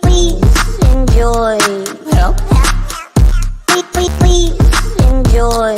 Please enjoy. Well, please enjoy.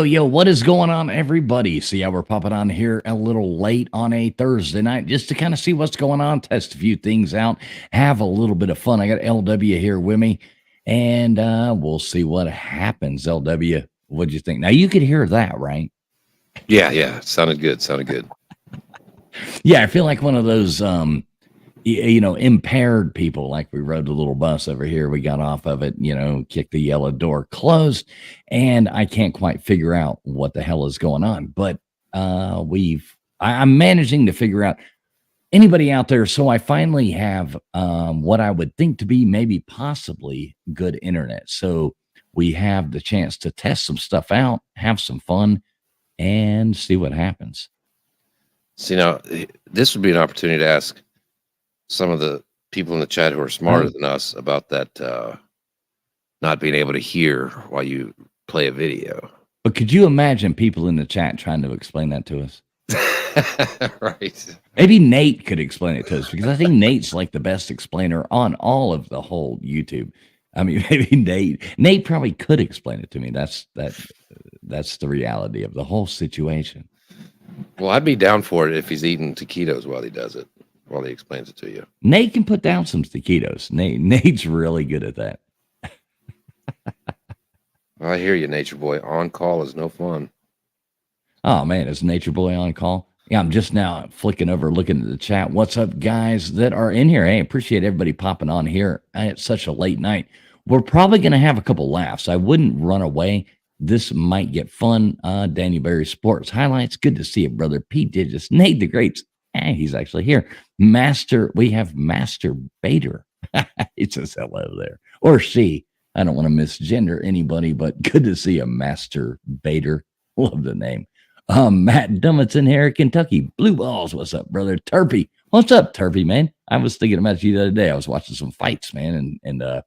Yo, what is going on, everybody? See how we're popping on here a little late on a Thursday night just to kind of see what's going on, test a few things out, have a little bit of fun. I got LW here with me, and we'll see what happens. LW, what'd you think? Now, you could hear that, right? Yeah. Sounded good. Yeah, I feel like one of those, impaired people. Like we rode the little bus over here. We got off of it, kicked the yellow door closed, and I can't quite figure out what the hell is going on. But I'm managing to figure out anybody out there. So I finally have what I would think to be maybe possibly good internet. So we have the chance to test some stuff out, have some fun, and see what happens. So, this would be an opportunity to ask some of the people in the chat who are smarter than us about that not being able to hear while you play a video. But could you imagine people in the chat trying to explain that to us? Right. Maybe Nate could explain it to us, because I think Nate's like the best explainer on all of the whole YouTube. I mean, maybe Nate probably could explain it to me. That's the reality of the whole situation. Well, I'd be down for it if he's eating taquitos while he does it, while he explains it to you. Nate can put down some taquitos. Nate's really good at that. I hear you, Nature Boy. On call is no fun. Oh, man, is Nature Boy on call? Yeah, I'm just now flicking over, looking at the chat. What's up, guys that are in here? Hey, appreciate everybody popping on here. It's such a late night. We're probably going to have a couple laughs. I wouldn't run away. This might get fun. Daniel Berry Sports Highlights. Good to see you, brother. Pete Digits. Nate the Greats. Hey, he's actually here. We have Master Bader. It says hello there. Or she. I don't want to misgender anybody, but good to see a Master Bader. Love the name. Matt Dummett's in here, Kentucky. Blue Balls. What's up, brother? Turpy. What's up, Turpy, man? I was thinking about you the other day. I was watching some fights, man, and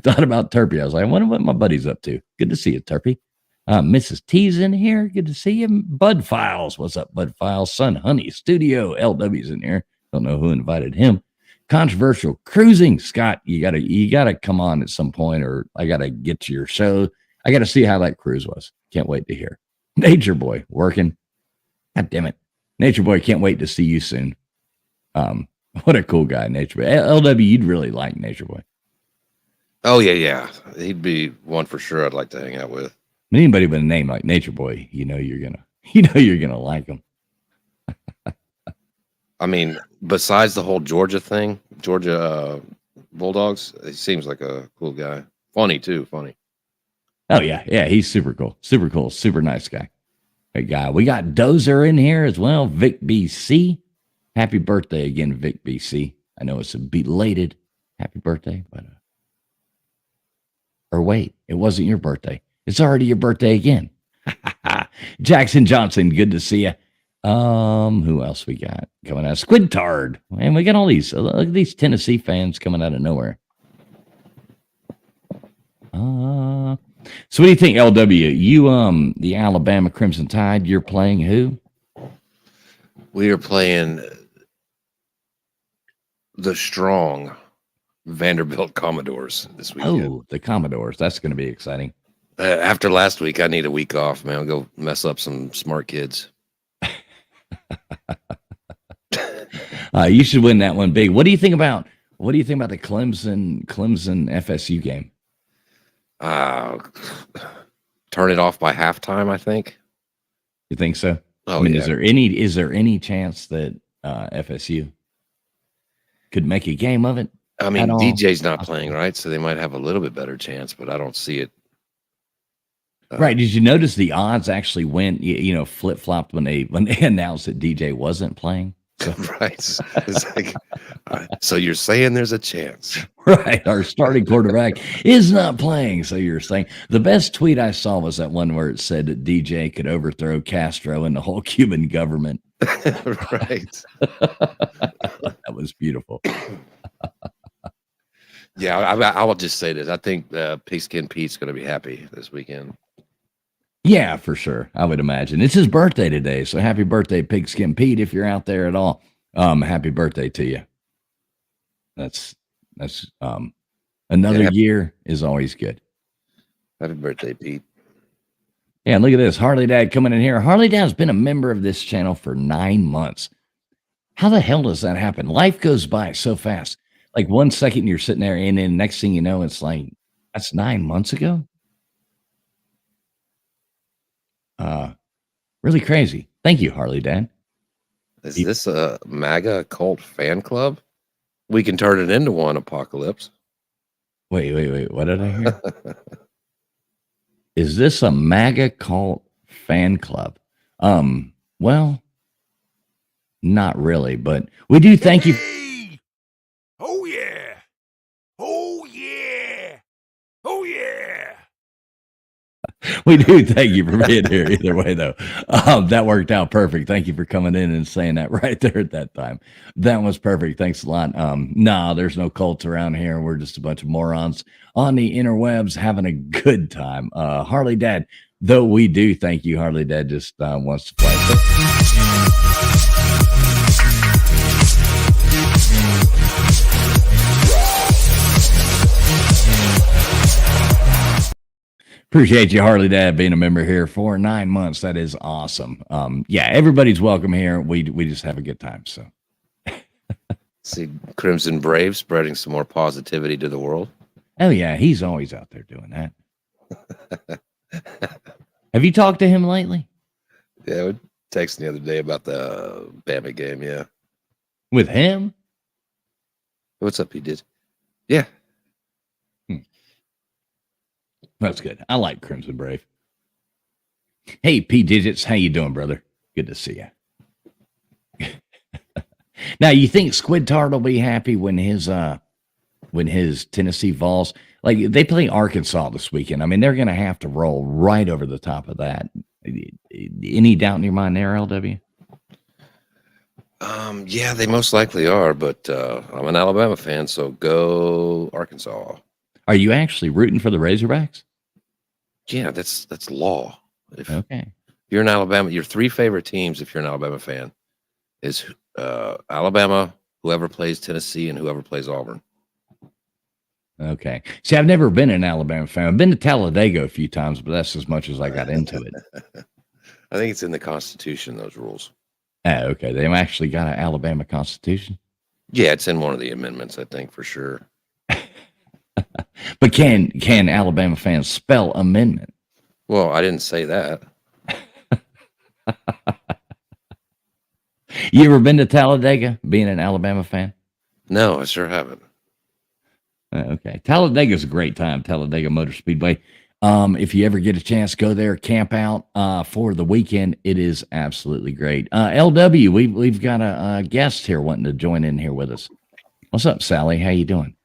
thought about Turpy. I was like, I wonder what my buddy's up to. Good to see you, Turpy. Mrs. T's in here. Good to see you. Bud Files. What's up, Bud Files? Son Honey Studio. LW's in here. Don't know who invited him. Controversial Cruising. Scott, you gotta come on at some point, or I gotta get to your show. I gotta see how that cruise was. Can't wait to hear. Nature Boy working. God damn it. Nature Boy, can't wait to see you soon. What a cool guy, Nature Boy. LW, you'd really like Nature Boy. Oh, yeah. He'd be one for sure I'd like to hang out with. Anybody with a name like Nature Boy, you're gonna like him. I mean, besides the whole Georgia thing, Georgia Bulldogs, he seems like a cool guy. Funny too, funny. Oh yeah, he's super cool, super nice guy. Great guy. We got Dozer in here as well. Vic BC, happy birthday again, Vic BC. I know it's a belated happy birthday, but Or wait, it wasn't your birthday. It's already your birthday again. Jackson Johnson, good to see you. Who else we got coming out? Squidtard. And we got all these, look at these Tennessee fans coming out of nowhere. So what do you think, LW? You, the Alabama Crimson Tide, you're playing who? We are playing the strong Vanderbilt Commodores this weekend. Oh, the Commodores. That's going to be exciting. After last week, I need a week off, man. I'll go mess up some smart kids. You should win that one big. What do you think about the Clemson FSU game? Turn it off by halftime, I think. You think so? Oh, I mean, yeah. is there any chance that FSU could make a game of it? I mean, at all? DJ's not playing, right? So they might have a little bit better chance, but I don't see it. Right. Did you notice the odds actually went, flip-flopped when they announced that DJ wasn't playing? So. Right. It's like, so you're saying there's a chance. Right. Our starting quarterback is not playing. So you're saying the best tweet I saw was that one where it said that DJ could overthrow Castro and the whole Cuban government. Right. That was beautiful. Yeah, I will just say this. I think Pigskin Pete's going to be happy this weekend. Yeah, for sure. I would imagine. It's his birthday today. So happy birthday, Pigskin Pete, if you're out there at all. Happy birthday to you. That's another year is always good. Happy birthday, Pete. Yeah, look at this. Harley Dad coming in here. Harley Dad's been a member of this channel for 9 months. How the hell does that happen? Life goes by so fast. Like 1 second you're sitting there, and then next thing you know, it's like, that's 9 months ago? Really crazy. Thank you, Harley Dad. Is this a MAGA cult fan club? We can turn it into one, Apocalypse. Wait. What did I hear? Is this a MAGA cult fan club? Well, not really, but we do thank you. Oh yeah. Oh yeah. Oh yeah. We do thank you for being here either way, though. That worked out perfect. Thank you for coming in and saying that right there at that time. That was perfect. Thanks a lot. Nah, there's no cults around here. We're just a bunch of morons on the interwebs having a good time. Harley Dad, though we do thank you, Harley Dad just wants to play. Appreciate you, Harley Dad, being a member here for 9 months. That is awesome. Yeah, everybody's welcome here. We just have a good time. So, See Crimson Brave spreading some more positivity to the world. oh yeah, he's always out there doing that. Have you talked to him lately? Yeah, we texted the other day about the Bama game. Yeah. With him? What's up, he did? Yeah. That's good. I like Crimson Brave. Hey, P Digits, how you doing, brother? Good to see you. Now, you think Squidtard will be happy when his Tennessee Vols, like they play Arkansas this weekend? I mean, they're going to have to roll right over the top of that. Any doubt in your mind there, LW? Yeah, they most likely are, but I'm an Alabama fan, so go Arkansas. Are you actually rooting for the Razorbacks? Yeah, that's law. If Okay. you're in Alabama, your three favorite teams, if you're an Alabama fan, is Alabama, whoever plays Tennessee, and whoever plays Auburn. Okay. See, I've never been an Alabama fan. I've been to Talladega a few times, but that's as much as I got into it. I think it's in the Constitution, those rules. Okay. They actually got an Alabama Constitution. Yeah, it's in one of the amendments, I think, for sure. But can Alabama fans spell amendment? Well, I didn't say that. You ever been to Talladega, being an Alabama fan? No, I sure haven't. Okay. Talladega's a great time, Talladega Motor Speedway. If you ever get a chance, go there, camp out for the weekend. It is absolutely great. LW, we've got a guest here wanting to join in here with us. What's up, Sally? How you doing?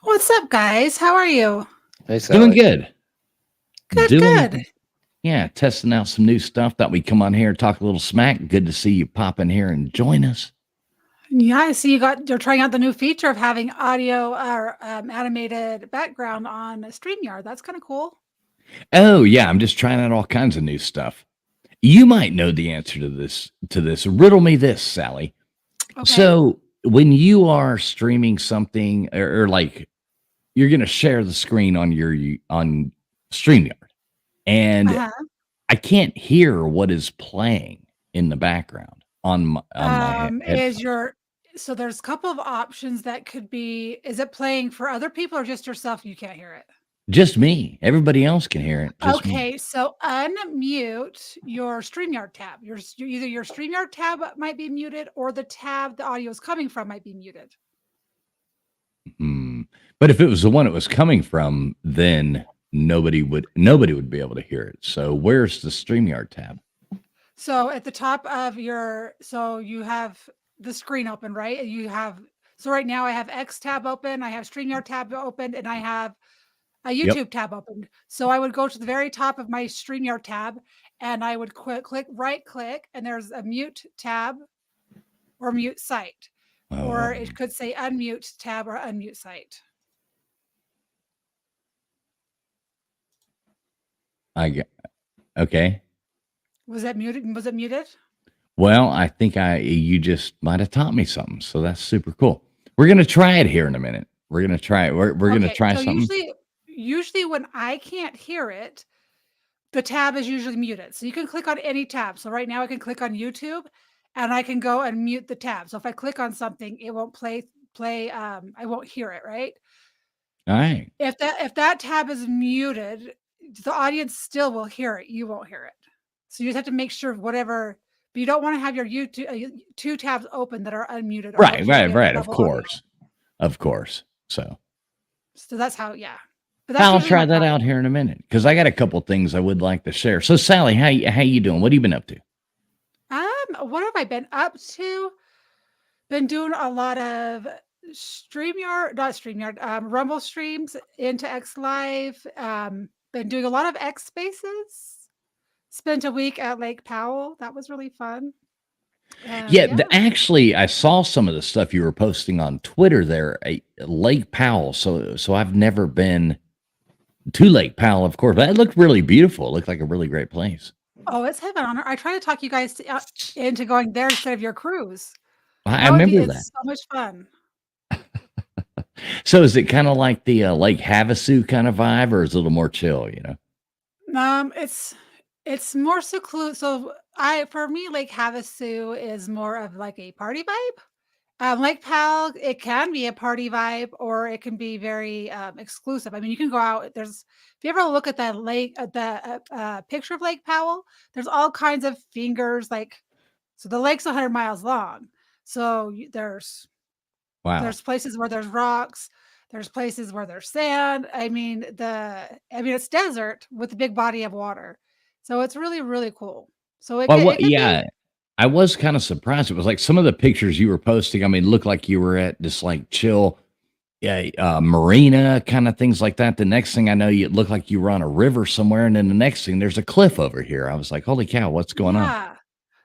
What's up, guys? How are you? Hey, Doing Sally. good. Good, Doing good. yeah, testing out some new stuff. Thought we'd come on here and talk a little smack. Good to see you pop in here and join us. Yeah, I see you're trying out the new feature of having audio or animated background on StreamYard. That's kind of cool. Oh yeah, I'm just trying out all kinds of new stuff. You might know the answer to this. Riddle me this, Sally. Okay. So when you are streaming something or like you're gonna share the screen on on StreamYard, and Uh-huh. I can't hear what is playing in the background on my Is headphones. so there's a couple of options that could be, is it playing for other people or just yourself and you can't hear it? Just me. Everybody else can hear it. Just me. Okay, so unmute your StreamYard tab. Either your StreamYard tab might be muted or the tab the audio is coming from might be muted. Hmm. But if it was the one it was coming from, then nobody would be able to hear it. So where's the StreamYard tab? So at the top of so you have the screen open, right? So right now I have X tab open, I have StreamYard tab open, and I have a Yep. YouTube tab open. So I would go to the very top of my StreamYard tab and I would right click, and there's a mute tab or mute site. Or Oh, it could say unmute tab or unmute site. okay. Was that muted? Was it muted? Well, I think you just might have taught me something. So that's super cool. We're gonna try it here in a minute. We're gonna try it. We're gonna Okay. try So something. usually when I can't hear it, the tab is usually muted. So you can click on any tab. So right now I can click on YouTube and I can go and mute the tab. So if I click on something, it won't play, I won't hear it, right? All right. If that tab is muted, the audience still will hear it. You won't hear it. So you just have to make sure but you don't want to have your YouTube two tabs open that are unmuted. Or else Right, you'll right, get right. Of double audio. course. Of course. So So that's how, yeah. But that's I'll usually try my that out process. here in a minute because I got a couple things I would like to share. So Sally, how you doing? What have you been up to? What have I been up to? Been doing a lot of not StreamYard, Rumble streams into X Live. Been doing a lot of X Spaces. Spent a week at Lake Powell. That was really fun. Yeah, Yeah. actually, I saw some of the stuff you were posting on Twitter there, Lake Powell. So I've never been to Lake Powell, of course, but it looked really beautiful. It looked like a really great place. Oh, it's heaven on earth. I try to talk you guys into going there instead of your cruise. I remember that. It's so much fun. So is it kind of like the Lake Havasu kind of vibe, or is it a little more chill? It's more secluded. So for me, Lake Havasu is more of like a party vibe. Lake Powell, it can be a party vibe, or it can be very exclusive. I mean, you can go out. If you ever look at that lake, at the picture of Lake Powell, there's all kinds of fingers. So the lake's 100 miles long. So Wow. there's places where there's rocks. There's places where there's sand. I mean, it's desert with a big body of water. So it's really, really cool. So it Well, could be, yeah, I was kind of surprised. It was like some of the pictures you were posting. I mean, looked like you were at just like chill, yeah, marina kind of things like that. The next thing I know, you look like you were on a river somewhere, and then the next thing, there's a cliff over here. I was like, "Holy cow, what's going on?" yeah.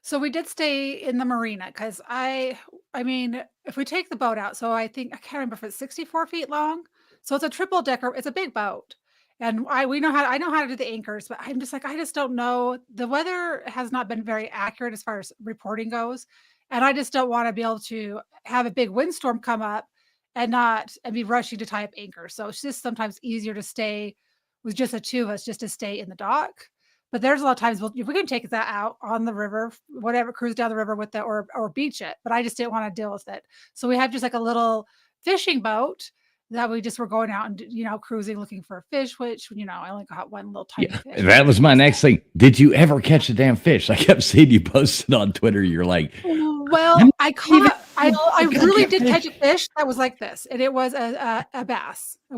So we did stay in the marina because I mean, if we take the boat out, so I can't remember if it's 64 feet long. So it's a triple decker. It's a big boat, and I know how to do the anchors, but I'm just like I just don't know. The weather has not been very accurate as far as reporting goes, and I just don't want to be able to have a big windstorm come up and be rushing to tie up anchors. So it's just sometimes easier to stay with just the two of us, just to stay in the dock. But there's a lot of times if we can take that out on the river, whatever, cruise down the river with it or beach it. But I just didn't want to deal with it. So we have just like a little fishing boat that we just were going out and cruising looking for a fish, which I only got one little tiny Yeah, fish. that was my next thing. Did you ever catch a damn fish? I kept seeing you posted on Twitter. You're like, Well, I really did fish. catch a fish that was like this, and it was a bass, a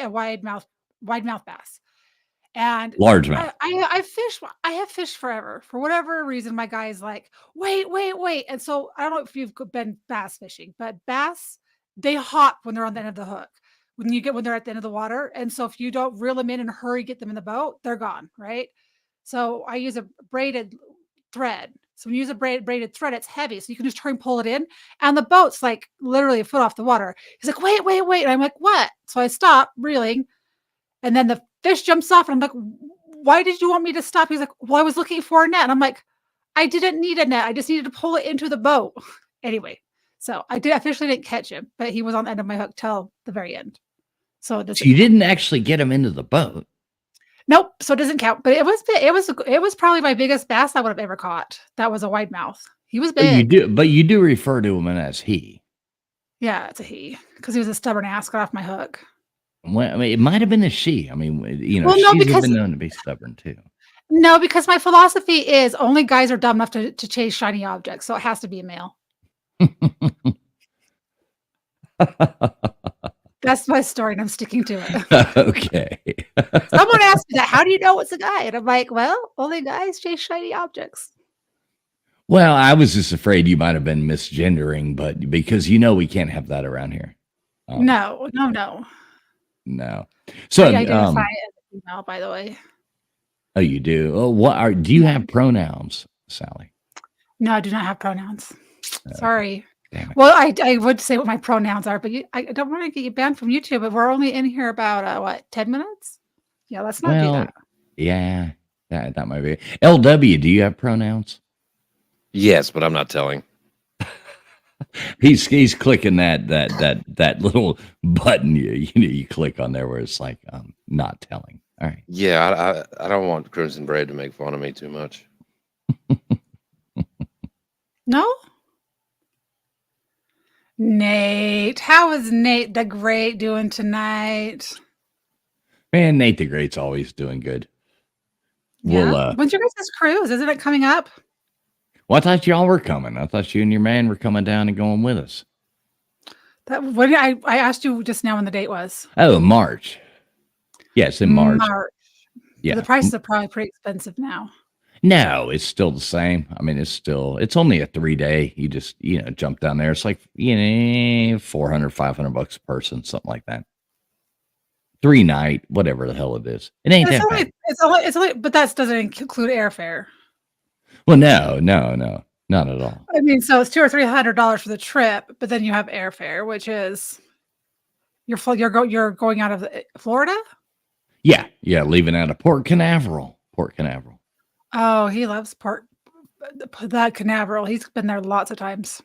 wide mouth bass. And Largemouth. I have fished forever. For whatever reason, my guy is like, wait, wait, wait. And so I don't know if you've been bass fishing, but bass, they hop when they're on the end of the hook. when they're at the end of the water. And so if you don't reel them in and hurry, get them in the boat, they're gone, right? So I use a braided thread. So when you use a braided thread, it's heavy. So you can just try and pull it in. And the boat's like literally a foot off the water. He's like, wait, wait, wait. And I'm like, what? So I stop reeling. And then the fish jumps off. And I'm like, why did you want me to stop? He's like, well, I was looking for a net. And I'm like, I didn't need a net. I just needed to pull it into the boat. Anyway, so I officially didn't catch him, but he was on the end of my hook till the very end. So it So doesn't you count. didn't actually get him into the boat. Nope. So it doesn't count. But it was probably my biggest bass I would have ever caught. That was a wide mouth. He was big. But you do refer to him as he. Yeah, it's a he because he was a stubborn ass. Got off my hook. Well, I mean, it might have been a she. I mean, Well, no, she's because been known to be stubborn too. no, because my philosophy is only guys are dumb enough to chase shiny objects, so it has to be a male. That's my story, and I'm sticking to it. Okay. Someone asked me that. How do you know it's a guy? And I'm like, well, only guys chase shiny objects. Well, I was just afraid you might have been misgendering, but because we can't have that around here. No. No. So, I identify as a female, by the way. oh, you do. Oh, do you have pronouns, Sally? No, I do not have pronouns. Sorry. Damn it. Well, I would say what my pronouns are, but I don't want to get you banned from YouTube. But we're only in here about 10 minutes? Yeah, let's not do that. Yeah, that might be. LW, do you have pronouns? Yes, but I'm not telling. He's clicking that little button you click on there where it's like not telling. All right. Yeah, I don't want Crimson Braid to make fun of me too much. No? Nate. How is Nate the Great doing tonight? Man, Nate the Great's always doing good. Yeah. When's your guys' cruise? Isn't it coming up? Well, I thought y'all were coming. I thought you and your man were coming down and going with us. When I asked you just now when the date was. Oh, March. Yes, in March. Yeah. The prices are probably pretty expensive now. No, it's still the same. I mean, it's only a 3-day. You just, jump down there. It's like, $400, $500 a person, something like that. 3-night, whatever the hell it is. It ain't that bad. It's only, but that doesn't include airfare. Well, no, not at all. I mean, so it's $200 or $300 for the trip, but then you have airfare, which is you're going out of Florida. Yeah, leaving out of Port Canaveral. Oh, he loves that Canaveral. He's been there lots of times.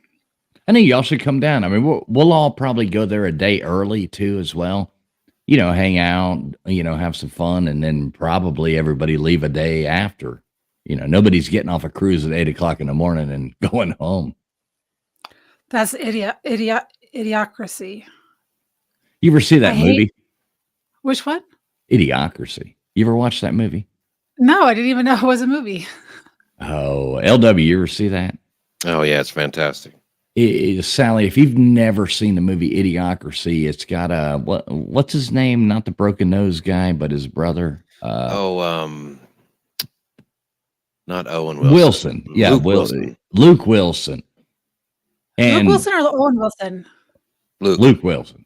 I think y'all should come down. I mean, we'll all probably go there a day early too, as well. Hang out, have some fun, and then probably everybody leave a day after. Nobody's getting off a cruise at 8:00 in the morning and going home. That's idiocracy. You ever see that movie? Which one? Idiocracy. You ever watch that movie? No, I didn't even know it was a movie. Oh, LW, you ever see that? Oh yeah, it's fantastic. Sally, if you've never seen the movie Idiocracy, it's got what's his name? Not the broken nose guy, but his brother. Not Owen Wilson. Wilson. Yeah, Luke Wilson. Luke Wilson. And Luke Wilson or Owen Wilson? Luke Wilson.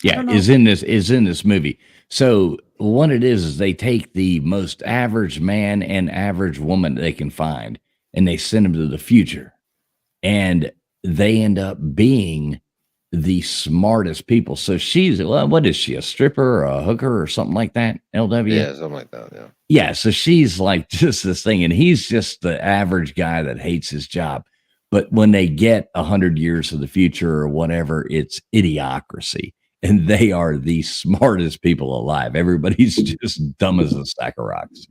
Yeah, is in this movie. So what it is they take the most average man and average woman they can find, and they send them to the future, and they end up being the smartest people. So what is she, a stripper or a hooker or something like that? LW? Yeah, something like that. Yeah. Yeah. So she's like just this thing, and he's just the average guy that hates his job. But when they get 100 years of the future or whatever, it's idiocracy. And they are the smartest people alive. Everybody's just dumb as a stack of rocks.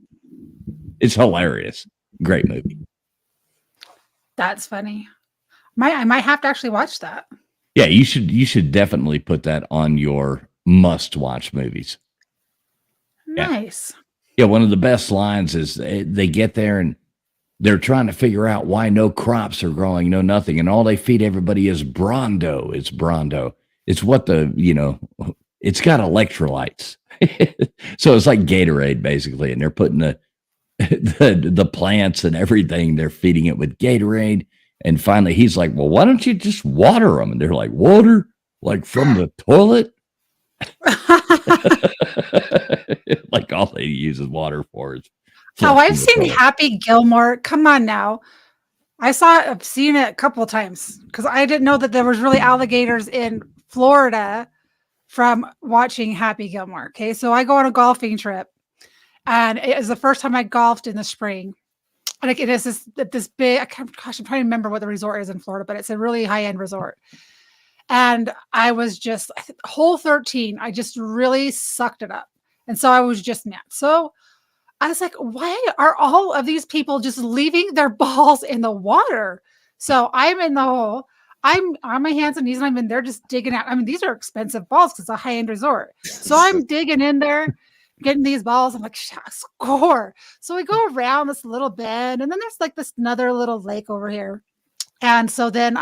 It's hilarious. Great movie. That's funny. I might have to actually watch that. Yeah, you should definitely put that on your must-watch movies. Nice. Yeah, one of the best lines is they get there and they're trying to figure out why no crops are growing, no nothing. And all they feed everybody is Brawndo. It's Brawndo. It's what it's got electrolytes. So it's like Gatorade basically. And they're putting the plants and everything, they're feeding it with Gatorade. And finally he's like, well, why don't you just water them? And they're like, water? Like from the toilet? Like all they use is water for is Oh, flush I've from the seen toilet. Happy Gilmore. Come on now. I've seen it a couple of times because I didn't know that there was really alligators in Florida from watching Happy Gilmore. Okay, so I go on a golfing trip, and it is the first time I golfed in the spring. Like it is this big. Gosh, I'm trying to remember what the resort is in Florida, but it's a really high end resort. And I was just hole 13. I just really sucked it up, and so I was just mad. So I was like, why are all of these people just leaving their balls in the water? So I'm in the hole. I'm on my hands and knees and I'm in there just digging out. I mean, these are expensive balls because it's a high end resort. So I'm digging in there, getting these balls. I'm like, score. So we go around this little bend and then there's like this another little lake over here. And so then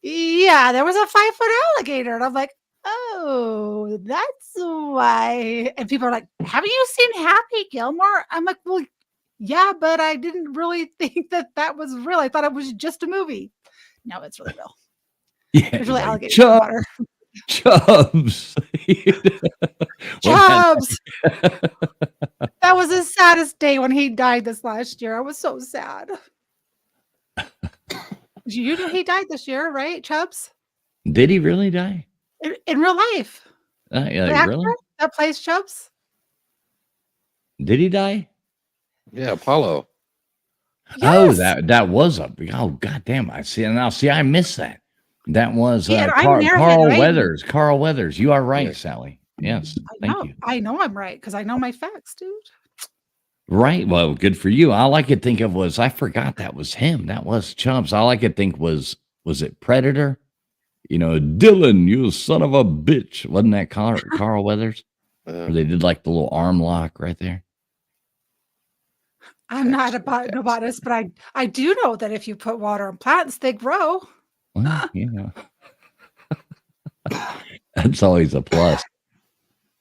yeah, there was a 5-foot alligator. And I'm like, oh, that's why. And people are like, have you seen Happy Gilmore? I'm like, well, yeah, but I didn't really think that was real. I thought it was just a movie. No, it's really real. Yeah, There's really like, alligators in the water. Chubs. Chubbs. That was the saddest day when he died this last year. I was so sad. He died this year, right, Chubbs? Did he really die? In real life. Yeah, The actor really? that plays Chubbs. Did he die? Yeah, Apollo. Oh, Yes. that was a goddamn! I see now. See, I missed that. That was Yeah, I'm Carl narrating, right? Weathers. Carl Weathers. You are right, Yeah. Sally. Yes, I thank know. you. I know I'm right because I know my facts, dude. Right. Well, good for you. All I could think of was I forgot that was him. That was Chubs. All I could think was it Predator? You know, Dylan, you son of a bitch. Wasn't that Carl Weathers? Where they did like the little arm lock right there. I'm not a botanist, but I do know that if you put water on plants, they grow. Well, you know, that's always a plus.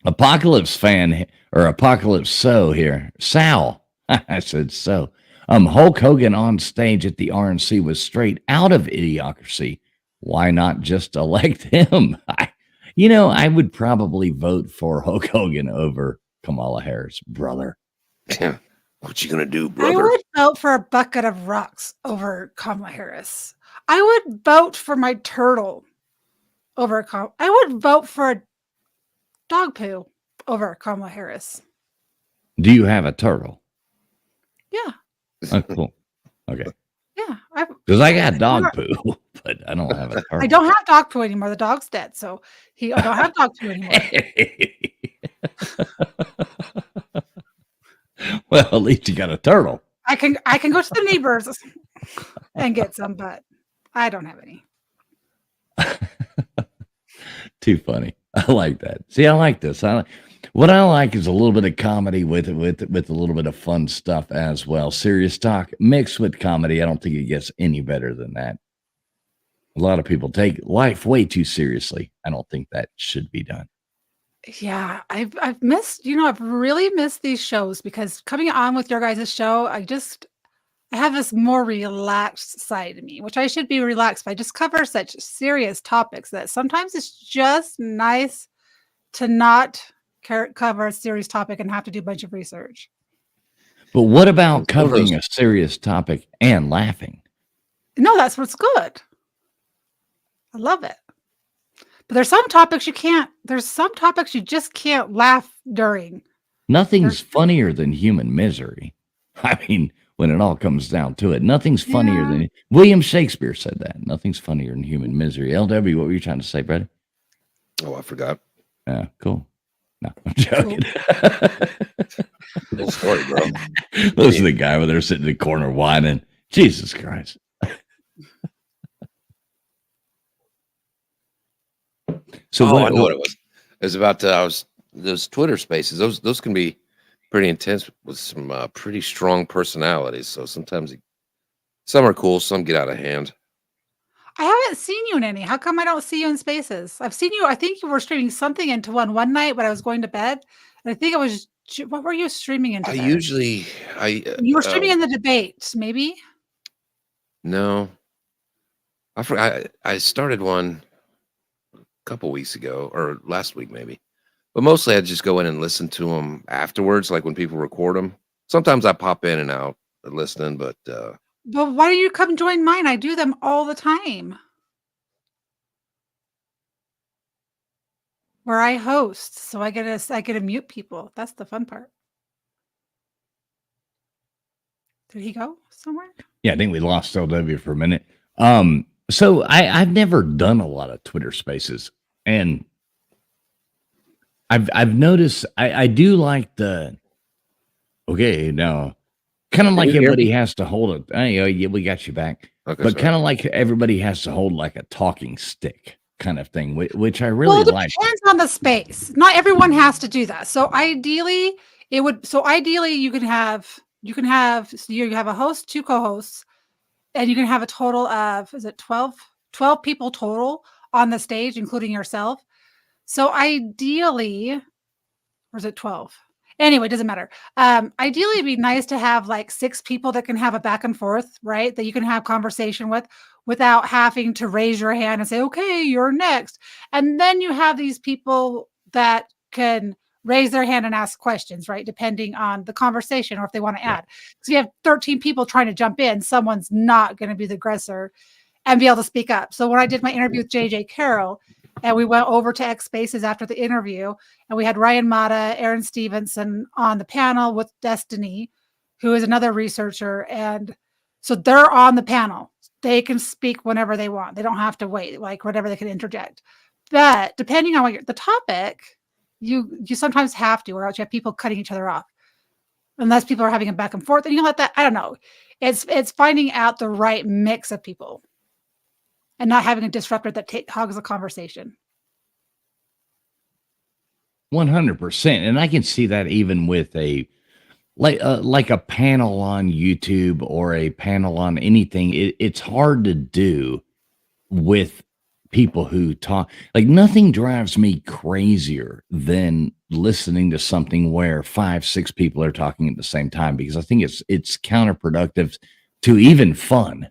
Apocalypse fan or Apocalypse So here. Sal. I said so. Hulk Hogan on stage at the RNC was straight out of Idiocracy. Why not just elect him? I would probably vote for Hulk Hogan over Kamala Harris, brother. Yeah. What you gonna do, I brother? would vote for a bucket of rocks over Kamala Harris. I would vote for my turtle over I would vote for a dog poo over Kamala Harris. Do you have a turtle? Yeah. Oh, cool. Okay. Yeah. Because I got dog poo, but I don't have a turtle. I don't have dog poo anymore. The dog's dead. So I don't have dog poo anymore. Well, at least you got a turtle. I can go to the neighbors and get some, but I don't have any. Too funny. I like that. See, I like this. What I like is a little bit of comedy with a little bit of fun stuff as well. Serious talk mixed with comedy. I don't think it gets any better than that. A lot of people take life way too seriously. I don't think that should be done. Yeah, I've missed, I've really missed these shows because coming on with your guys' show, I have this more relaxed side of me, which I should be relaxed, but I just cover such serious topics that sometimes it's just nice to not cover a serious topic and have to do a bunch of research. But what about covering a serious topic and laughing? No, that's what's good. I love it. But there's some topics you just can't laugh during. Nothing's funnier than human misery. I mean, when it all comes down to it, nothing's funnier than William Shakespeare said that. Nothing's funnier than human misery. LW, what were you trying to say, buddy? Oh, I forgot. Yeah, cool. No, I'm joking. Cool story, bro. Listen to the guy over there sitting in the corner whining. Jesus Christ. So I know what it was. It was about those Twitter spaces. Those can be pretty intense with some pretty strong personalities. So sometimes some are cool, some get out of hand. I haven't seen you in any. How come I don't see you in spaces? I've seen you. I think you were streaming something into one night when I was going to bed. And I think it was, what were you streaming into? You were streaming in the debate, maybe? No. I started one a couple weeks ago or last week maybe, but mostly I just go in and listen to them afterwards, like when people record them. Sometimes I pop in and out listening, but But why don't you come join mine? I do them all the time. Where I host, so I get to mute people. That's the fun part. Did he go somewhere? Yeah, I think we lost LW for a minute. So I've never done a lot of Twitter Spaces, and I've noticed I do like the okay now, kind of can like you hear everybody me? has to hold it. Yeah, we got you back, Okay, but sorry. kind of like everybody has to hold like a talking stick kind of thing, which I Well, really it like. depends on the space. Not everyone has to do that. So ideally, you have a host, 2 co-hosts, and you can have a total of, is it 12 people total on the stage, including yourself. So ideally, or is it 12? Anyway, it doesn't matter. Ideally, it'd be nice to have like 6 people that can have a back and forth, right? That you can have conversation with without having to raise your hand and say, okay, you're next. And then you have these people that can raise their hand and ask questions, right? Depending on the conversation or if they want to Yeah. add. Because you have 13 people trying to jump in, someone's not going to be the aggressor and be able to speak up. So when I did my interview with JJ Carroll, and we went over to X Spaces after the interview, and we had Ryan Mata, Aaron Stevenson on the panel with Destiny, who is another researcher. And so they're on the panel. They can speak whenever they want. They don't have to wait, like whatever they can interject. But depending on the topic, you sometimes have to, or else you have people cutting each other off. Unless people are having a back and forth, and you let that, I don't know. It's finding out the right mix of people and not having a disruptor that hogs the conversation. 100%, and I can see that even with a like a panel on YouTube or a panel on anything. It's hard to do with people who talk. Like nothing drives me crazier than listening to something where 5, 6 people are talking at the same time, because I think it's counterproductive to even fun.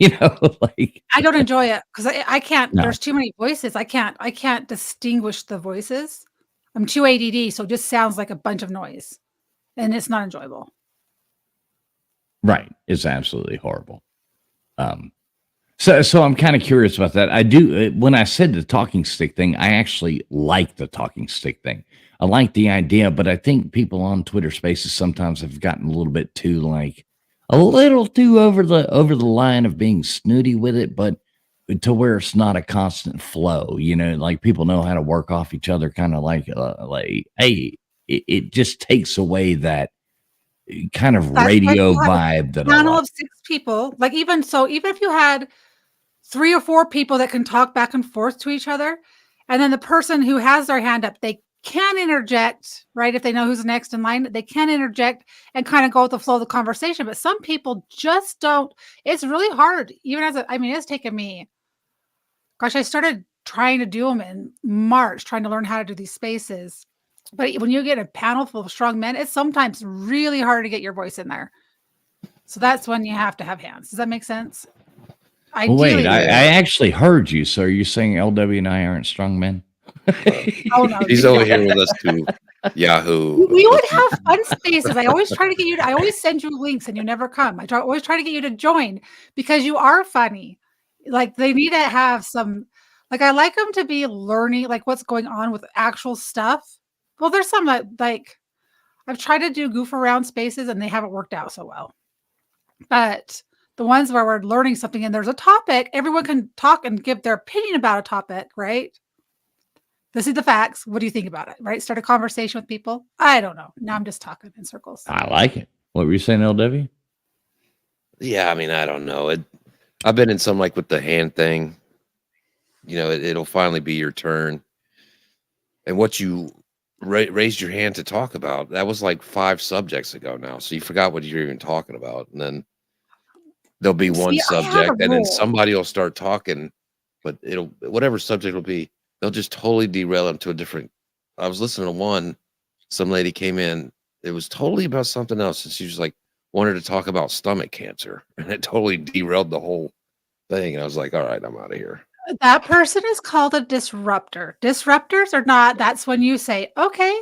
Like I don't enjoy it because I can't. no. There's too many voices. I can't distinguish the voices. I'm too ADD, so it just sounds like a bunch of noise, and it's not enjoyable. Right. It's absolutely horrible. So I'm kind of curious about that. I do when I said the talking stick thing, I actually like the talking stick thing. I like the idea, but I think people on Twitter Spaces sometimes have gotten a little bit too like a little too over the line of being snooty with it, but to where it's not a constant flow. Like people know how to work off each other, kind of like hey, it just takes away that kind of That's why radio you have vibe a that I panel like. of 6 people. Like even if you had 3 or 4 people that can talk back and forth to each other, and then the person who has their hand up, they can interject, right? If they know who's next in line, they can interject and kind of go with the flow of the conversation. But some people just don't. It's really hard. Even it's taken me. Gosh, I started trying to do them in March, trying to learn how to do these spaces. But when you get a panel full of strong men, it's sometimes really hard to get your voice in there. So that's when you have to have hands. Does that make sense? Well, wait, I Ideally, actually heard you. So are you saying LW and I aren't strong men? oh no, He's over here with us too. Yahoo. we would have fun spaces. I always try to get you. I always send you links, and you never come. Always try to get you to join because you are funny. Like they need to have some. Like I like them to be learning, like what's going on with actual stuff. Well, there's some that like I've tried to do goof around spaces, and they haven't worked out so well. But the ones where we're learning something and there's a topic, everyone can talk and give their opinion about a topic, right? This is the facts. What do you think about it? Right? Start a conversation with people. I don't know. Now I'm just talking in circles. I like it. What were you saying, LW? Yeah, I mean, I don't know. I've been in some like with the hand thing. It'll finally be your turn. And what you raised your hand to talk about, that was like 5 subjects ago now. So you forgot what you're even talking about. And then there'll be one See, I have a subject, and then rule. somebody will start talking, but whatever subject will be, they'll just totally derail them to a different. I was listening to one, some lady came in, it was totally about something else, and she was like wanted to talk about stomach cancer, and it totally derailed the whole thing, and I was like, all right, I'm out of here. That person is called a disruptor. Disruptors are not, that's when you say, okay,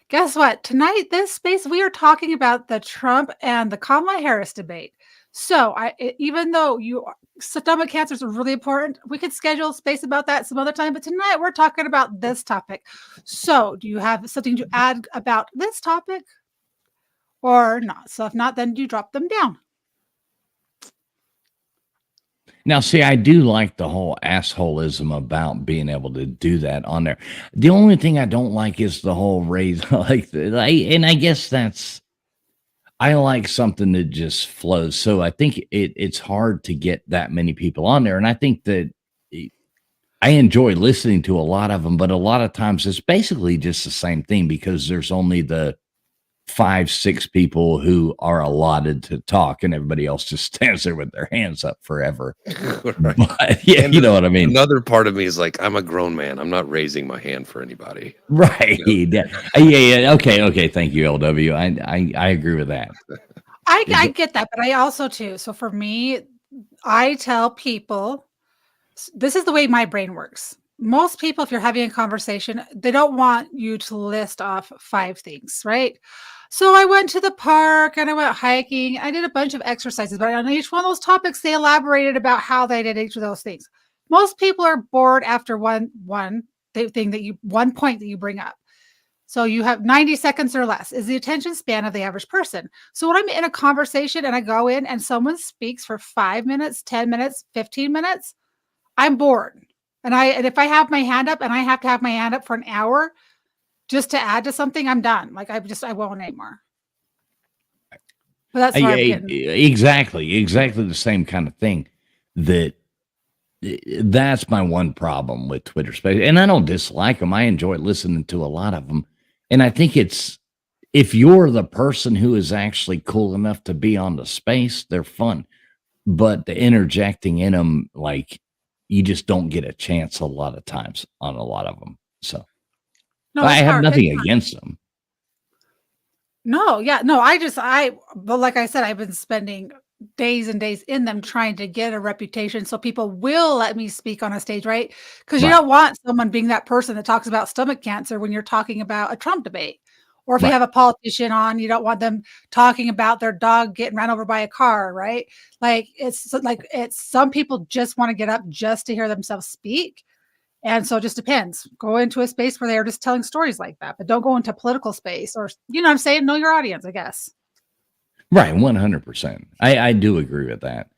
guess what? Tonight, this space, we are talking about the Trump and the Kamala Harris debate. So even though stomach cancer is really important, we could schedule space about that some other time. But tonight we're talking about this topic. So do you have something to add about this topic or not? So if not, then you drop them down. Now, see, I do like the whole assholeism about being able to do that on there. The only thing I don't like is the whole raise, and I guess I like something that just flows. So I think it's hard to get that many people on there, and I think that I enjoy listening to a lot of them, but a lot of times it's basically just the same thing because there's only the 5-6 people who are allotted to talk, and everybody else just stands there with their hands up forever. Right. But, yeah, And you know what I mean. Another part of me is like, I'm a grown man. I'm not raising my hand for anybody. Right. Yeah. Okay. Thank you, LW. I agree with that. I get that, but I also too. So for me, I tell people this is the way my brain works. Most people, if you're having a conversation, they don't want you to list off 5 things, right? So I went to the park and I went hiking. I did a bunch of exercises, but on each one of those topics, they elaborated about how they did each of those things. Most people are bored after one point that you bring up. So you have 90 seconds or less is the attention span of the average person. So when I'm in a conversation and I go in and someone speaks for 5 minutes, 10 minutes, 15 minutes, I'm bored. And if I have my hand up and I have to have my hand up for an hour just to add to something, I'm done. Like I won't anymore. But that's what I'm getting. Exactly the same kind of thing. That's my one problem with Twitter Space, and I don't dislike them. I enjoy listening to a lot of them, and I think it's if you're the person who is actually cool enough to be on the space, they're fun. But the interjecting in them, like you just don't get a chance a lot of times on a lot of them. So. No, I it's have hard. nothing It's hard. against them. No, yeah, no, but like I said, I've been spending days and days in them trying to get a reputation so people will let me speak on a stage, right? Because you Right. don't want someone being that person that talks about stomach cancer when you're talking about a Trump debate. Or if you Right. have a politician on, you don't want them talking about their dog getting ran over by a car, right? Like it's some people just want to get up just to hear themselves speak. And so it just depends. Go into a space where they're just telling stories like that, but don't go into political space or, you know what I'm saying? Know your audience, I guess. Right. 100%. I do agree with that.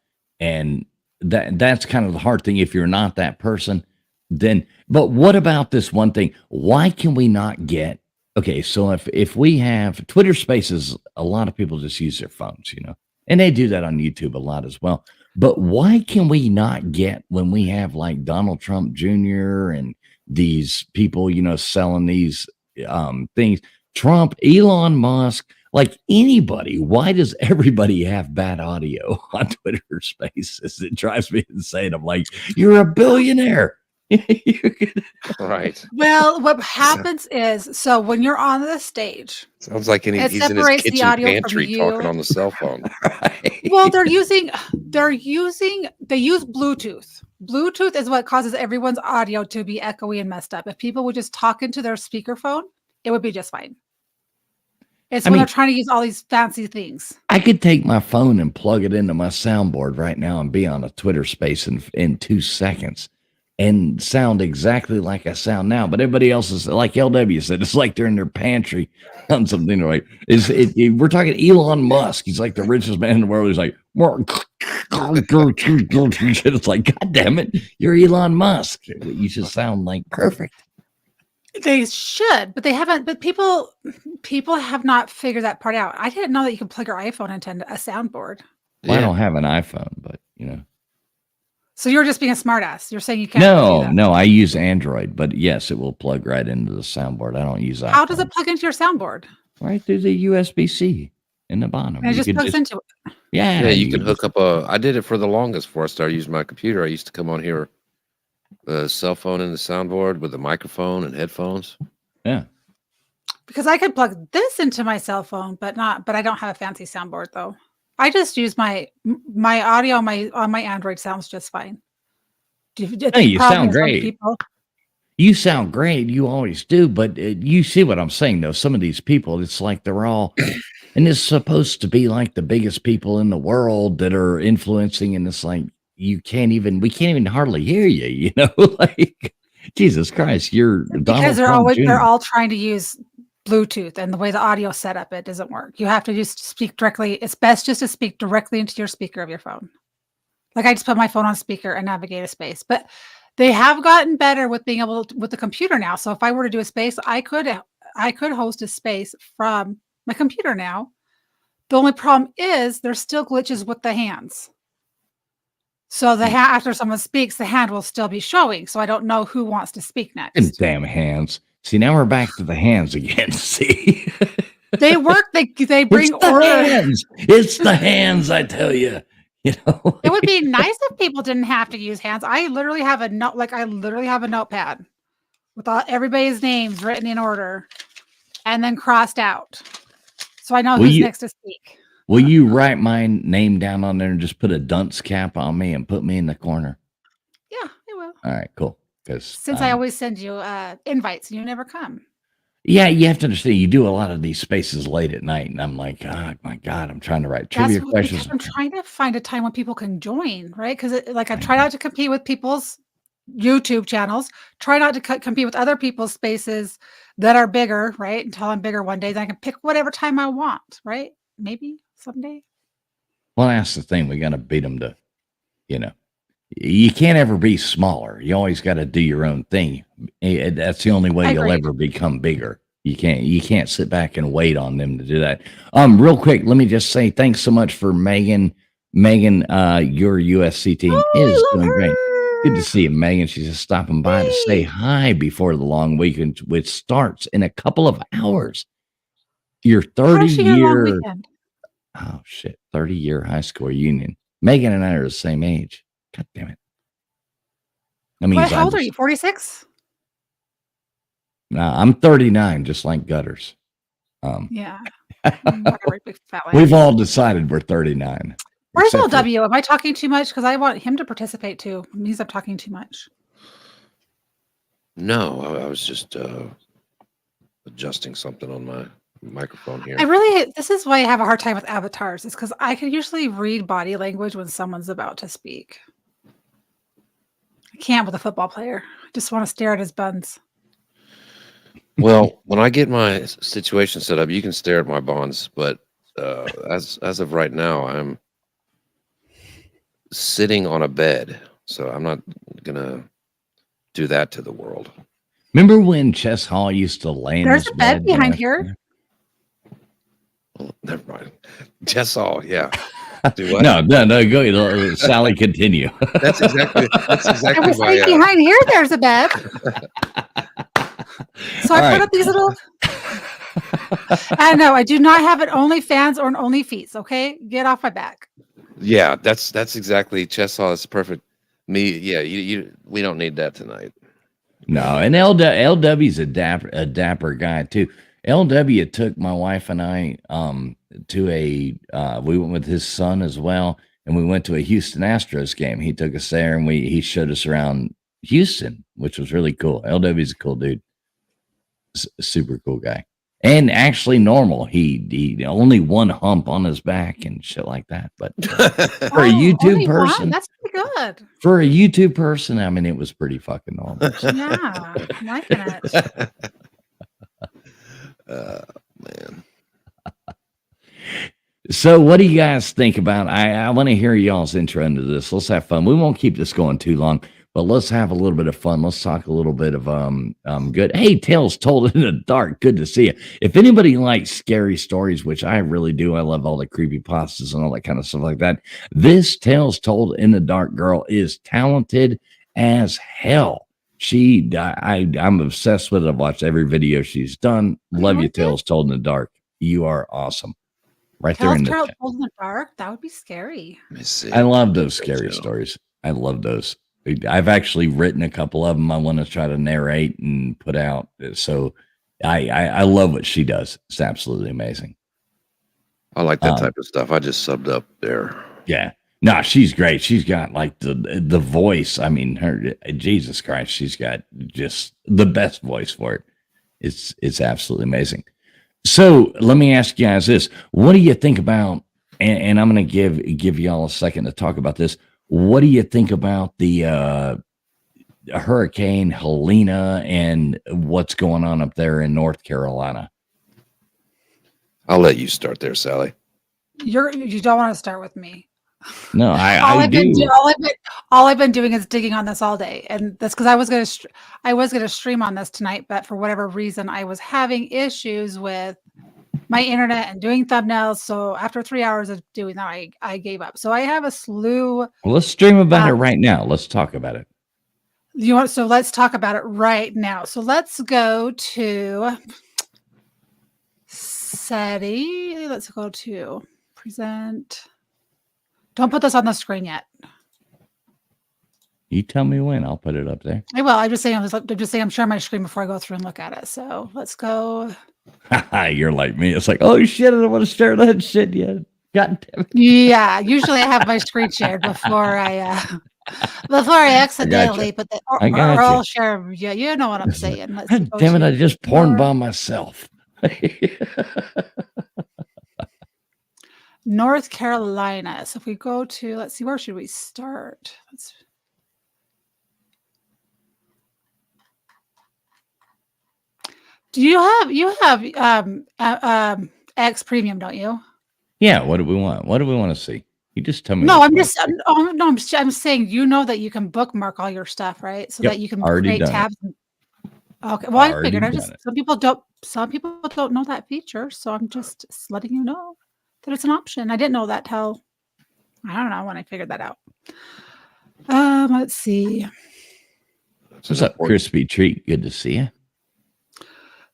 And that's kind of the hard thing. If you're not that person, then, but what about this one thing? Why can we not get, okay, so if we have Twitter Spaces, a lot of people just use their phones, and they do that on YouTube a lot as well. But why can we not get when we have like Donald Trump Jr. and these people, selling these things, Trump, Elon Musk, like anybody, why does everybody have bad audio on Twitter Spaces? It drives me insane. I'm like, you're a billionaire. Right. Well, what happens is, so when you're on the stage, Sounds like it he's in his separates the kitchen audio from pantry you. talking on the cell phone. Right. Well, they use Bluetooth. Bluetooth is what causes everyone's audio to be echoey and messed up. If people would just talk into their speakerphone, it would be just fine. It's when they're trying to use all these fancy things. I could take my phone and plug it into my soundboard right now and be on a Twitter Space in 2 seconds and sound exactly like I sound now. But everybody else is like LW said, it's like they're in their pantry on something. Like we're talking Elon Musk. He's like the richest man in the world. He's like, it's like, God damn it, you're Elon Musk. You should sound like perfect. They should, but they haven't. But people have not figured that part out. I didn't know that you could plug your iPhone into a soundboard. Well, I don't have an iPhone, but So you're just being a smartass. You're saying you can't. do that. No, I use Android, but yes, it will plug right into the soundboard. I don't use iPhone. How does it plug into your soundboard? Right through the USB-C in the bottom. And it just plugs into it. Yeah, you can hook up I did it for the longest before I started using my computer. I used to come on here, the cell phone and the soundboard with the microphone and headphones. Yeah. Because I could plug this into my cell phone, but I don't have a fancy soundboard though. I just use my audio on my Android sounds just fine. Hey, you sound great. People. You sound great. You always do. But you see what I'm saying, though. Some of these people, it's like they're all, and it's supposed to be like the biggest people in the world that are influencing. And it's like, we can't even hardly hear you, you know, like Jesus Christ, you're because they're all trying to use Bluetooth, and the way the audio set up, it doesn't work. You have to just speak directly. It's best just to speak directly into your speaker of your phone. Like I just put my phone on speaker and navigate a space, but they have gotten better with being able to, with the computer now. So if I were to do a space, I could host a space from my computer now. The only problem is there's still glitches with the hands. So after someone speaks, the hand will still be showing. So I don't know who wants to speak next. And damn hands. See, now we're back to the hands again. See, they work. They bring order. Hands. It's the hands, I tell you. You know, it would be nice if people didn't have to use hands. I literally have a note. Like I literally have a notepad with everybody's names written in order and then crossed out, so I know who's next to speak. Will you write my name down on there and just put a dunce cap on me and put me in the corner? Yeah, I will. All right, cool. Since I always send you invites and you never come. Yeah, you have to understand. You do a lot of these spaces late at night, and I'm like, oh my God, I'm trying to write trivia questions. I'm trying to find a time when people can join, right? Because like I try not to compete with people's YouTube channels. Try not to compete with other people's spaces that are bigger, right? Until I'm bigger one day, then I can pick whatever time I want, right? Maybe someday. Well, that's the thing. We got to beat them to, you know. You can't ever be smaller. You always got to do your own thing. That's the only way you'll ever become bigger. You can't sit back and wait on them to do that. Real quick, let me just say thanks so much for Megan. Megan, your USC team is doing great. Good to see you, Megan. She's just stopping by to say hi before the long weekend, which starts in a couple of hours. Your 30-year, 30-year high school reunion. Megan and I are the same age. God damn it. How old are you? 46? No, I'm 39, just like Gutters. Yeah. We've all decided we're 39. Where's LW? Am I talking too much? Because I want him to participate too. It means I'm talking too much. No, I was just adjusting something on my microphone here. This is why I have a hard time with avatars. It's because I can usually read body language when someone's about to speak. I can't with a football player. I just want to stare at his buns. Well, when I get my situation set up, you can stare at my bonds, but as of right now, I'm sitting on a bed, so I'm not gonna do that to the world. Remember when Chess Hall used to lay in There's a bed behind here? Oh, never mind. Chess Hall, yeah. Do what? No, go ahead. Sally, continue. That's exactly I was saying behind here there's a bed. So I put up these little I know I do not have an OnlyFans or an OnlyFeet, okay? Get off my back. Yeah, that's exactly Chess Hall. It's perfect. We don't need that tonight. No, and LW's a dapper guy too. LW took my wife and I to we went with his son as well, and we went to a Houston Astros game. He took us there, and he showed us around Houston, which was really cool. LW's a cool dude, super cool guy, and actually normal. He only one hump on his back and shit like that. But for a YouTube person, that's pretty good. For a YouTube person, I mean, it was pretty fucking normal. Yeah, I'm liking it. Man. So what do you guys think about? I want to hear y'all's intro into this. Let's have fun. We won't keep this going too long, but let's have a little bit of fun. Let's talk a little bit of good. Hey, Tales Told in the Dark. Good to see you. If anybody likes scary stories, which I really do, I love all the creepypastas and all that kind of stuff like that. This Tales Told in the Dark girl is talented as hell. I'm obsessed with it. I've watched every video she's done. Love you, Tales Told in the Dark. You are awesome. Right there in the Tales Told in the Dark. That would be scary. Let me see. I love those scary stories. I love those. I've actually written a couple of them. I want to try to narrate and put out. So I love what she does. It's absolutely amazing. I like that Um, type of stuff. I just subbed up there. Yeah. No, she's great. She's got like the voice. I mean, her Jesus Christ, she's got just the best voice for it. It's absolutely amazing. So let me ask you guys this: what do you think about? And I'm going to give y'all a second to talk about this. What do you think about the Hurricane Helena and what's going on up there in North Carolina? I'll let you start there, Sally. You don't want to start with me. No, All I I've been do. all I've been doing is digging on this all day, and that's because I was gonna stream on this tonight, but for whatever reason, I was having issues with my internet and doing thumbnails. So after 3 hours of doing that, I gave up. So I have a slew. Well, let's stream about it Um, right now. Let's talk about it. so let's talk about it right now. So let's go to SETI. Let's go to present. Don't put this on the screen yet. You tell me when. I'll put it up there. I will. I'm just saying I'm sharing my screen before I go through and look at it. So let's go. You're like me. It's like, oh shit, I don't want to share that shit yet. God damn it. Yeah, usually I have my screen shared before I accidentally put the I got or you. I'll share. Yeah, you know what I'm saying. Let's God go damn it, to I just porn North, bombed myself. North Carolina. So if we go to, let's see, where should we start? Do you have X Premium, don't you? Yeah, what do we want? What do we want to see? You just tell me. No, what I'm you just no, I'm saying you know that you can bookmark all your stuff, right? So Yep, that you can already create done it. tabs. Okay, well, I Already figured. done it. Some people don't know that feature, so I'm just letting you know that it's an option. I didn't know that till I don't know when I figured that out. Let's see. That's What's an up, important- crispy treat? Good to see you.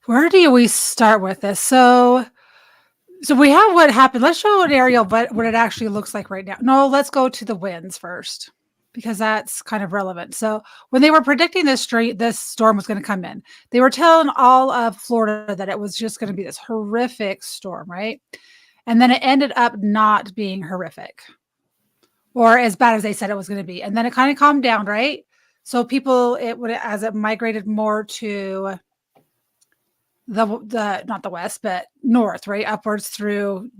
Where do we start with this? So we have what happened. Let's show an aerial, but what it actually looks like right now. No, let's go to the winds first because that's kind of relevant. So when they were predicting this storm was going to come in, they were telling all of Florida that it was just going to be this horrific storm, right? And then it ended up not being horrific or as bad as they said it was going to be. And then it kind of calmed down, right? So as it migrated more to the not the west, but north, right? Upwards through,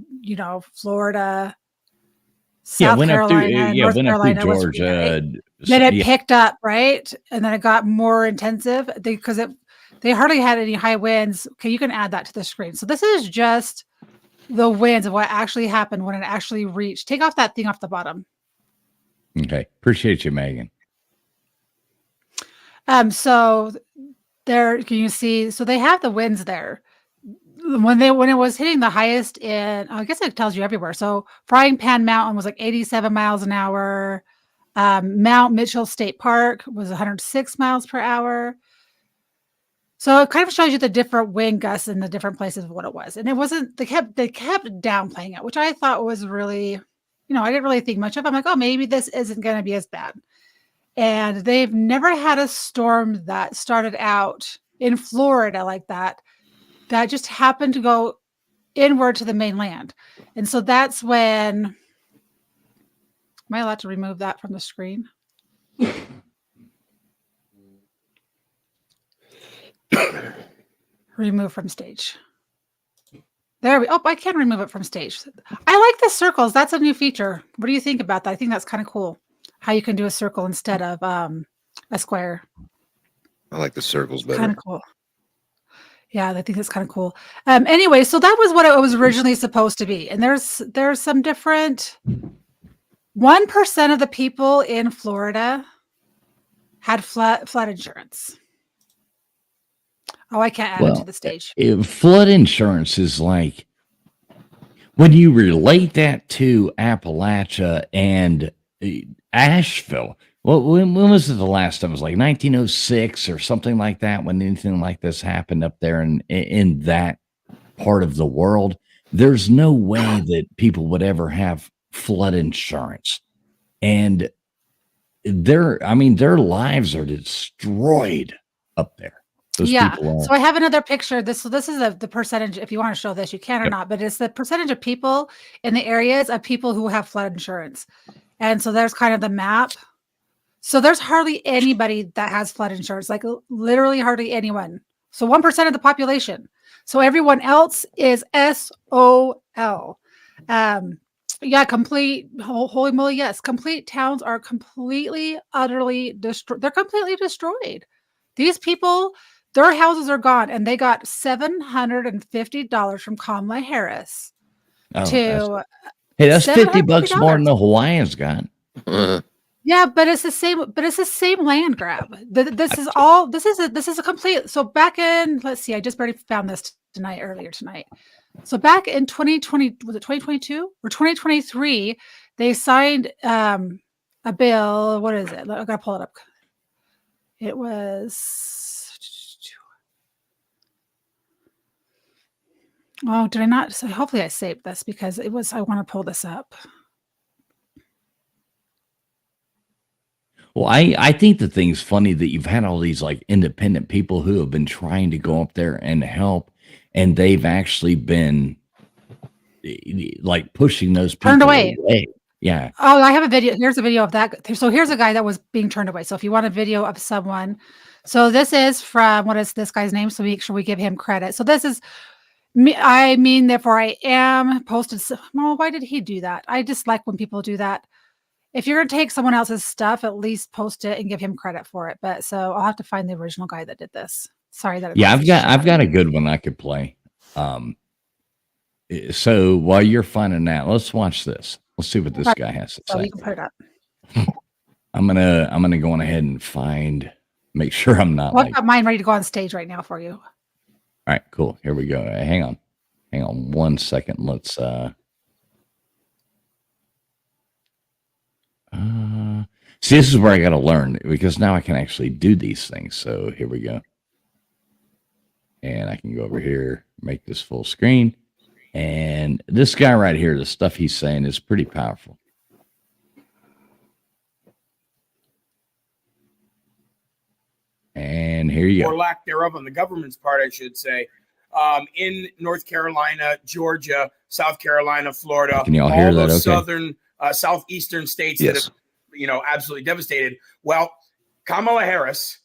Florida, South Carolina, North Carolina, West Virginia, right? Then it picked up, right? And then it got more intensive because they hardly had any high winds. Okay, you can add that to the screen. So this is just the winds of what actually happened when it actually reached. Take off that thing off the bottom. Okay, appreciate you, Megan. So there, can you see? So they have the winds there. When it was hitting the highest I guess it tells you everywhere. So Frying Pan Mountain was like 87 miles an hour. Mount Mitchell State Park was 106 miles per hour. So it kind of shows you the different wind gusts in the different places of what it was. And it wasn't, they kept downplaying it, which I thought was really, I didn't really think much of. I'm like, oh, maybe this isn't going to be as bad. And they've never had a storm that started out in Florida like that just happened to go inward to the mainland. And so that's when, am I allowed to remove that from the screen? Remove from stage. There we, I can remove it from stage. I like the circles. That's a new feature. What do you think about that? I think that's kind of cool. How you can do a circle instead of a square. I like the circles better. Kind of cool. Yeah, I think that's kind of cool. Anyway, so that was what it was originally supposed to be. And there's some different 1% of the people in Florida had flood insurance. Oh, I can't add it to the stage. Flood insurance is like when you relate that to Appalachia and Asheville. Well, when was it the last time? It was like 1906 or something like that when anything like this happened up there in that part of the world. There's no way that people would ever have flood insurance. And their lives are destroyed up there. Those Yeah. people So are. I have another picture. This is the percentage. If you want to show this, you can or Yep. not. But it's the percentage of people in the areas of people who have flood insurance. And so there's kind of the map. So there's hardly anybody that has flood insurance, like literally hardly anyone. So 1% of the population. So everyone else is SOL. Yeah, holy moly, yes. Complete towns are completely, utterly destroyed. They're completely destroyed. These people, their houses are gone, and they got $750 from Kamala Harris Oh, to hey, that's $50 more $750. than the Hawaiians got. Yeah, but it's the same. But it's the same land grab. This is all. This is a complete. So back in, let's see, I just barely found this earlier tonight. So back in 2020, was it 2022 or 2023? They signed a bill. What is it? I gotta pull it up. It was. Oh, did I not? So hopefully I saved this because it was. I want to pull this up. Well, I think the thing's funny that you've had all these like independent people who have been trying to go up there and help, and they've actually been like pushing those people Turned away. Yeah. Oh, I have a video. Here's a video of that. So here's a guy that was being turned away. So if you want a video of someone, so this is from, what is this guy's name? So make sure we give him credit. So this is me. I mean, therefore I am posted. Well, why did he do that? I just like when people do that. If you're going to take someone else's stuff, at least post it and give him credit for it. But so I'll have to find the original guy that did this. Sorry that. Yeah, I've got a good one I could play. So while you're finding that, let's watch this. Let's see what this guy has to So say. you can put it up. I'm gonna go on ahead and make sure I'm not Well, like. I've got mine ready to go on stage right now for you. All right, cool. Here we go. Hang on 1 second. Let's see, this is where I got to learn because now I can actually do these things. So here we go. And I can go over here, make this full screen. And this guy right here, the stuff he's saying is pretty powerful. And here you or go. lack thereof on the government's part, I should say, in North Carolina, Georgia, South Carolina, Florida, Can y'all hear all that? those Okay. southern, southeastern states Yes. that have, absolutely devastated. Well, Kamala Harris,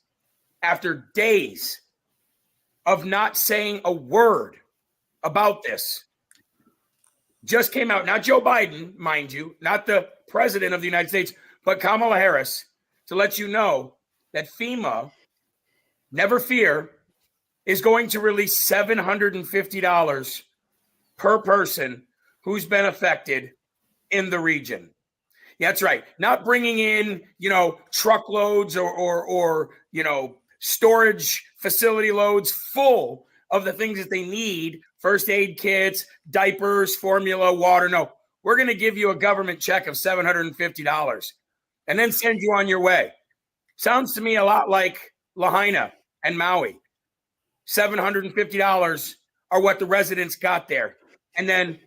after days of not saying a word about this, just came out, not Joe Biden, mind you, not the president of the United States, but Kamala Harris, to let you know that FEMA, never fear, is going to release $750 per person who's been affected in the region. Yeah, that's right. Not bringing in, truckloads or storage facility loads full of the things that they need, first aid kits, diapers, formula, water. No, we're going to give you a government check of $750 and then send you on your way. Sounds to me a lot like Lahaina and Maui. $750 are what the residents got there and then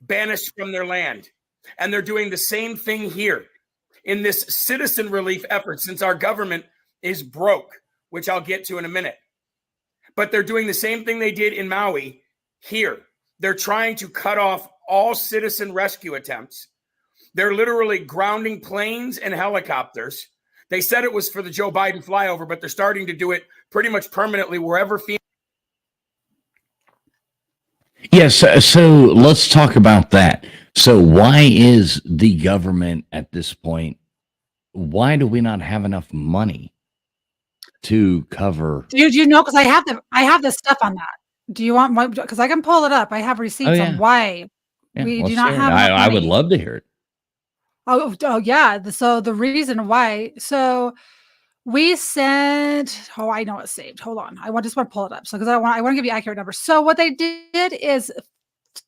banished from their land. And they're doing the same thing here in this citizen relief effort since our government is broke, which I'll get to in a minute. But they're doing the same thing they did in Maui here. They're trying to cut off all citizen rescue attempts. They're literally grounding planes and helicopters. They said it was for the Joe Biden flyover, but they're starting to do it pretty much permanently wherever. Yes. So let's talk about that. So why is the government at this point? Why do we not have enough money to cover? Do you know? Because I have the stuff on that. Do you want my? Because I can pull it up. I have receipts yeah. on why Yeah, we let's do not hear it. have. enough I would money. love to hear it. Oh yeah. So the reason why. So we sent. Oh, I know it's saved. Hold on. just want to pull it up. So because I want to give you accurate numbers. So what they did is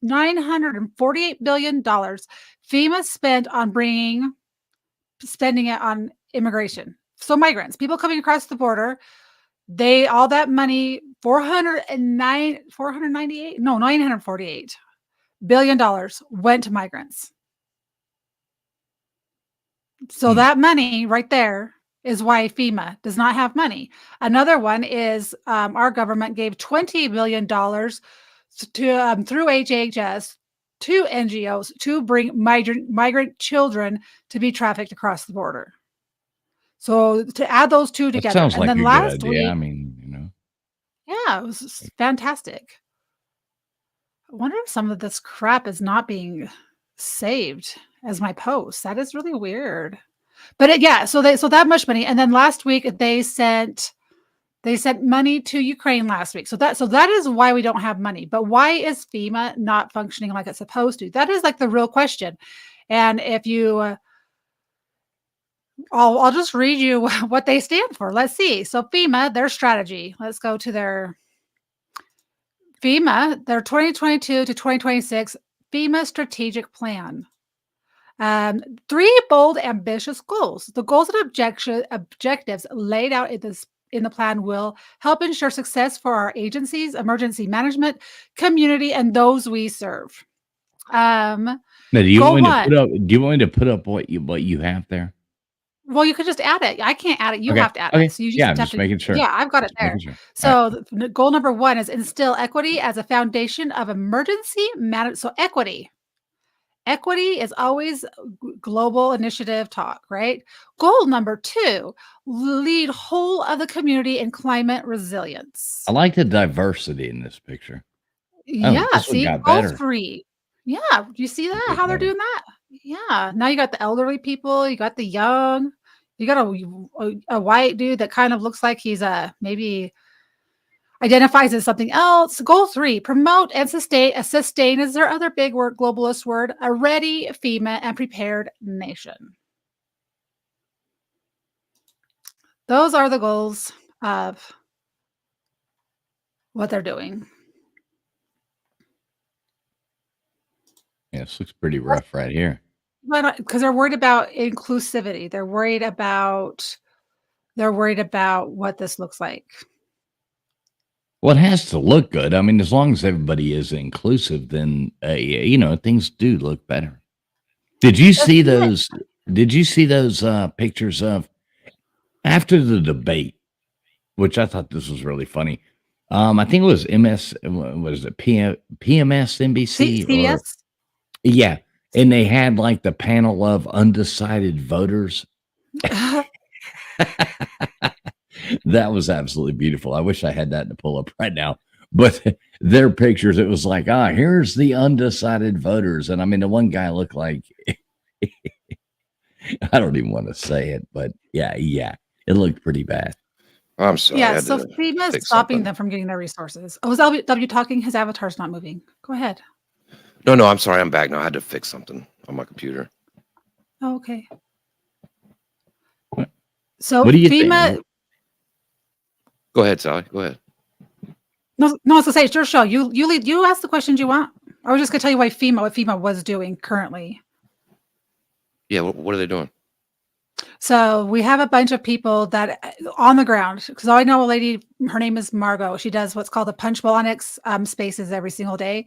$948 billion FEMA spent on spending it on immigration. So migrants, people coming across the border, all that money, $948 billion went to migrants. So that money right there is why FEMA does not have money. Another one is our government gave $20 million to through HHS to NGOs to bring migrant children to be trafficked across the border. So to add those two That together, sounds and like a then good last idea. I week, mean, you know, yeah, it was fantastic. I wonder if some of this crap is not being saved as my post. That is really weird. But yeah, so that much money, and then last week they sent money to Ukraine last week. So that is why we don't have money. But why is FEMA not functioning like it's supposed to? That is like the real question. And if you I'll just read you what they stand for. Let's see. So FEMA, their strategy. Let's go to their FEMA, their 2022 to 2026 FEMA strategic plan. 3 bold, ambitious goals. The goals and objectives laid out in the plan will help ensure success for our agencies, emergency management, community, and those we serve. now, do you Goal want me to 1. put up? Do you want me to put up what you have there? Well, you could just add it. I can't add it. You Okay. have to add Okay. it. So you just Yeah, I'm have just to. making sure. Yeah, I've got it Just there. making sure. All right. So goal number 1 is instill equity as a foundation of emergency management. So equity is always global initiative talk, right? Goal number 2, lead whole of the community in climate resilience. I like the diversity in this picture. Yeah, this one see, got goal better. 3. Yeah, do you see that? did How they're better. doing that? Yeah. Now you got the elderly people, you got the young, you got a white dude that kind of looks like he's maybe identifies as something else. Goal 3, promote and sustain. Sustain is their other big word, globalist word, a ready FEMA and prepared nation. Those are the goals of what they're doing. Yeah, this looks pretty rough right here. Because they're worried about inclusivity. They're worried about what this looks like. Well, it has to look good. I mean, as long as everybody is inclusive, then things do look better. Did you see those? Did you see those pictures of after the debate? Which I thought this was really funny. I think it was what is it? PMS NBC CBS? Yeah, and they had like the panel of undecided voters. That was absolutely beautiful. I wish I had that to pull up right now. But their pictures, it was like, here's the undecided voters. And I mean, the one guy looked like, I don't even want to say it, but yeah, it looked pretty bad. I'm sorry. I Yeah, had so to FEMA is fix stopping something. them from getting their resources. Oh, is W talking? His avatar's not moving. Go ahead. No, I'm sorry. I'm back now. I had to fix something on my computer. Oh, okay. So What do you FEMA, think? Go ahead, Sally. Go ahead. no, I was gonna say it's your show. You lead. You ask the questions you want. I was just gonna tell you what FEMA was doing currently. Yeah, what are they doing? So we have a bunch of people that on the ground, because I know a lady, her name is Margot. She does what's called the Punchbowl Onyx spaces every single day.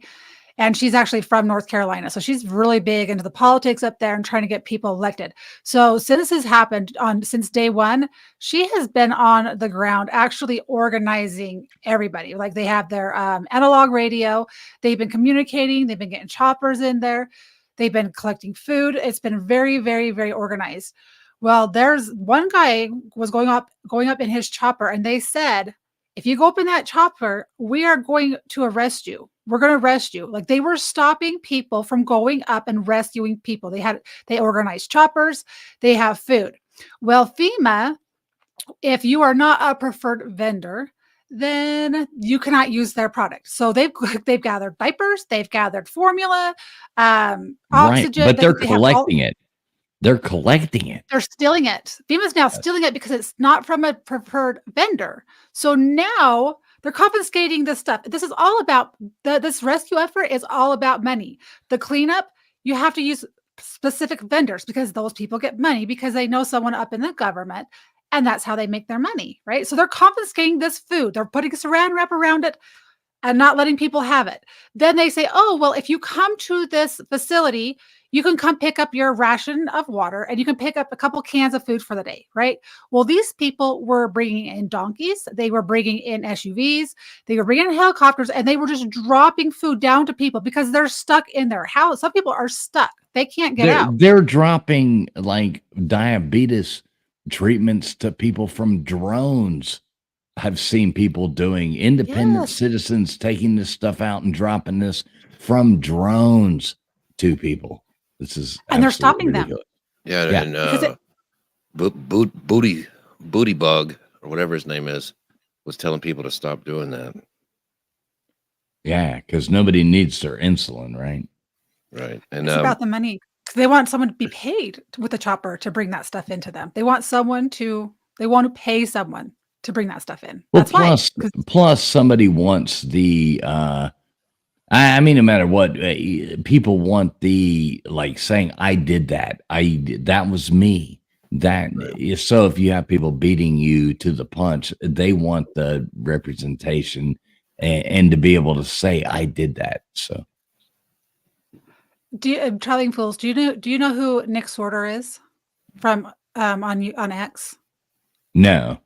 And she's actually from North Carolina. So she's really big into the politics up there and trying to get people elected. So since this has happened since day 1, she has been on the ground actually organizing everybody. Like they have their analog radio. They've been communicating. They've been getting choppers in there. They've been collecting food. It's been very, very, very organized. Well, there's one guy was going up in his chopper, and they said, if you go up in that chopper, we are going to arrest you. We're going to arrest you. Like they were stopping people from going up and rescuing people. They organized choppers. They have food. Well, FEMA, if you are not a preferred vendor, then you cannot use their product. So they've gathered diapers. They've gathered formula, oxygen. Right, but they're They have collecting it. They're collecting it. They're stealing it. FEMA's now stealing it because it's not from a preferred vendor. So now they're confiscating this stuff. This is all about this rescue effort is all about money. The cleanup, you have to use specific vendors because those people get money because they know someone up in the government, and that's how they make their money, right? So they're confiscating this food. They're putting saran wrap around it and not letting people have it. Then they say, oh, well, if you come to this facility, you can come pick up your ration of water and you can pick up a couple cans of food for the day, right? Well, these people were bringing in donkeys, they were bringing in SUVs, they were bringing in helicopters, and they were just dropping food down to people because they're stuck in their house. Some people are stuck. They can't get out. They're dropping like diabetes treatments to people from drones. I've seen people doing independent Yes. citizens taking this stuff out and dropping this from drones to people. This is And they're absolutely stopping them. ridiculous. Yeah, Yeah. and Because it- Booty Bug or whatever his name is was telling people to stop doing that. Yeah, because nobody needs their insulin, right? Right. And it's about the money. 'Cause they want someone to be paid with a chopper to bring that stuff into them. They want to pay someone to bring that stuff in. Well, That's why. 'Cause plus somebody wants the I mean, no matter what, people want the like saying, "I did that. That was me." That so if you have people beating you to the punch, they want the representation and to be able to say, "I did that." So Traveling Fools, do you know who Nick Sorter is from on X? no,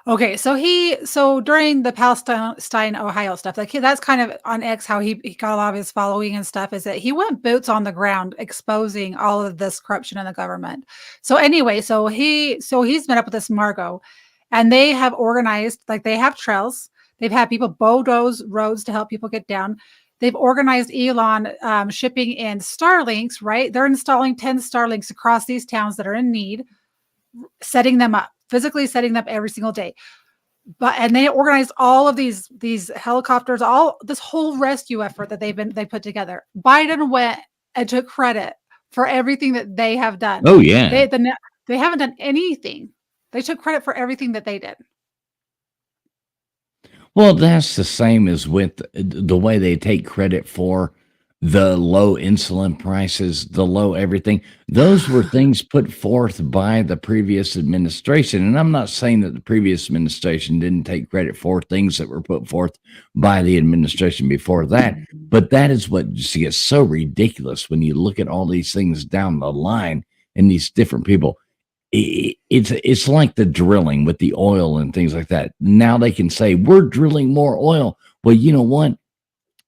Okay, so during the Palestine, Ohio stuff, like that's kind of on X how he got a lot of his following and stuff, is that he went boots on the ground exposing all of this corruption in the government. So anyway, he's met up with this Margot, and they have organized, like they have trails, they've had people bulldoze roads to help people get down. They've organized Elon shipping in Starlinks, right? They're installing 10 Starlinks across these towns that are in need, setting them up, physically setting them up every single day. And they organized all of these helicopters, all this whole rescue effort that they put together. Biden went and took credit for everything that they have done. oh yeah, They haven't done anything. They took credit for everything that they did. well, that's the same as with the way they take credit for the low insulin prices, the low everything. Those were things put forth by the previous administration. And I'm not saying that the previous administration didn't take credit for things that were put forth by the administration before that. But that is what just gets so ridiculous when you look at all these things down the line and these different people. It's like the drilling with the oil and things like that. Now they can say we're drilling more oil. Well, you know what?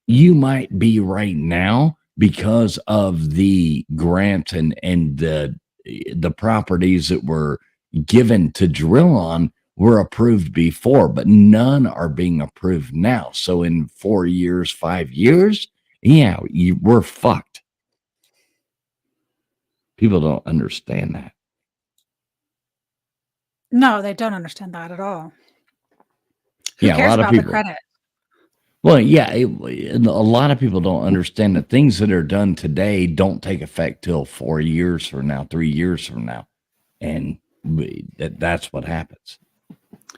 You might be right now because of the grant and the properties that were given to drill on were approved before, but none are being approved now. So in 4 years, 5 years, yeah, we're fucked. People don't understand that. No, they don't understand that at all. Who Yeah, a cares lot of about the people. credit? Well, yeah, a lot of people don't understand that things that are done today don't take effect till 4 years from now, 3 years from now, and that's what happens.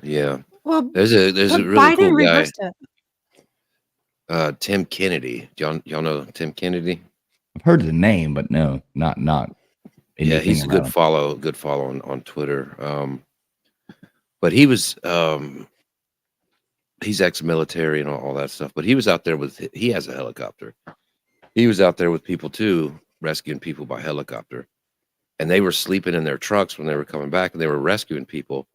yeah, Well, there's a but really Biden cool guy, reversed it. Tim Kennedy. Y'all know Tim Kennedy? I've heard the name, but no, not Yeah, anything he's a about good follow on Twitter. But he was he's ex-military and all that stuff. But he was out there he has a helicopter. He was out there with people too, rescuing people by helicopter. And they were sleeping in their trucks when they were coming back, and they were rescuing people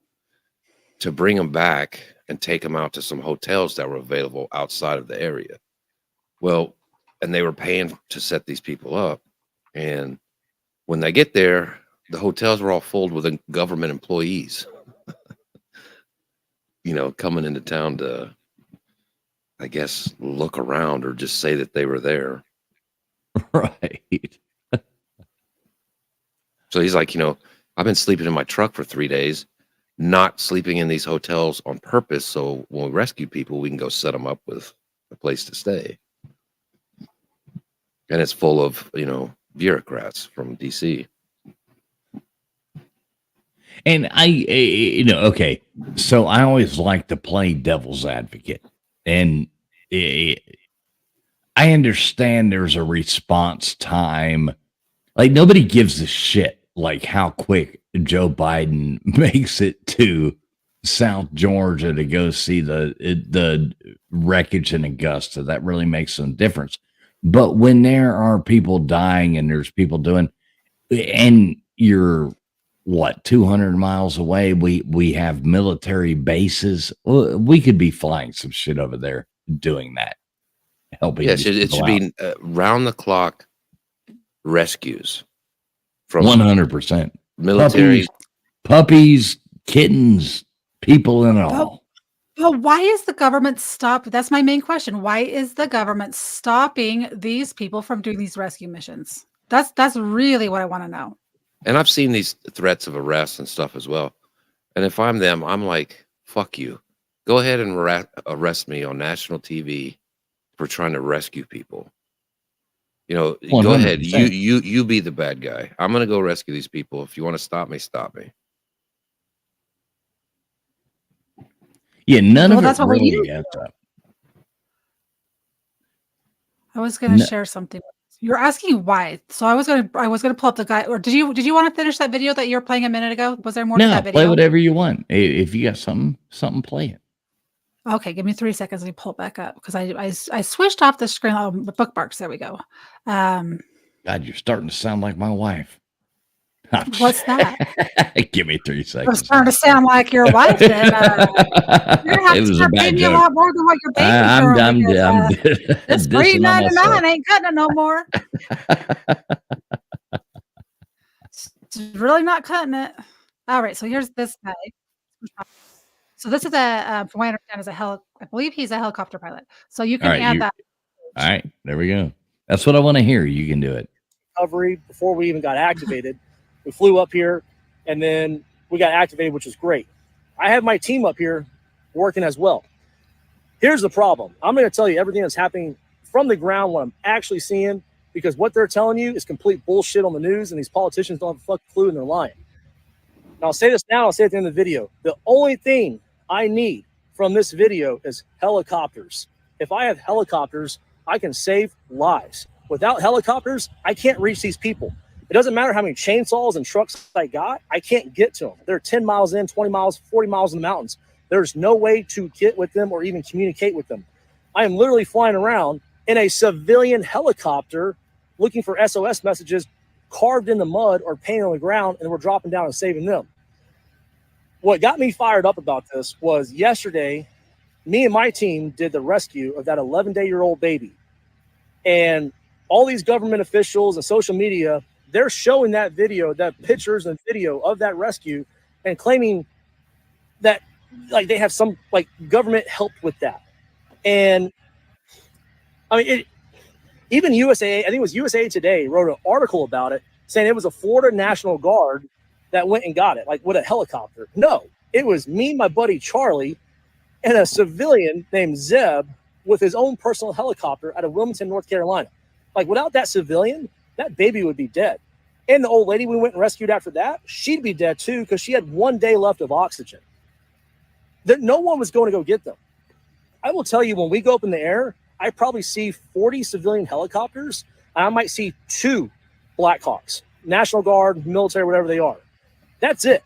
to bring them back and take them out to some hotels that were available outside of the area. Well, and they were paying to set these people up. And when they get there, the hotels were all full with government employees, coming into town to, I guess, look around or just say that they were there. right. So he's like, I've been sleeping in my truck for 3 days, not sleeping in these hotels on purpose. So when we rescue people, we can go set them up with a place to stay. And it's full of, bureaucrats from DC. And okay. So I always like to play devil's advocate, and I understand there's a response time. Like nobody gives a shit like how quick Joe Biden makes it to South Georgia to go see the wreckage in Augusta. That really makes some difference. But when there are people dying and there's people doing, and you're what 200 miles away, we have military bases. We could be flying some shit over there doing that, helping. Yes, these it people should out. be round the clock rescues from 100%. military. Puppies, kittens, people and all. But why is the government That's my main question. Why is the government stopping these people from doing these rescue missions? That's really what I want to know. And I've seen these threats of arrest and stuff as well. And if I'm them, I'm like, fuck you. Go ahead and arrest me on national TV for trying to rescue people. You know, 100%. Go ahead. You be the bad guy. I'm going to go rescue these people. If you want to stop me, stop me. Yeah, none Well, of that's it what we really need. adds up. I was going to No. share something. You're asking why. So I was going to pull up the guy. Or did you want to finish that video that you were playing a minute ago? Was there more to No, that video? play whatever you want. If you got something, play it. Okay, give me 3 seconds. Let me pull it back up because I switched off the screen. Oh, the bookmarks. There we go. God, you're starting to sound like my wife. What's that? Give me 3 I was seconds. starting to sound like your wife. Then you're gonna have It to was a start bad paying me a joke. lot more than what you're paying me I'm currently, done. because, this Dissing on myself. $3.99 ain't cutting it no more. It's really not cutting it. All right, so here's this guy. So this is from what I understand, is I believe he's a helicopter pilot. So you can All right, add that. All right, there we go. That's what I want to hear. You can do it. Recovery before we even got activated. We flew up here and then we got activated, which was great. I have my team up here working as well. Here's the problem. I'm going to tell you everything that's happening from the ground, what I'm actually seeing, because what they're telling you is complete bullshit on the news, and these politicians don't have a fucking clue and they're lying. And I'll say this now, I'll say it at the end of the video. The only thing I need from this video is helicopters. If I have helicopters, I can save lives. Without helicopters, I can't reach these people. It doesn't matter how many chainsaws and trucks I got, I can't get to them. They're 10 miles in, 20 miles, 40 miles in the mountains. There's no way to get with them or even communicate with them. I am literally flying around in a civilian helicopter looking for SOS messages carved in the mud or painted on the ground, and we're dropping down and saving them. What got me fired up about this was yesterday, me and my team did the rescue of that 11-day-old baby. And all these government officials and social media, they're showing that video, that pictures and video of that rescue, and claiming that like they have some like government help with that. And I mean, even USA, I think it was USA Today, wrote an article about it saying it was a Florida National Guard that went and got it, like with a helicopter. No, it was me, my buddy Charlie, and a civilian named Zeb with his own personal helicopter out of Wilmington, North Carolina. Like without that civilian, that baby would be dead. And the old lady we went and rescued after that, she'd be dead too because she had 1 day left of oxygen. That no one was going to go get them. I will tell you, when we go up in the air, I probably see 40 civilian helicopters, and I might see 2 Blackhawks, National Guard, military, whatever they are. That's it.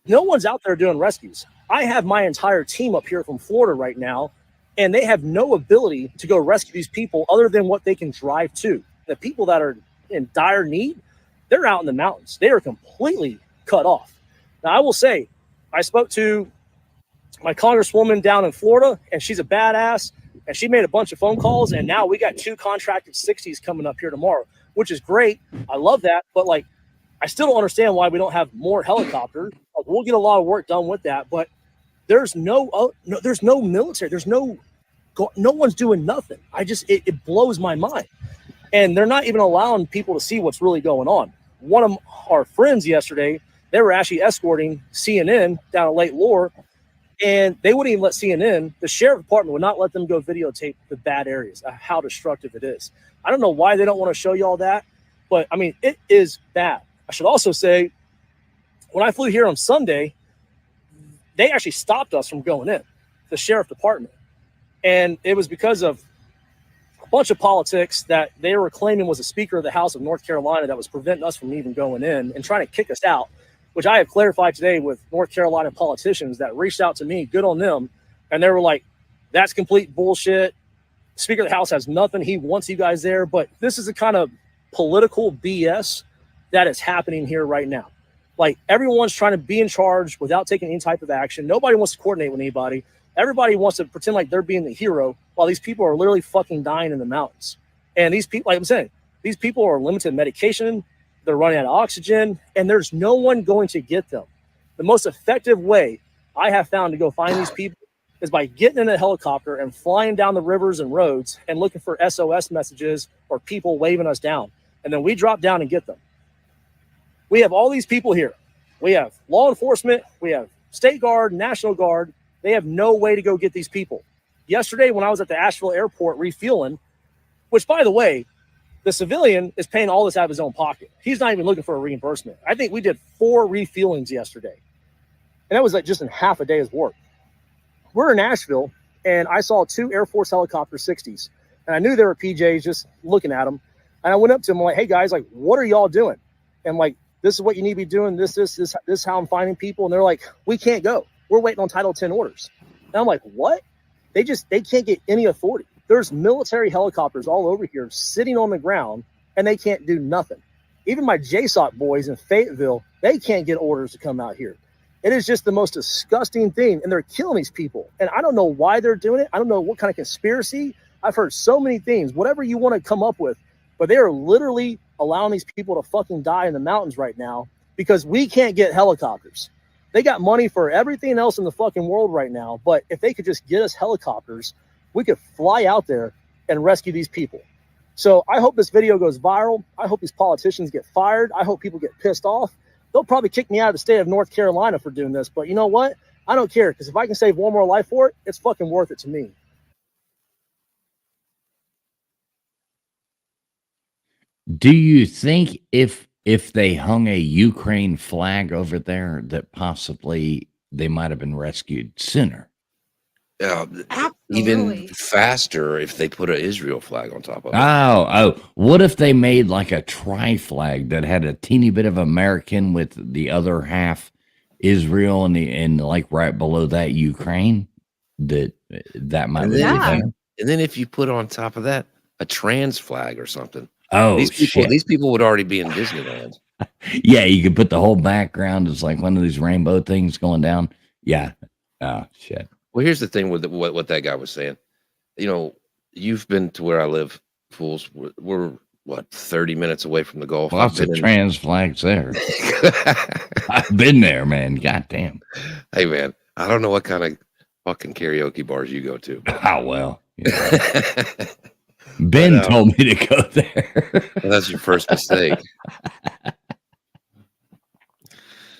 No one's out there doing rescues. I have my entire team up here from Florida right now, and they have no ability to go rescue these people other than what they can drive to. The people that are in dire need, they're out in the mountains. They are completely cut off. Now, I will say, I spoke to my congresswoman down in Florida, and she's a badass, and she made a bunch of phone calls, and now we got 2 contracted 60s coming up here tomorrow, which is great. I love that, but like, I still don't understand why we don't have more helicopters. Like, we'll get a lot of work done with that, but there's no military. There's no one's doing nothing. It blows my mind. And they're not even allowing people to see what's really going on. One of our friends yesterday, they were actually escorting CNN down at Lake Lure, and they wouldn't even let CNN, the sheriff department would not let them go videotape the bad areas, how destructive it is. I don't know why they don't want to show you all that, but I mean, it is bad. I should also say, when I flew here on Sunday, they actually stopped us from going in, the sheriff department. And it was because of a bunch of politics that they were claiming was a Speaker of the House of North Carolina that was preventing us from even going in and trying to kick us out, which I have clarified today with North Carolina politicians that reached out to me, good on them. And they were like, that's complete bullshit. Speaker of the House has nothing. He wants you guys there, but this is the kind of political BS that is happening here right now. Like, everyone's trying to be in charge without taking any type of action. Nobody wants to coordinate with anybody. Everybody wants to pretend like they're being the hero while these people are literally fucking dying in the mountains. And these people, like I'm saying, these people are limited medication. They're running out of oxygen, and there's no one going to get them. The most effective way I have found to go find these people is by getting in a helicopter and flying down the rivers and roads and looking for SOS messages or people waving us down. And then we drop down and get them. We have all these people here. We have law enforcement. We have State Guard, National Guard. They have no way to go get these people. Yesterday, when I was at the Asheville airport refueling, which, by the way, the civilian is paying all this out of his own pocket. He's not even looking for a reimbursement. I think we did 4 refuelings yesterday. And that was like just in half a day's work. We're in Asheville, and I saw 2 Air Force Helicopter 60s. And I knew they were PJs, just looking at them. And I went up to them, like, hey, guys, like, what are y'all doing? And, like, this is what you need to be doing. This is how I'm finding people. And they're like, we can't go. We're waiting on Title 10 orders. And I'm like, what? They can't get any authority. There's military helicopters all over here sitting on the ground, and they can't do nothing. Even my JSOC boys in Fayetteville, they can't get orders to come out here. It is just the most disgusting thing, and they're killing these people. And I don't know why they're doing it. I don't know what kind of conspiracy. I've heard so many things, whatever you want to come up with, but they are literally allowing these people to fucking die in the mountains right now because we can't get helicopters. They got money for everything else in the fucking world right now, but if they could just get us helicopters, we could fly out there and rescue these people. So I hope this video goes viral. I hope these politicians get fired. I hope people get pissed off. They'll probably kick me out of the state of North Carolina for doing this, but you know what? I don't care, because if I can save one more life for it, it's fucking worth it to me. Do you think if they hung a Ukraine flag over there that possibly they might have been rescued sooner? Even Absolutely. faster if they put an Israel flag on top of it. Oh, what if they made like a tri-flag that had a teeny bit of American with the other half Israel and like right below that Ukraine? That might And be then, better. and then if you put on top of that a trans flag or something, Oh, these people would already be in Disneyland. Yeah, you could put the whole background as like one of these rainbow things going down. Yeah. Oh, shit. Well, here's the thing with what that guy was saying. You know, you've been to where I live, fools. We're what, 30 minutes away from the Gulf. Lots of trans flags there. I've been there, man. Goddamn. Hey, man, I don't know what kind of fucking karaoke bars you go to. Oh, well. Yeah. Ben told me to go there. That's your first mistake.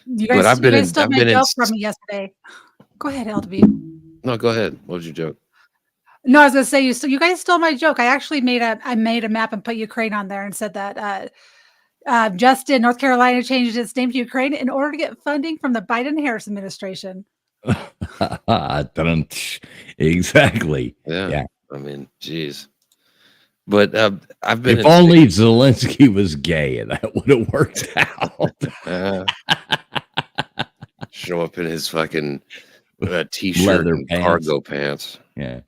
You guys, I've been you in- guys stole I've my been in joke s- from me yesterday. Go ahead, LW. No, go ahead. What was your joke? No, I was gonna say you guys stole my joke. I actually made a map and put Ukraine on there and said that Justin, North Carolina changed its name to Ukraine in order to get funding from the Biden-Harris administration. Exactly. Yeah. Yeah. I mean, geez. But I've been If only Zelensky was gay, that would have worked out. show up in his fucking t-shirt Leather and pants. cargo pants. Yeah.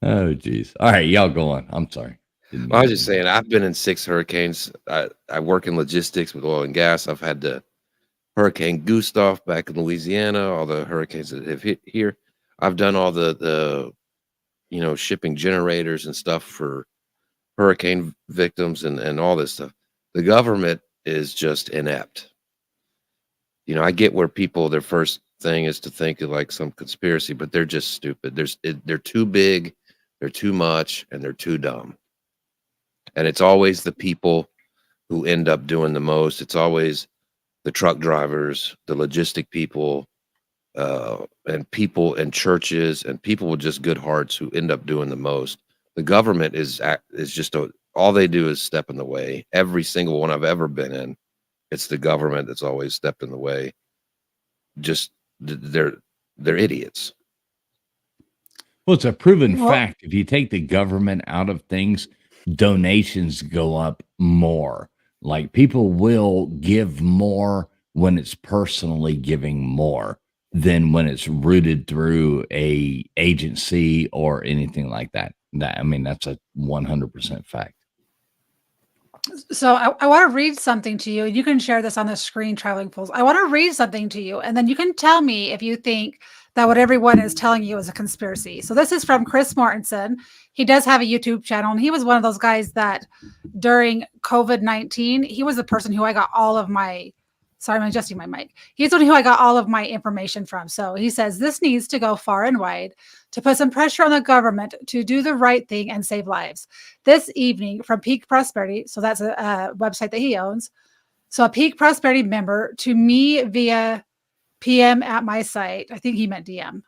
Oh, geez. All right, y'all go on. I'm sorry. Didn't I was mean just to- saying, I've been in 6 hurricanes. I work in logistics with oil and gas. I've had the Hurricane Gustav back in Louisiana, all the hurricanes that have hit here. I've done all the shipping generators and stuff for hurricane victims and all this stuff. The government is just inept. You know, I get where people, their first thing is to think of like some conspiracy, but they're just stupid. They're too big, they're too much, and they're too dumb. And it's always the people who end up doing the most. It's always the truck drivers, the logistic people, and people in churches and people with just good hearts who end up doing the most. The government is just all they do is step in the way. Every single one I've ever been in, it's the government that's always stepped in the way. Just they're idiots. Well, it's a proven Well- fact. If you take the government out of things, donations go up more. Like people will give more when it's personally giving more. than when it's rooted through a agency or anything like that. I mean, that's a 100% fact. So I want to read something to you. You can share this on the screen, Traveling Fools. I want to read something to you, and then you can tell me if you think that what everyone is telling you is a conspiracy. So this is from Chris Mortensen. He does have a YouTube channel, and he was one of those guys that during COVID-19, he was the person who I got all of my, sorry, I'm adjusting my mic. He's the one who I got all of my information from. So he says, this needs to go far and wide to put some pressure on the government to do the right thing and save lives. This evening from Peak Prosperity, so that's a website that he owns. So a Peak Prosperity member to me via PM at my site. I think he meant DM.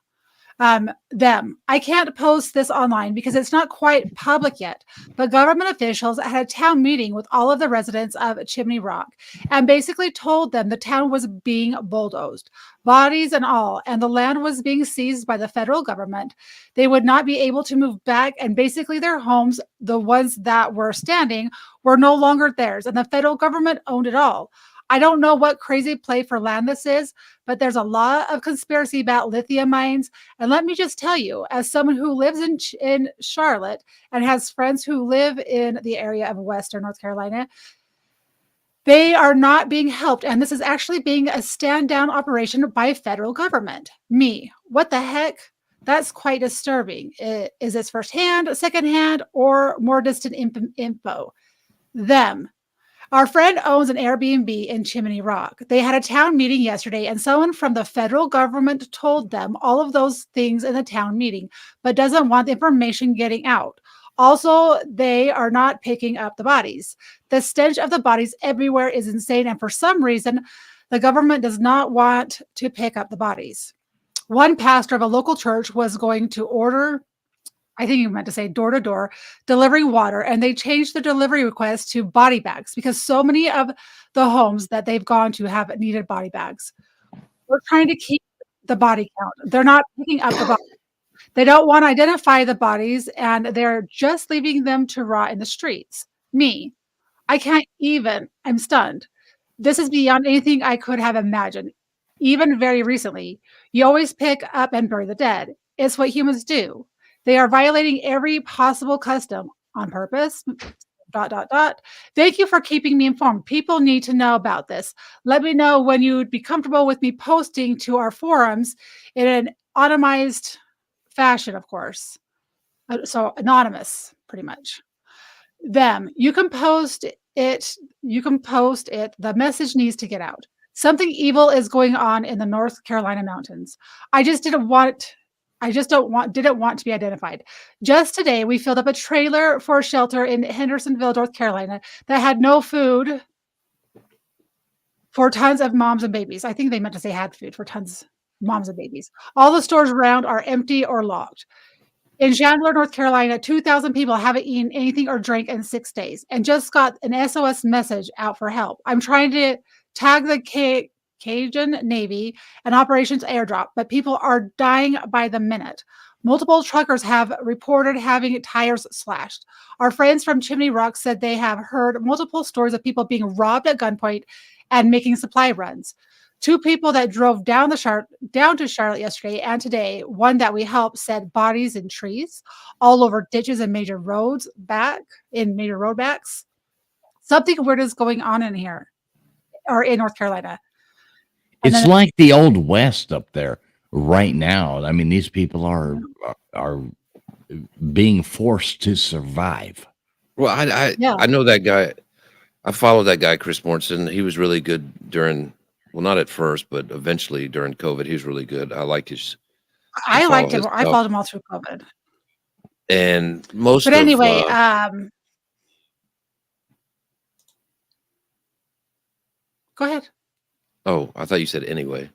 Them. I can't post this online because it's not quite public yet, but government officials had a town meeting with all of the residents of Chimney Rock and basically told them the town was being bulldozed, bodies and all, and the land was being seized by the federal government. They would not be able to move back, and basically their homes, the ones that were standing, were no longer theirs, and the federal government owned it all. I don't know what crazy play for land this is, but there's a lot of conspiracy about lithium mines. And let me just tell you, as someone who lives in Charlotte and has friends who live in the area of Western North Carolina, they are not being helped. And this is actually being a stand down operation by federal government. Me, what the heck? That's quite disturbing. Is this firsthand, secondhand, or more distant info? Them. Our friend owns an Airbnb in Chimney Rock. They had a town meeting yesterday, and someone from the federal government told them all of those things in the town meeting, but doesn't want the information getting out. Also, they are not picking up the bodies. The stench of the bodies everywhere is insane, and for some reason, the government does not want to pick up the bodies. One pastor of a local church was going to order, I think you meant to say door to door, delivering water. And they changed the delivery request to body bags because so many of the homes that they've gone to have needed body bags. We're trying to keep the body count. They're not picking up the bodies. They don't want to identify the bodies, and they're just leaving them to rot in the streets. Me, I can't even, I'm stunned. This is beyond anything I could have imagined. Even very recently, you always pick up and bury the dead. It's what humans do. They are violating every possible custom on purpose. ... Thank you for keeping me informed. People need to know about this. Let me know when you'd be comfortable with me posting to our forums in an anonymized fashion, of course. So anonymous, pretty much. Them. You can post it. You can post it. The message needs to get out. Something evil is going on in the North Carolina mountains. I just didn't want to be identified. Just today, we filled up a trailer for a shelter in Hendersonville, North Carolina, that had no food for tons of moms and babies. I think they meant to say had food for tons of moms and babies. All the stores around are empty or locked. In Chandler, North Carolina, 2,000 people haven't eaten anything or drank in 6 days and just got an SOS message out for help. I'm trying to tag the Cajun Navy and Operations Airdrop, but people are dying by the minute. Multiple truckers have reported having tires slashed. Our friends from Chimney Rock said they have heard multiple stories of people being robbed at gunpoint and making supply runs. 2 people that drove down to Charlotte yesterday and today, one that we helped, said bodies in trees all over ditches and major roadbacks. Something weird is going on in here or in North Carolina. It's like the old West up there right now. I mean, these people are being forced to survive. Well, I know that guy. I followed that guy, Chris Mortensen. He was really good during, well, not at first, but eventually during COVID. He was really good. I liked his. I liked him. I followed him all through COVID. And most. But anyway, go ahead. Oh, I thought you said anyway.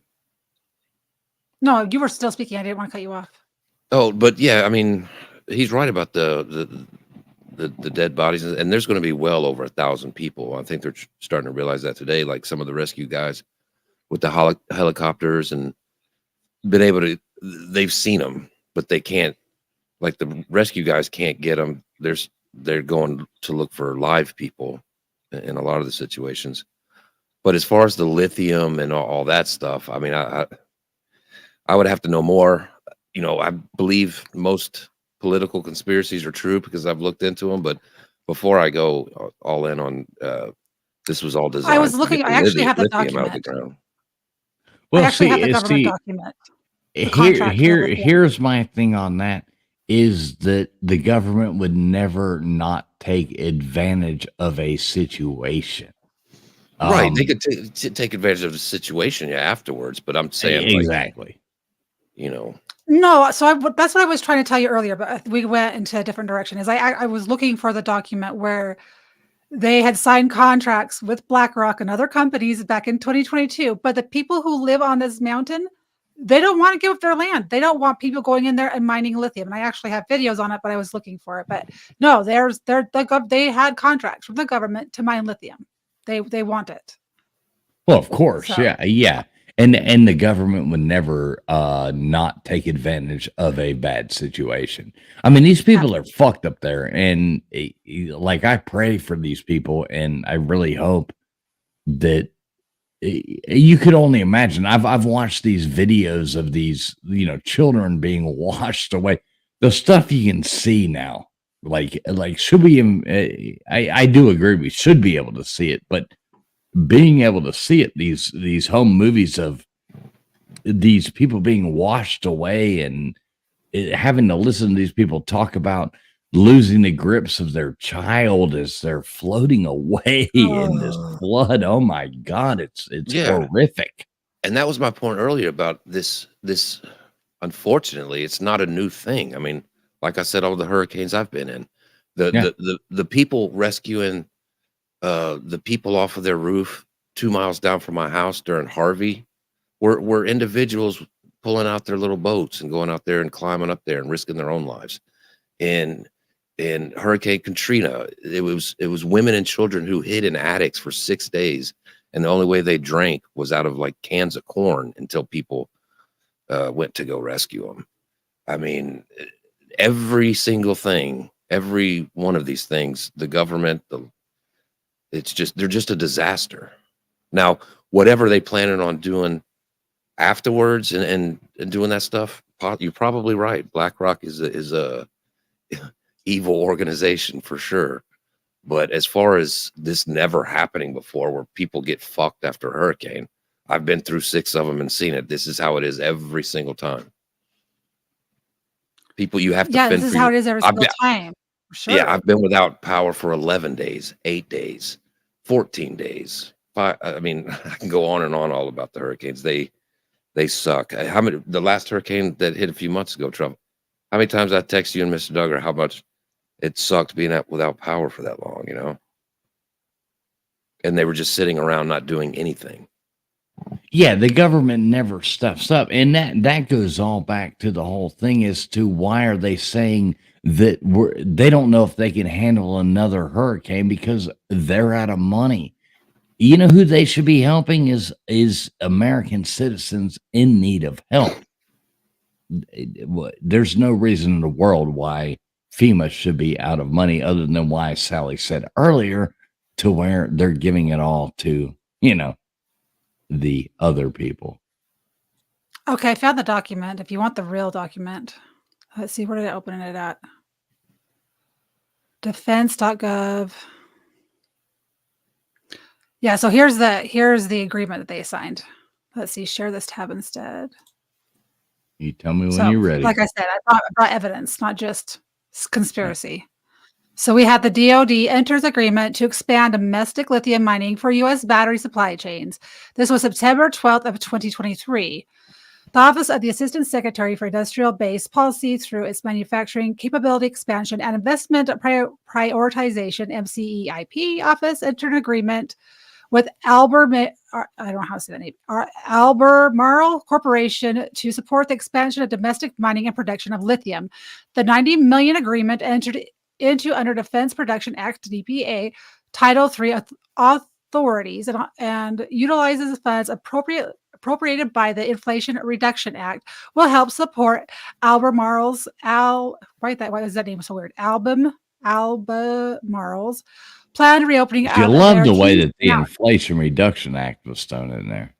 No, you were still speaking. I didn't want to cut you off. Oh, but yeah, I mean, he's right about the dead bodies, and there's going to be well over 1,000 people. I think they're starting to realize that today. Like some of the rescue guys with the helicopters and been able to, they've seen them, but they can't. Like the rescue guys can't get them. They're going to look for live people in a lot of the situations. But as far as the lithium and all that stuff, I mean, I would have to know more. You know, I believe most political conspiracies are true because I've looked into them. But before I go all in on this was all designed I was to looking. get I the actually have the lithium out of the document. ground. I Well, actually have the see, government document. here, contract for the lithium. here's my thing on that is that the government would never not take advantage of a situation. Right. They could take advantage of the situation afterwards. But I'm saying, like, exactly. you know, No, so that's what I was trying to tell you earlier, but we went into a different direction. Is I was looking for the document where they had signed contracts with BlackRock and other companies back in 2022, but the people who live on this mountain, they don't want to give up their land. They don't want people going in there and mining lithium. And I actually have videos on it, but I was looking for it. But no, they had contracts from the government to mine lithium. They want it. Well, of course, So- yeah. And the government would never not take advantage of a bad situation. I mean, these people are fucked up there, and like I pray for these people, and I really hope that you could only imagine. I've watched these videos of these, you know, children being washed away. The stuff you can see now, like should we? I do agree we should be able to see it, but being able to see it, these home movies of these people being washed away and having to listen to these people talk about losing the grips of their child as they're floating away in this flood. Oh my God, it's Yeah. horrific. And that was my point earlier about this. Unfortunately, it's not a new thing. I mean, like I said, all the hurricanes I've been in, the people rescuing the people off of their roof 2 miles down from my house during Harvey were individuals pulling out their little boats and going out there and climbing up there and risking their own lives. And in Hurricane Katrina, it was women and children who hid in attics for 6 days, and the only way they drank was out of like cans of corn until people went to go rescue them. I mean, every single thing, every one of these things, the government, they're just a disaster. Now, whatever they planning on doing afterwards and doing that stuff, you're probably right. BlackRock is a evil organization for sure. But as far as this never happening before, where people get fucked after a hurricane, I've been through 6 of them and seen it. This is how it is every single time. People, you have to fend this is for how your- it is every I've single been- time. For sure. Yeah, I've been without power for 11 days, 8 days, 14 days. I mean, I can go on and on all about the hurricanes. They suck. The last hurricane that hit a few months ago, Trump, how many times I text you and Mr. Duggar how much it sucked being without power for that long, you know? And they were just sitting around not doing anything. Yeah, the government never steps up, and that goes all back to the whole thing as to why are they saying that they don't know if they can handle another hurricane because they're out of money. You know who they should be helping is American citizens in need of help. There's no reason in the world why FEMA should be out of money other than why Sally said earlier, to where they're giving it all to, you know, the other people. Okay, I found the document. If you want the real document, let's see, where did I open it at? Defense.gov. Yeah, so here's the agreement that they signed. Let's see, share this tab instead. You tell me when So, you're ready. like I said, I brought evidence, not just conspiracy. So we had the DoD enters agreement to expand domestic lithium mining for U.S. battery supply chains. This was September 12th of 2023. The Office of the Assistant Secretary for Industrial Base Policy, through its Manufacturing Capability Expansion and Investment Prioritization (MCEIP) office, entered an agreement with Albemarle Corporation to support the expansion of domestic mining and production of lithium. The $90 million agreement entered into under Defense Production Act (DPA) Title III authorities and utilizes funds appropriated by the Inflation Reduction Act, will help support Albemarle's why is that name so weird? Albemarle's planned reopening. You love the way that the Yeah. Inflation Reduction Act was thrown in there.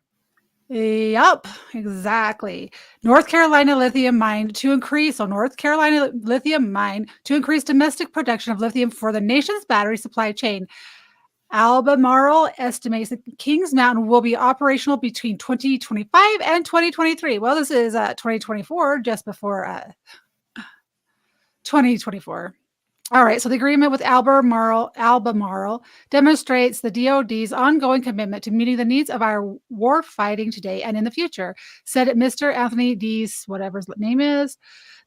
Yup, exactly. North Carolina lithium mine to increase. So North Carolina lithium mine to increase domestic production of lithium for the nation's battery supply chain. Albemarle estimates that Kings Mountain will be operational between 2025 and 2023. Well, this is 2024, just before 2024. All right, so the agreement with Albemarle demonstrates the DoD's ongoing commitment to meeting the needs of our war fighting today and in the future, said Mr. Anthony Dees, whatever his name is.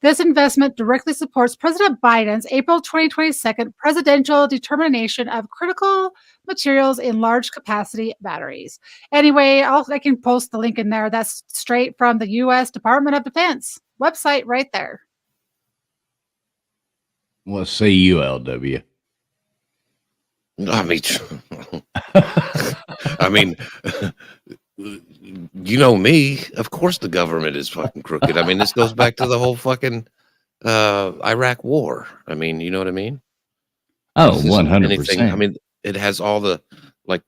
This investment directly supports President Biden's April 2022 presidential determination of critical materials in large capacity batteries. Anyway, I can post the link in there. That's straight from the U.S. Department of Defense website right there. Well, say ULW. I mean, I mean, you know me. Of course, the government is fucking crooked. I mean, this goes back to the whole fucking Iraq war. I mean, you know what I mean? Oh, This isn't 100%. I mean, it has all the like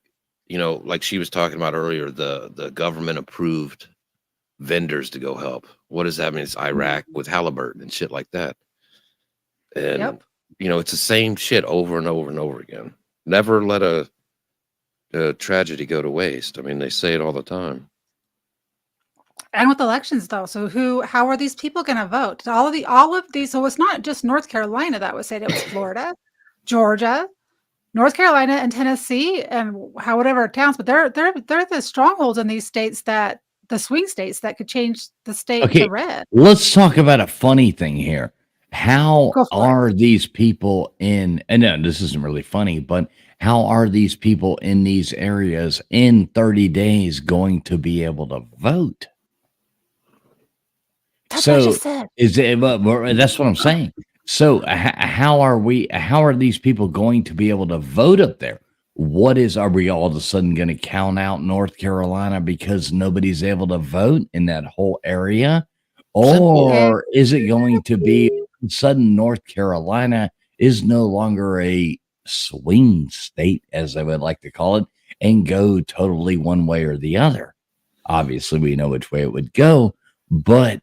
she was talking about earlier. The government approved vendors to go help. What does that mean? It's Iraq with Halliburton and shit like that. And Yep. it's the same shit over and over and over again. Never let a tragedy go to waste. I mean, they say it all the time. And with elections, though, so how are these people going to vote? All of these. So it's not just North Carolina that was said. It was Florida, Georgia, North Carolina, and Tennessee, and whatever towns. But they're the strongholds in these states, that the swing states that could change the state Okay, to red. let's talk about a funny thing here. How Go for it. are these people in, and no, this isn't really funny, but how are these people in these areas in 30 days going to be able to vote? That's what I So just said. is it, that's what I'm saying. So how are these people going to be able to vote up there? Are we all of a sudden going to count out North Carolina because nobody's able to vote in that whole area? Or is it going to be sudden North Carolina is no longer a swing state, as I would like to call it, and go totally one way or the other? Obviously, we know which way it would go, but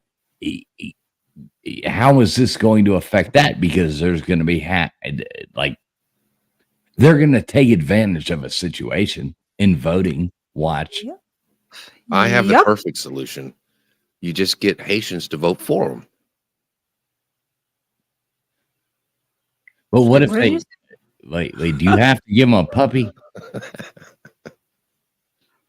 how is this going to affect that? Because there's going to be they're going to take advantage of a situation in voting. Watch. Yep. I have the Yep. perfect solution. You just get Haitians to vote for them. But what if What did they you do you have to give them a puppy?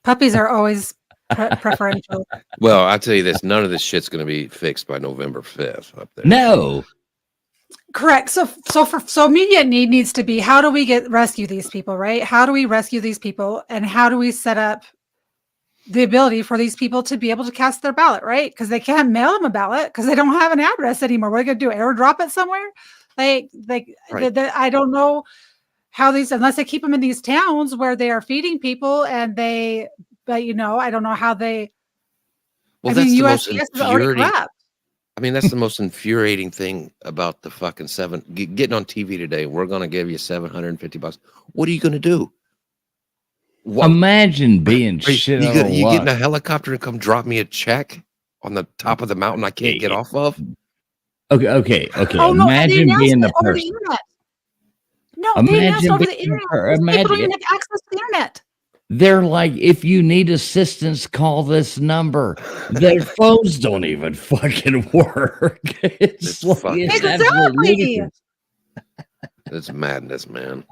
Puppies are always preferential. Well, I'll tell you this: none of this shit's going to be fixed by November 5th up there. No. Correct. So immediate need needs to be, how do we rescue these people, right? How do we rescue these people, and how do we set up the ability for these people to be able to cast their ballot, right? Because they can't mail them a ballot because they don't have an address anymore. What are they going to do? Airdrop it somewhere? Right. I don't know how unless they keep them in these towns where they are feeding people, and I don't know how they. Well, I mean, that's the most USPS is already infuriating. corrupt. I mean, that's the most infuriating thing about the fucking getting on TV today. We're going to give you $750. What are you going to do? Imagine being shit You out of get luck. in a helicopter and come drop me a check on the top of the mountain I can't get off of? Okay. Oh no! They Imagine announced being it the over the person. internet. No, they announced it Imagine over the being internet. the People don't imagine even have access to the internet. they're like, if you need assistance, call this number. Their phones don't even fucking work. It's absolutely Exactly. ludicrous. It's madness, man.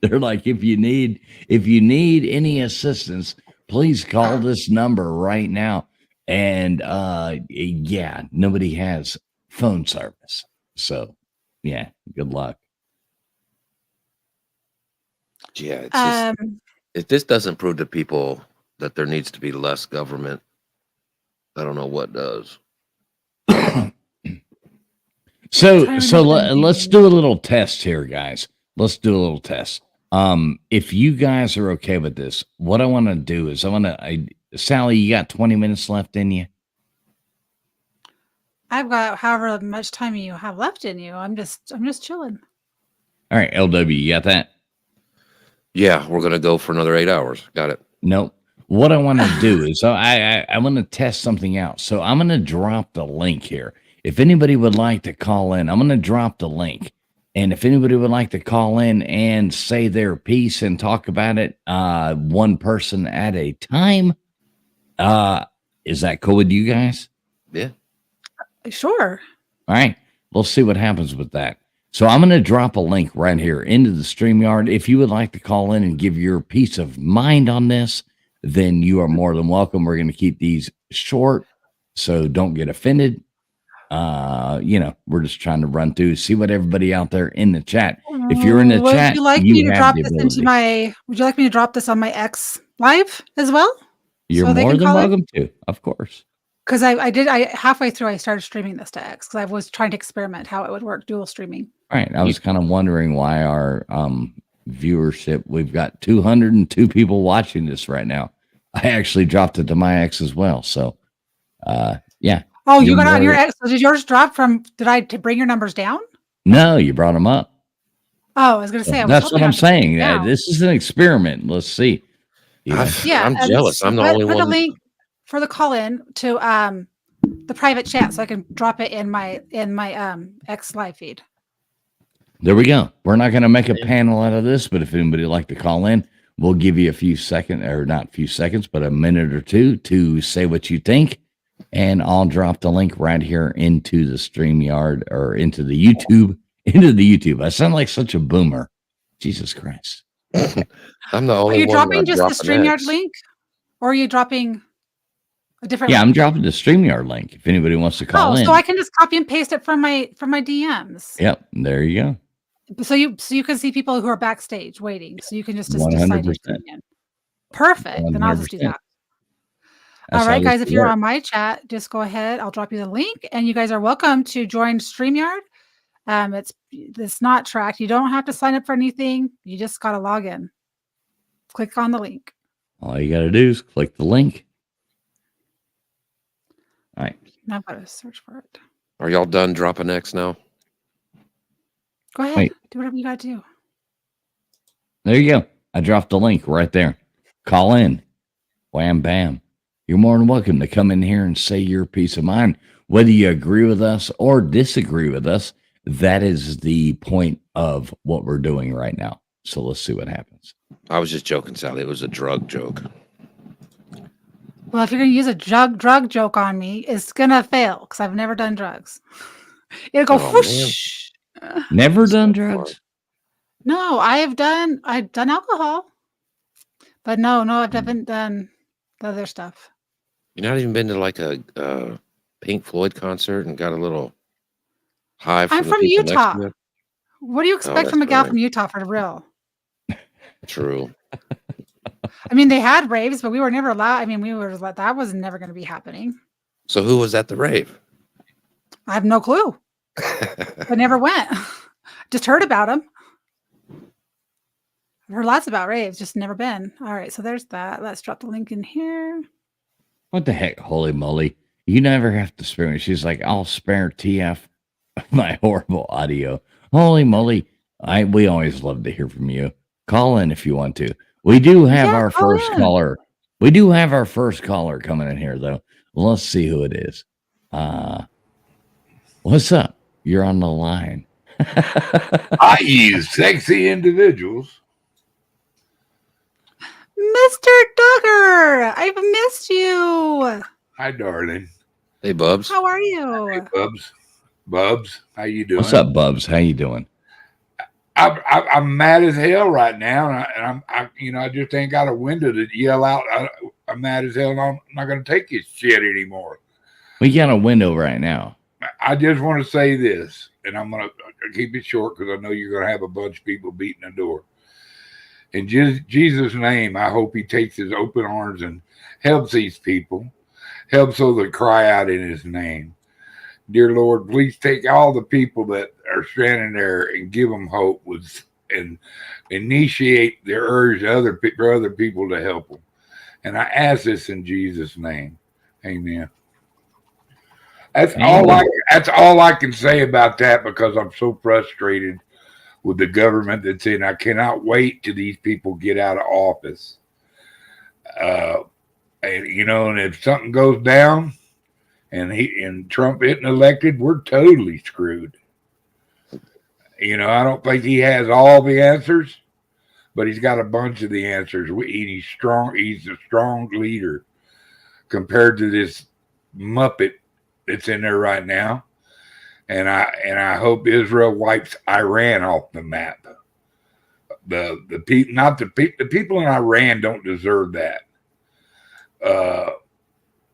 They're like, if you need any assistance, please call this number right now. And yeah, nobody has phone service. So yeah, good luck. Yeah, it's just, Um, if this doesn't prove to people that there needs to be less government, I don't know what does. So Trying to so make them let's do a little test here, guys. Let's do a little test. If you guys are okay with this, what I want to do is Sally, you got 20 minutes left in you? I've got however much time you have left in you. I'm just chilling. All right, LW, you got that? Yeah, we're going to go for another 8 hours. Got it. Nope. what I want to do is I want to test something out. So I'm going to drop the link here. If anybody would like to call in, I'm going to drop the link. And if anybody would like to call in and say their piece and talk about it, one person at a time, is that cool with you guys? Yeah. Sure. All right. We'll see what happens with that. So I'm going to drop a link right here into the StreamYard. If you would like to call in and give your peace of mind on this, then you are more than welcome. We're going to keep these short, so don't get offended. We're just trying to run through, see what everybody out there in the chat. If you're in the chat, would you like me to have drop the this ability. would you like me to drop this on my X live as well? You're so they more can than call in? welcome to, of course. Because I halfway through I started streaming this to X because I was trying to experiment how it would work dual streaming. All right. I was kind of wondering why our viewership, we've got 202 people watching this right now. I actually dropped it to my X as well. So, yeah. Oh, you You're got it on your more- X. So did yours drop from? Did I bring your numbers down? No, you brought them up. Oh, I was going to say. I was That's what hoping I'm I could saying. bring it down. This is an experiment. Let's see. Yeah. I'm and jealous. I'm the put- only put one. a link for the call in to the private chat so I can drop it in my X live feed. There we go. We're not going to make a panel out of this, but if anybody would like to call in, we'll give you a few seconds, or not a few seconds, but a minute or two to say what you think. And I'll drop the link right here into the StreamYard or into the YouTube. I sound like such a boomer. Jesus Christ. I'm the Are only you one. dropping not just the dropping StreamYard X. link, or are you dropping a different? Yeah, I'm link? dropping the StreamYard link if anybody wants to call in. so I can just copy and paste it from my DMs. Yep, there you go. So you can see people who are backstage waiting. So you can just decide to 100%. stream in. Perfect. Then I'll just do 100%. that. That's All right, how guys. this If you're works. on my chat, just go ahead. I'll drop you the link, and you guys are welcome to join StreamYard. It's not tracked. You don't have to sign up for anything. You just got to log in. Click on the link. All you got to do is click the link. All right. Now I've got to search for it. Are y'all done dropping X now? Go ahead. Wait. Do whatever you got to do. There you go. I dropped the link right there. Call in. Wham, bam. You're more than welcome to come in here and say your peace of mind. Whether you agree with us or disagree with us, that is the point of what we're doing right now. So let's see what happens. I was just joking, Sally. It was a drug joke. Well, if you're going to use a drug joke on me, it's going to fail because I've never done drugs. It'll go Oh, whoosh. Never done so far. drugs? No, I've done alcohol. But no, I haven't done the other stuff. You're not even been to like a Pink Floyd concert and got a little high I'm the from people next Utah. to you? What do you expect from a that's gal right. from Utah for real? True. I mean, they had raves, but we were never allowed. I mean, that was never going to be happening. So who was at the rave? I have no clue. I never went. Just heard about them. I've heard lots about raves, just never been. All right, so there's that. Let's drop the link in here. What the heck? Holy moly. You never have to spare me. She's like, I'll spare TF my horrible audio. Holy moly. We always love to hear from you. Call in if you want to. We do have our call first in. caller. We do have our first caller coming in here, though. Let's see who it is. What's up? You're on the line. I use sexy individuals. Mr. Duggar, I've missed you. Hi, darling. Hey, Bubs. How are Hey, you? Bubs. Bubs, how you doing? What's up, Bubs? How you doing? I'm mad as hell right now, and I just ain't got a window to yell out. I'm mad as hell, and I'm not going to take this shit anymore. We got a window right now. I just want to say this, and I'm going to keep it short because I know you're going to have a bunch of people beating the door. In Jesus' name, I hope he takes his open arms and helps these people, helps those that cry out in his name. Dear Lord, please take all the people that are standing there and give them hope and initiate their urge for other people to help them. And I ask this in Jesus' name. Amen. That's all I can say about that because I'm so frustrated with the government that's in. I cannot wait till these people get out of office. And, and if something goes down and Trump isn't elected, we're totally screwed. I don't think he has all the answers, but he's got a bunch of the answers. He's strong. He's a strong leader compared to this Muppet that's in there right now. And I hope Israel wipes Iran off the map. The people in Iran don't deserve that.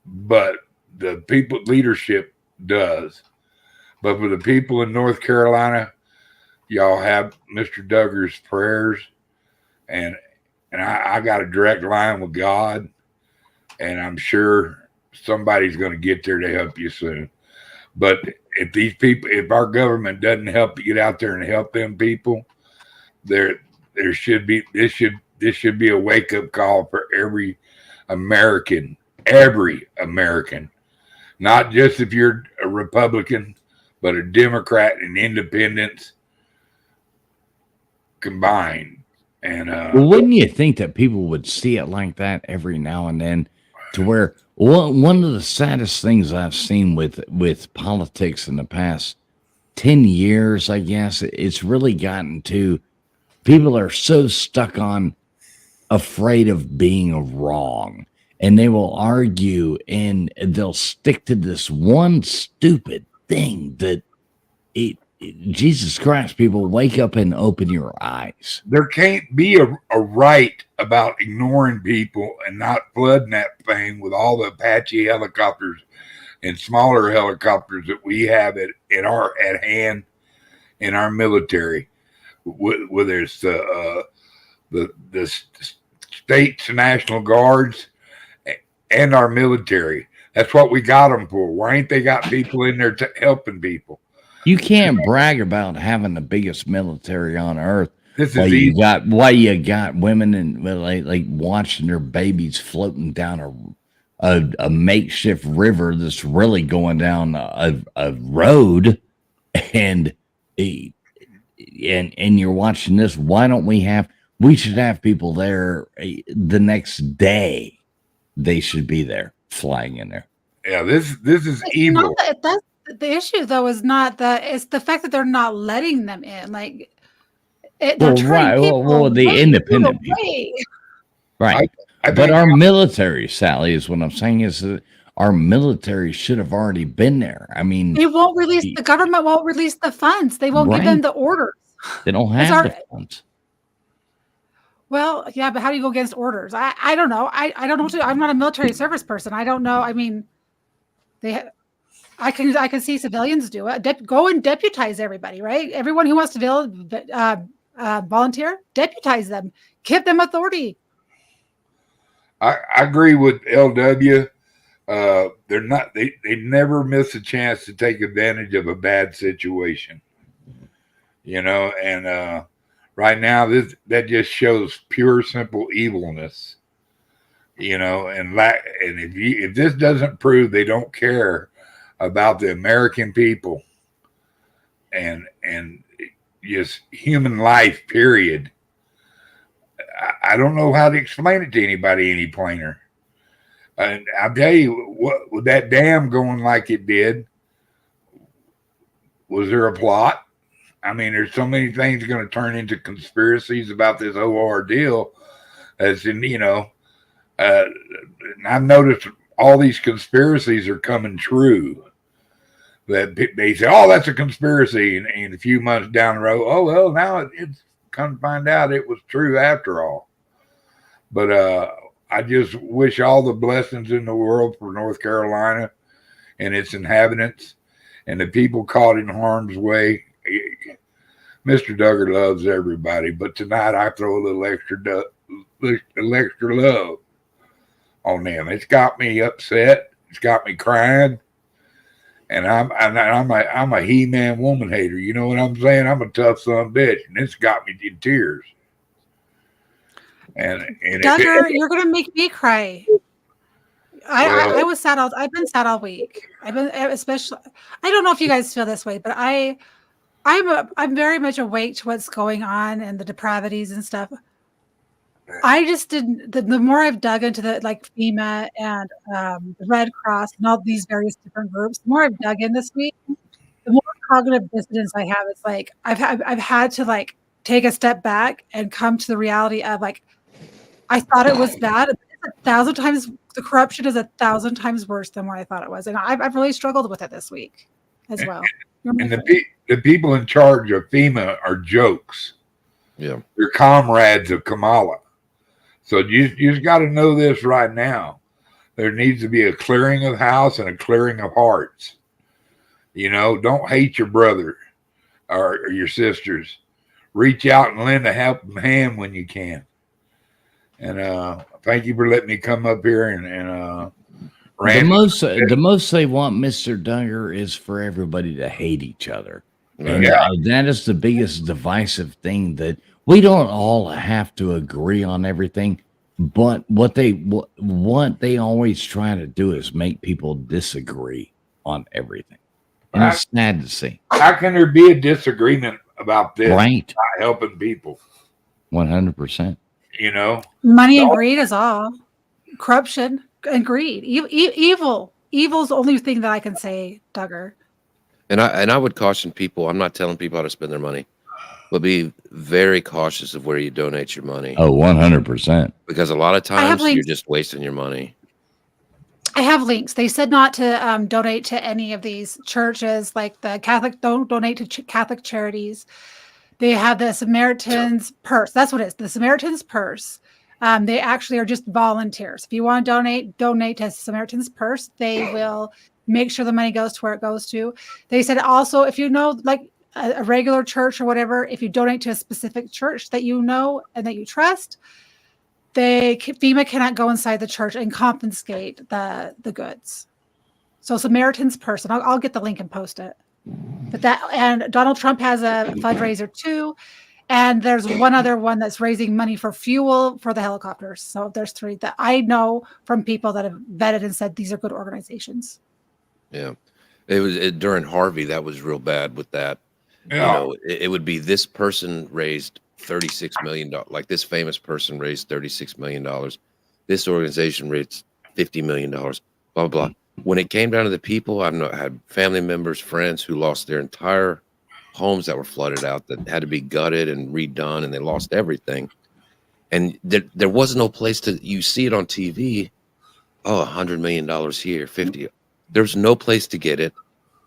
But the people leadership does. But for the people in North Carolina, y'all have Mr. Duggar's prayers, and I got a direct line with God, and I'm sure somebody's going to get there to help you soon. But if our government doesn't help you get out there and help them people, this should be a wake up call for every American, not just if you're a Republican, but a Democrat and independents combined. And well, wouldn't you think that people would see it like that every now and then, to where one of the saddest things I've seen with politics in the past 10 years, I guess, it's really gotten to people are so stuck on afraid of being wrong, and they will argue and they'll stick to this one stupid thing that Jesus Christ, people, wake up and open your eyes. There can't be a right about ignoring people and not flooding that thing with all the Apache helicopters and smaller helicopters that we have at hand in our military, whether it's the state's National Guards and our military. That's what we got them for. Why ain't they got people in there helping people? You can't brag about having the biggest military on earth. This while is you easy. got women and like watching their babies floating down a makeshift river that's really going down a road, and you're watching this. Why don't we should have people there the next day. They should be there flying in there. Yeah, this is evil. That's the issue, though, is not it's the fact that they're not letting them in. Like, they're right. Well, the independent people. Right. But our military, Sally, is what I'm saying, is that our military should have already been there. I mean, they won't release, the government won't release the funds. They won't give them the orders. They don't have the funds. Well, yeah, but how do you go against orders? I don't know. I don't know. I'm not a military service person. I don't know. I mean, I can see civilians do it. Go and deputize everybody, right? Everyone who wants to volunteer, deputize them. Give them authority. I agree with LW. They're not. They never miss a chance to take advantage of a bad situation. And right now that just shows pure, simple evilness. And if this doesn't prove they don't care about the American people and just human life, period, I don't know how to explain it to anybody any plainer. And I'll tell you, what, with that dam going like it did, was there a plot? I mean, there's so many things going to turn into conspiracies about this whole ordeal. As in, I've noticed all these conspiracies are coming true. That they say, oh, that's a conspiracy. And a few months down the road, oh, well, now it's come to find out it was true after all. But I just wish all the blessings in the world for North Carolina and its inhabitants and the people caught in harm's way. Mr. Duggar loves everybody, but tonight I throw a little extra love on them. It's got me upset. It's got me crying. And I'm a He-Man woman hater. You know what I'm saying? I'm a tough son of a bitch, and it's got me in tears. And Duggar, you're gonna make me cry. I was sad I've been sad all week. I've been, especially. I don't know if you guys feel this way, but I'm very much awake to what's going on and the depravities and stuff. I just didn't. The more I've dug into the like FEMA and the Red Cross and all these various different groups, the more I've dug in this week, the more cognitive dissonance I have. It's like I've had to like take a step back and come to the reality of like I thought it was bad. It's 1,000 times the corruption is 1,000 times worse than what I thought it was, and I've really struggled with it this week as well. And the people in charge of FEMA are jokes. Yeah. They're comrades of Kamala. So you just got to know this right now. There needs to be a clearing of house and a clearing of hearts. You know, don't hate your brother or your sisters. Reach out and lend a helping hand when you can. And thank you for letting me come up here and the most they want, Mr. Duggar, is for everybody to hate each other. And that is the biggest divisive thing, that we don't all have to agree on everything, but what they always try to do is make people disagree on everything. And it's sad to see. How can there be a disagreement about this? Right. Not helping people. 100%. You know? Money and greed is all. Corruption and greed. Evil. Evil's the only thing that I can say, Duggar. And I would caution people. I'm not telling people how to spend their money, but be very cautious of where you donate your money. Oh, 100%. Because a lot of times you're just wasting your money. I have links. They said not to donate to any of these churches, like the Catholic. Don't donate to Catholic charities. They have the Samaritan's Purse. That's what it is. The Samaritan's Purse. They actually are just volunteers. If you want to donate to Samaritan's Purse. They will make sure the money goes to where it goes to. They said also, if you know, like a regular church or whatever, if you donate to a specific church that you know and that you trust, FEMA cannot go inside the church and confiscate the goods. So Samaritan's Purse, and I'll get the link and post it. But and Donald Trump has a fundraiser too, and there's one other one that's raising money for fuel for the helicopters. So there's 3 that I know from people that have vetted and said these are good organizations. Yeah, it was during Harvey that was real bad with that. Yeah. You know, it would be this person raised $36 million. Like this famous person raised $36 million. This organization raised $50 million. Blah blah blah. When it came down to the people, I've had family members, friends who lost their entire homes that were flooded out, that had to be gutted and redone, and they lost everything. And there was no place to. You see it on TV. Oh, $100 million here, 50. There's no place to get it.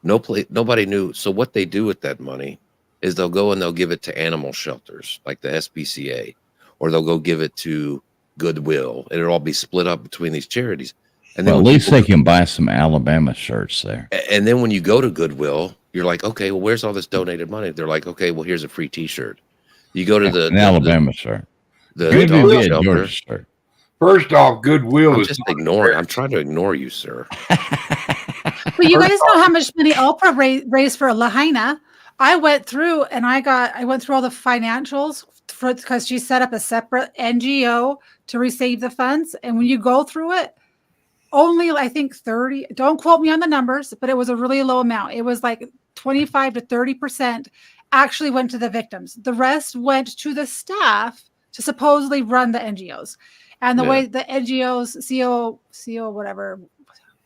Nobody knew. So what they do with that money is they'll go and they'll give it to animal shelters like the SPCA, or they'll go give it to Goodwill, and it'll all be split up between these charities. And then at least they can buy some Alabama shirts there. And then when you go to Goodwill, you're like, okay, well, where's all this donated money? They're like, okay, well, here's a free T-shirt. You go to an Alabama shirt. The Maybe a shelter. Georgia shirt. First off, Goodwill is just ignoring. I'm trying to ignore you, sir. But you guys know how much money Oprah raised for Lahaina. I went through and I went through all the financials because she set up a separate NGO to receive the funds. And when you go through it, only I think 30, don't quote me on the numbers, but it was a really low amount. It was like 25 to 30% actually went to the victims. The rest went to the staff to supposedly run the NGOs. And the way the NGOs, CO, whatever.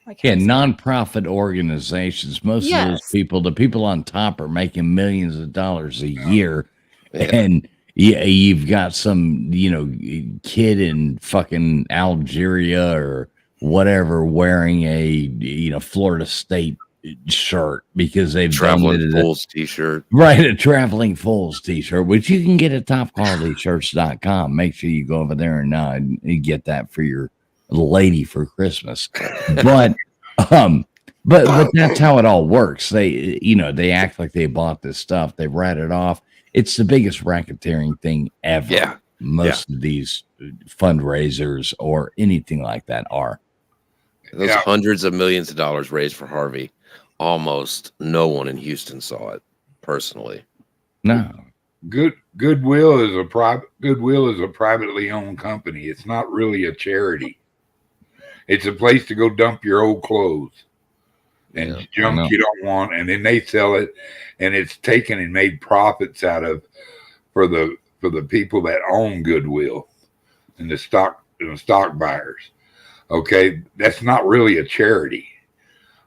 Nonprofit organizations. Most of those people, the people on top are making millions of dollars a year. Yeah. And you've got some, kid in fucking Algeria or whatever wearing a, Florida State shirt because they've Traveling Fools t-shirt. Right, a Traveling Fools t-shirt, which you can get at topqualityshirts.com. Make sure you go over there and you get that for your lady for Christmas. But but that's how it all works. They act like they bought this stuff, they write it off. It's the biggest racketeering thing ever. Yeah. Most of these fundraisers or anything like that are. Those hundreds of millions of dollars raised for Harvey, almost no one in Houston saw it personally. No. Goodwill is a privately owned company. It's not really a charity. It's a place to go dump your old clothes and junk you don't want, and then they sell it, and it's taken and made profits out of for the people that own Goodwill. and the stock buyers. Okay, that's not really a charity.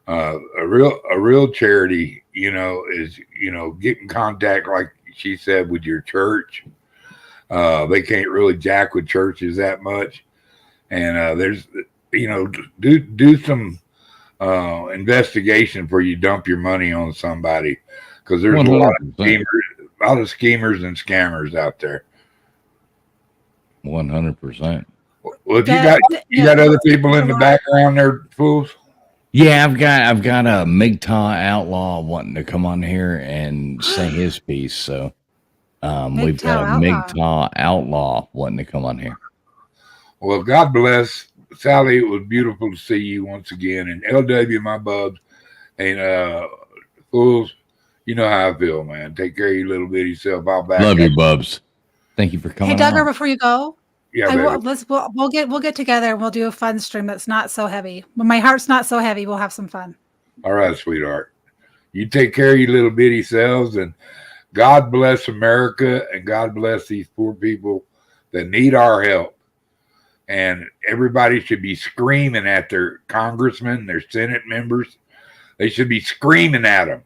A real charity, is get in contact, like she said, with your church. They can't really jack with churches that much, and there's do some investigation before you dump your money on somebody, because there's a lot of schemers and scammers out there. 100%. Well, if you got other people in the background there, fools. Yeah, I've got a MGTOW outlaw wanting to come on here and say his piece. So we've got a MGTOW outlaw wanting to come on here. Well, God bless. Sally, it was beautiful to see you once again. And LW, my bubs, and fools, you know how I feel, man. Take care of your little bitty self. I'll back. Love you, bubs. Thank you for coming. Hey, Duggar, before you go, yeah, we'll get together and we'll do a fun stream that's not so heavy. When my heart's not so heavy, we'll have some fun. All right, sweetheart. You take care of your little bitty selves, and God bless America, and God bless these poor people that need our help. And everybody should be screaming at their congressmen, their Senate members. They should be screaming at them.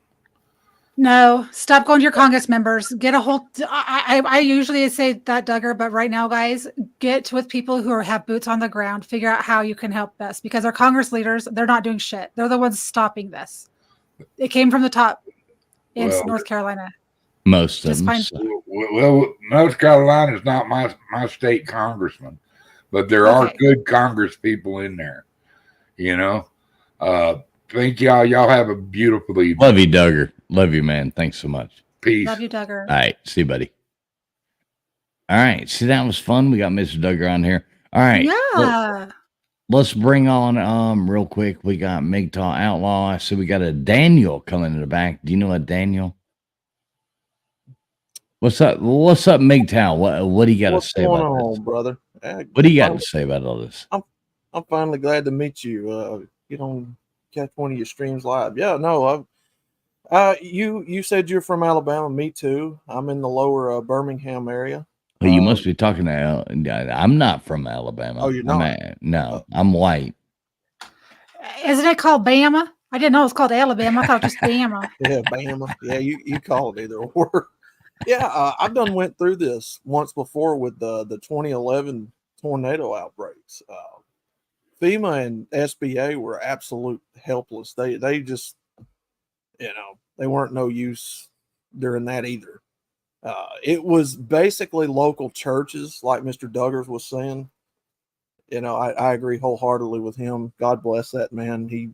No, stop going to your Congress members. Get a hold. I usually say that, Duggar, but right now, guys, get with people who have boots on the ground. Figure out how you can help best, because our Congress leaders, they're not doing shit. They're the ones stopping this. It came from the top in North Carolina. Most of them. Well, North Carolina is not my state congressman, but there are good Congress people in there. Thank y'all. Y'all have a beautiful evening. Love you, Duggar. Love you, man. Thanks so much. Peace. Love you, Duggar. All right. See you, buddy. All right. See, that was fun. We got Mr. Duggar on here. All right. Yeah. Let's bring on real quick. We got MGTOW Outlaw. I see we got a Daniel coming in the back. Do you know a Daniel? What's up? What's up, MGTOW? What do you got to say about this? What's going on, brother? What do you got to say about all this? I'm finally glad to meet you. Get on, catch one of your streams live. Yeah, no, you said you're from Alabama. Me too. I'm in the lower Birmingham area. Well, you must be talking to. I'm not from Alabama. Oh, you're not? No, I'm white. Isn't it called Bama? I didn't know it was called Alabama. I thought it was just Bama. Yeah, Bama. Yeah, you call it either or. Yeah, I've went through this once before with the 2011 tornado outbreaks. FEMA and SBA were absolute helpless. They just, they weren't no use during that either. It was basically local churches, like Mr. Duggars was saying. I agree wholeheartedly with him. God bless that man. He,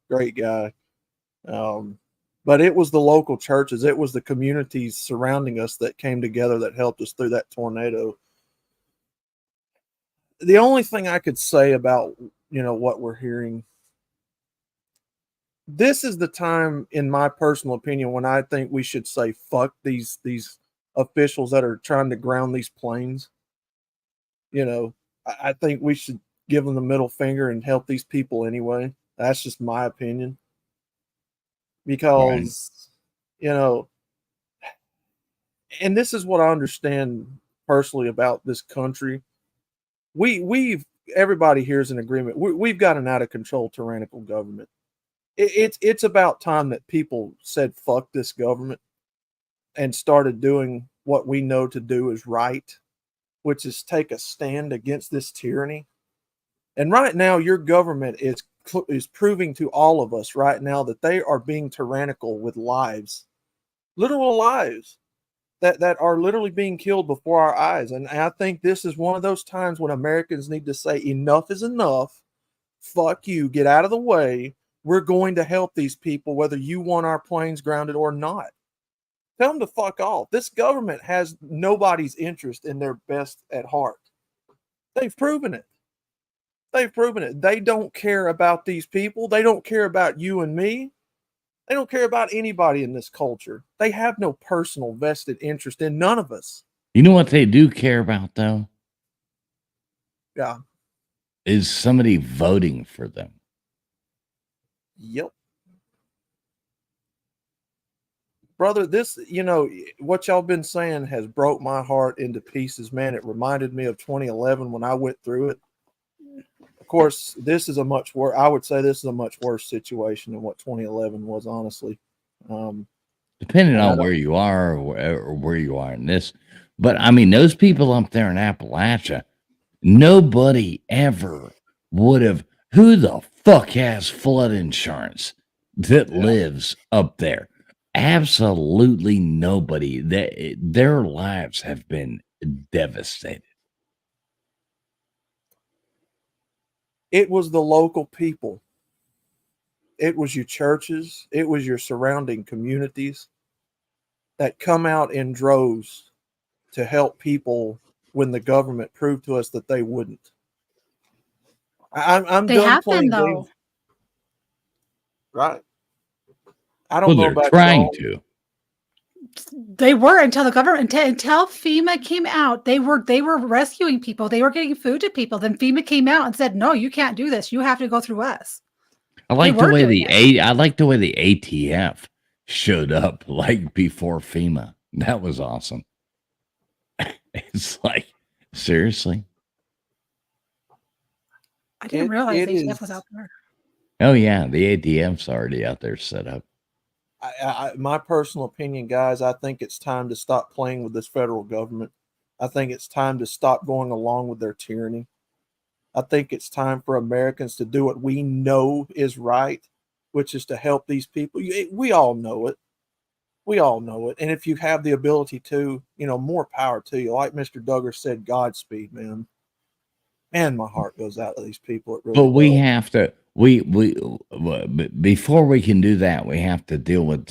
great guy. But it was the local churches. It was the communities surrounding us that came together that helped us through that tornado. The only thing I could say about, what we're hearing, this is the time, in my personal opinion, when I think we should say, fuck these officials that are trying to ground these planes. I think we should give them the middle finger and help these people anyway. That's just my opinion. Because, and this is what I understand personally about this country. Everybody here is in agreement. We've got an out of control tyrannical government. It's about time that people said, fuck this government, and started doing what we know to do is right, which is take a stand against this tyranny. And right now, your government is proving to all of us right now that they are being tyrannical with lives, literal lives that are literally being killed before our eyes. And I think this is one of those times when Americans need to say, enough is enough. Fuck you. Get out of the way. We're going to help these people, whether you want our planes grounded or not. Tell them to fuck off. This government has nobody's interest in their best at heart. They've proven it. They don't care about these people. They don't care about you and me. They don't care about anybody in this culture. They have no personal vested interest in none of us. You know what they do care about, though? Yeah. Is somebody voting for them. Yep. brother, this, what y'all been saying has broke my heart into pieces, man. It reminded me of 2011 when I went through it. Of course, this is a much worse, I would say this is a much worse situation than what 2011 was, honestly. Depending And I on where you are or where you are in this. But I mean, those people up there in Appalachia, nobody ever would have. Who the fuck has flood insurance that lives up there? Absolutely nobody. Their lives have been devastated. It was the local people. It was your churches. It was your surrounding communities that come out in droves to help people when the government proved to us that they wouldn't. I'm They done have playing been, though. games. Right. I don't Well, know they're about trying y'all. to. They were until the government until FEMA came out. They were rescuing people. They were getting food to people. Then FEMA came out and said, "No, you can't do this. You have to go through us." I like the were way doing I like the way the ATF showed up like before FEMA. That was awesome. It's like, seriously? I didn't It realize it ATF was is. out there. Oh yeah, the ATF's already out there set up. My personal opinion, guys, I think it's time to stop playing with this federal government. I think it's time to stop going along with their tyranny. I think it's time for Americans to do what we know is right, which is to help these people. We all know it. We all know it. And if you have the ability to, more power to you. Like Mr. Duggar said, Godspeed, man. Man, my heart goes out to these people. It really But we does. have to before we can do that, we have to deal with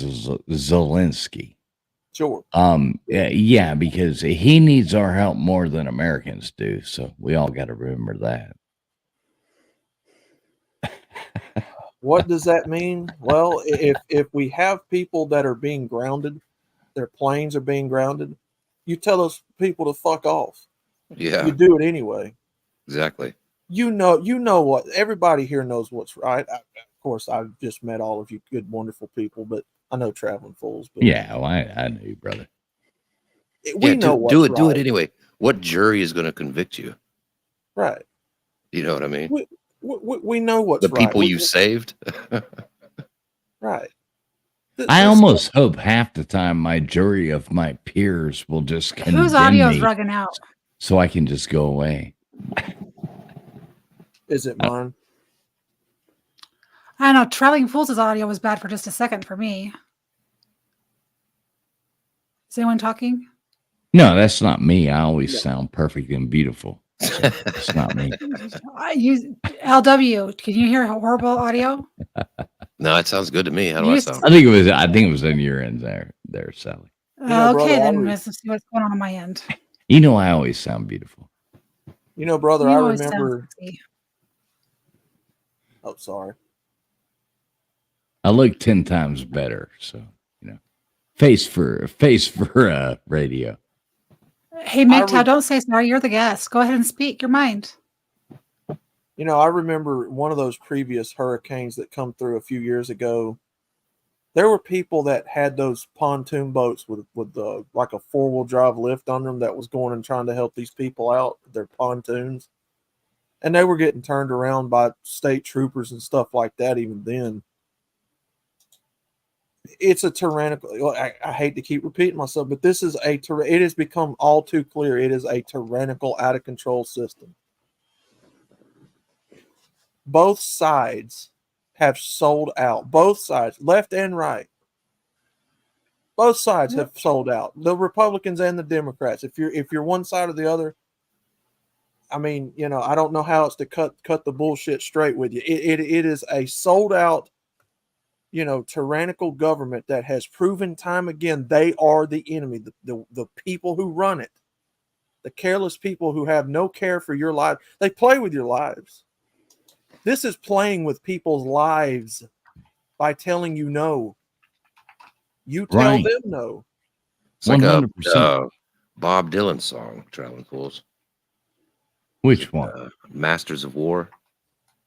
Zelensky. Sure. Yeah, because he needs our help more than Americans do. So we all got to remember that. What does that mean? Well, if we have people that are being grounded, their planes are being grounded, you tell those people to fuck off. Yeah, You do it anyway. exactly. You know what everybody here knows what's right. Of course, I've just met all of you good, wonderful people, but I know traveling fools. But Yeah, well, I know you, brother. we know what's right. Do it anyway. What jury is going to convict you? Right. You know what I mean? We know what's The right. people you saved. Right. I almost hope half the time my jury of my peers will just Whose condemn audio is me rugging out? so I can just go away. Is it mine? I don't know. Traveling Fools' audio was bad for just a second for me. Is anyone talking? No, that's not me. I always sound perfect and beautiful. So it's not me. LW, can you hear horrible audio? No, it sounds good to me. How do I Yes. sound? I think it was in your end there, Sally. know, brother, Okay, I then was- let's see what's going on my end. You know I always sound beautiful. Brother, You I always sound remember. sexy. Oh, sorry. I look 10 times better, so face for radio. Hey, MGTOW, don't say sorry. You're the guest. Go ahead and speak your mind. I remember one of those previous hurricanes that come through a few years ago. There were people that had those pontoon boats with like a 4-wheel drive lift on them that was going and trying to help these people out with their pontoons. And they were getting turned around by state troopers and stuff like that even then. It's a tyrannical, I hate to keep repeating myself, but this is it has become all too clear. It is a tyrannical, out of control system. Both sides have sold out. Both sides, left and right. Both sides have sold out. The Republicans and the Democrats. If you're one side or the other, I mean, I don't know how else to cut the bullshit straight with you. It is a sold out, tyrannical government that has proven time again they are the enemy. The people who run it, the careless people who have no care for your life, they play with your lives. This is playing with people's lives by telling you no. You tell Right. them no. It's like a 100%. Bob Dylan song, Traveling Fools. Which one? Masters of War.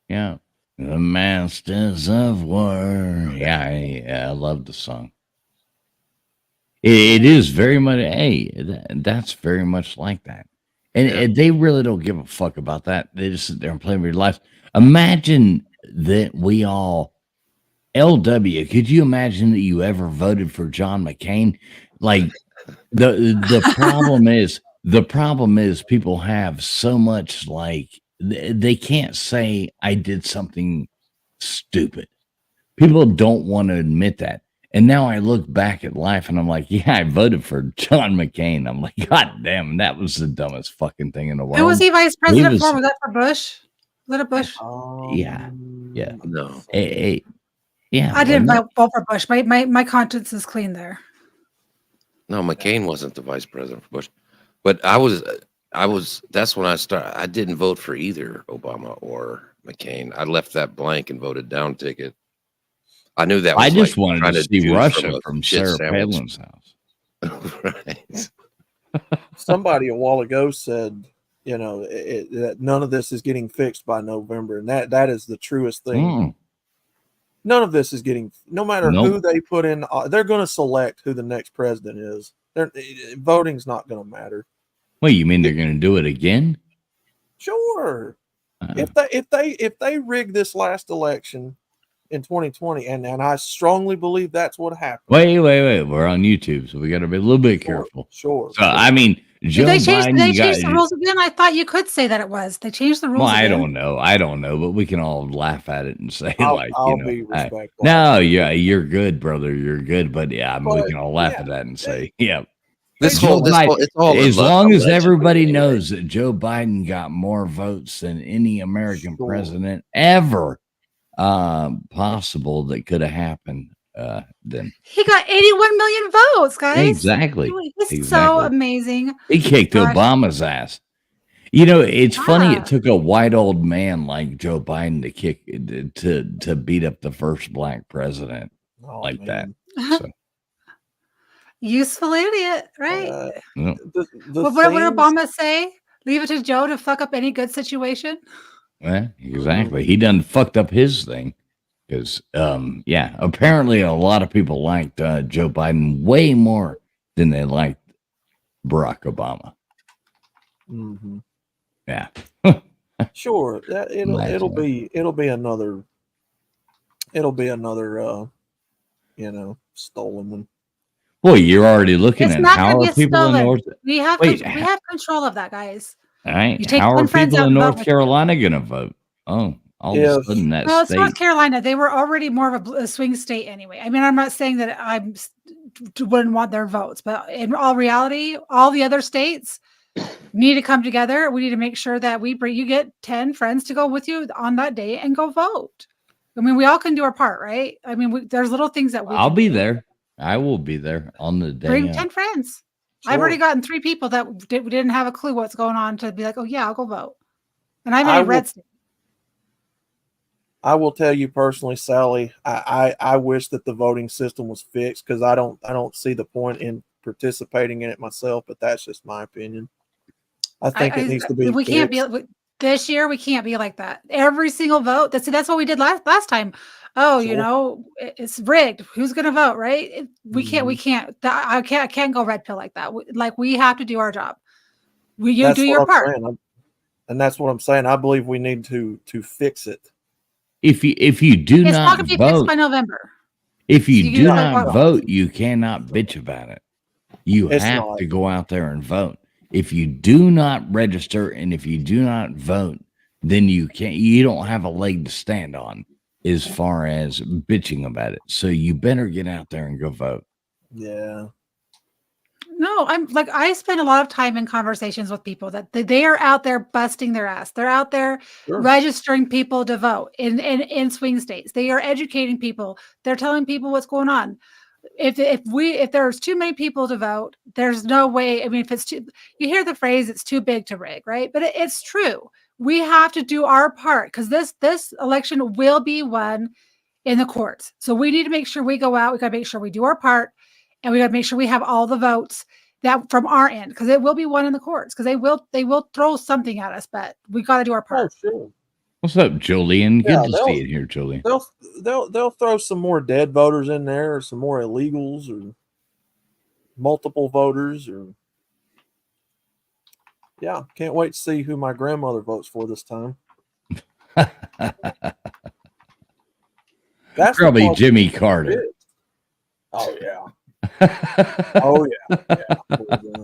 Yeah. The Masters of War. Yeah, I love the song. It is very much. Hey, that's very much like that. And they really don't give a fuck about that. They just sit there and play with your life. Imagine that we all LW. Could you imagine that you ever voted for John McCain? Like the problem is people have so much like they can't say I did something stupid. People don't want to admit that. And now I look back at life and I'm like, yeah, I voted for John McCain. I'm like, God damn, that was the dumbest fucking thing in the world. Who was he vice president was- for? Was that for Bush? Was that a Bush? Yeah. No. Yeah. I didn't wasn't vote for Bush. My conscience is clean there. No, McCain wasn't the vice president for Bush. But I was that's when I started. I didn't vote for either Obama or McCain. I left that blank and voted down ticket. I knew that was I just like wanted trying to choose see Russia a from shit Sarah sandwich. Palin's house. Right. Somebody a while ago said, you know, that none of this is getting fixed by November, and that is the truest thing. Mm. None of this is getting, no matter Nope. who they put in, they're going to select who the next president is. Voting's not going to matter. Well, you mean they're going to do it again? Sure. Uh, If they rig this last election in 2020, and I strongly believe that's what happened. wait. We're on YouTube, so we got to be a little bit careful. Sure. So, I mean, Joe Did they change? Biden Did they got- change the rules again? I thought you could say that it was. They changed the rules. Well, I again. don't know, but we can all laugh at it and say, I'll you know, be respectful. no, yeah, you're good, brother. You're good. But yeah, I mean, we But, can all laugh yeah, at that and say, yeah. This Joe whole, Biden- it's all as long as allegedly everybody anyway. knows that Joe Biden got more votes than any American Sure. president ever possible that could have happened, then He got 81 million votes, guys. exactly. He's so Exactly. amazing. He kicked Gosh. Obama's ass. You know, it's funny. Ah. It took a white old man like Joe Biden to kick to beat up the first black president Oh, like that. man. So, Useful idiot, right? no. The What did things- Obama say? Leave it to Joe to fuck up any good situation. Yeah, exactly. He done fucked up his thing because, yeah, apparently a lot of people liked Joe Biden way more than they liked Barack Obama. Mhm. Yeah. Sure. It'll Imagine be another you know, stolen one. Well, you're already looking It's at not how gonna are be people in stolen. North. We have Wait, we have control of that, guys. All right. You take How are 10 friends people out in and vote North with- Carolina going to vote? Oh, all of a If- sudden that Well, it's state. North Carolina. They were already more of a swing state anyway. I mean, I'm not saying that wouldn't want their votes, but in all reality, all the other states need to come together. We need to make sure that you get 10 friends to go with you on that day and go vote. I mean, we all can do our part, right? I mean, there's little things that we I'll can be do. there. I will be there on the day. Bring 10 friends. I've already Sure. gotten 3 people that didn't have a clue what's going on to be like, oh yeah, I'll go vote. And I'm in I a will- red state. I will tell you personally, Sally, I wish that the voting system was fixed because I don't see the point in participating in it myself, but that's just my opinion. I think it needs to be We can't be fixed. this year. We can't be like that. Every single vote. That's what we did last time. Oh, you Sure. know, it's rigged. Who's going to vote, right? We can't. We can't. I can't go red pill like that. We have to do our job. You That's do what your I'm part. saying. And that's what I'm saying. I believe we need to fix it. If you do It's not not going to be fixed vote, by November. if you So you do gotta not vote. vote, you cannot bitch about it. You It's have not. to go out there and vote. If you do not register and if you do not vote, then you don't have a leg to stand on as far as bitching about it. So you better get out there and go vote. Yeah. No, I spend a lot of time in conversations with people that they are out there busting their ass. They're out there Sure. registering people to vote in swing states. They are educating people. They're telling people what's going on. If there's too many people to vote, there's no way. I mean, if it's too, you hear the phrase, it's too big to rig, right? But it's true. We have to do our part because this election will be won in the courts. So we need to make sure we go out. We got to make sure we do our part. And we got to make sure we have all the votes that from our end, because it will be won in the courts, because they will throw something at us, but we got to do our Oh, part. sure. What's up, Julian? Good Yeah, to see you here, Julian. They'll throw some more dead voters in there or some more illegals or multiple voters, or yeah, can't wait to see who my grandmother votes for this time. That's the Probably part Jimmy that Carter. is. Oh yeah. Oh yeah.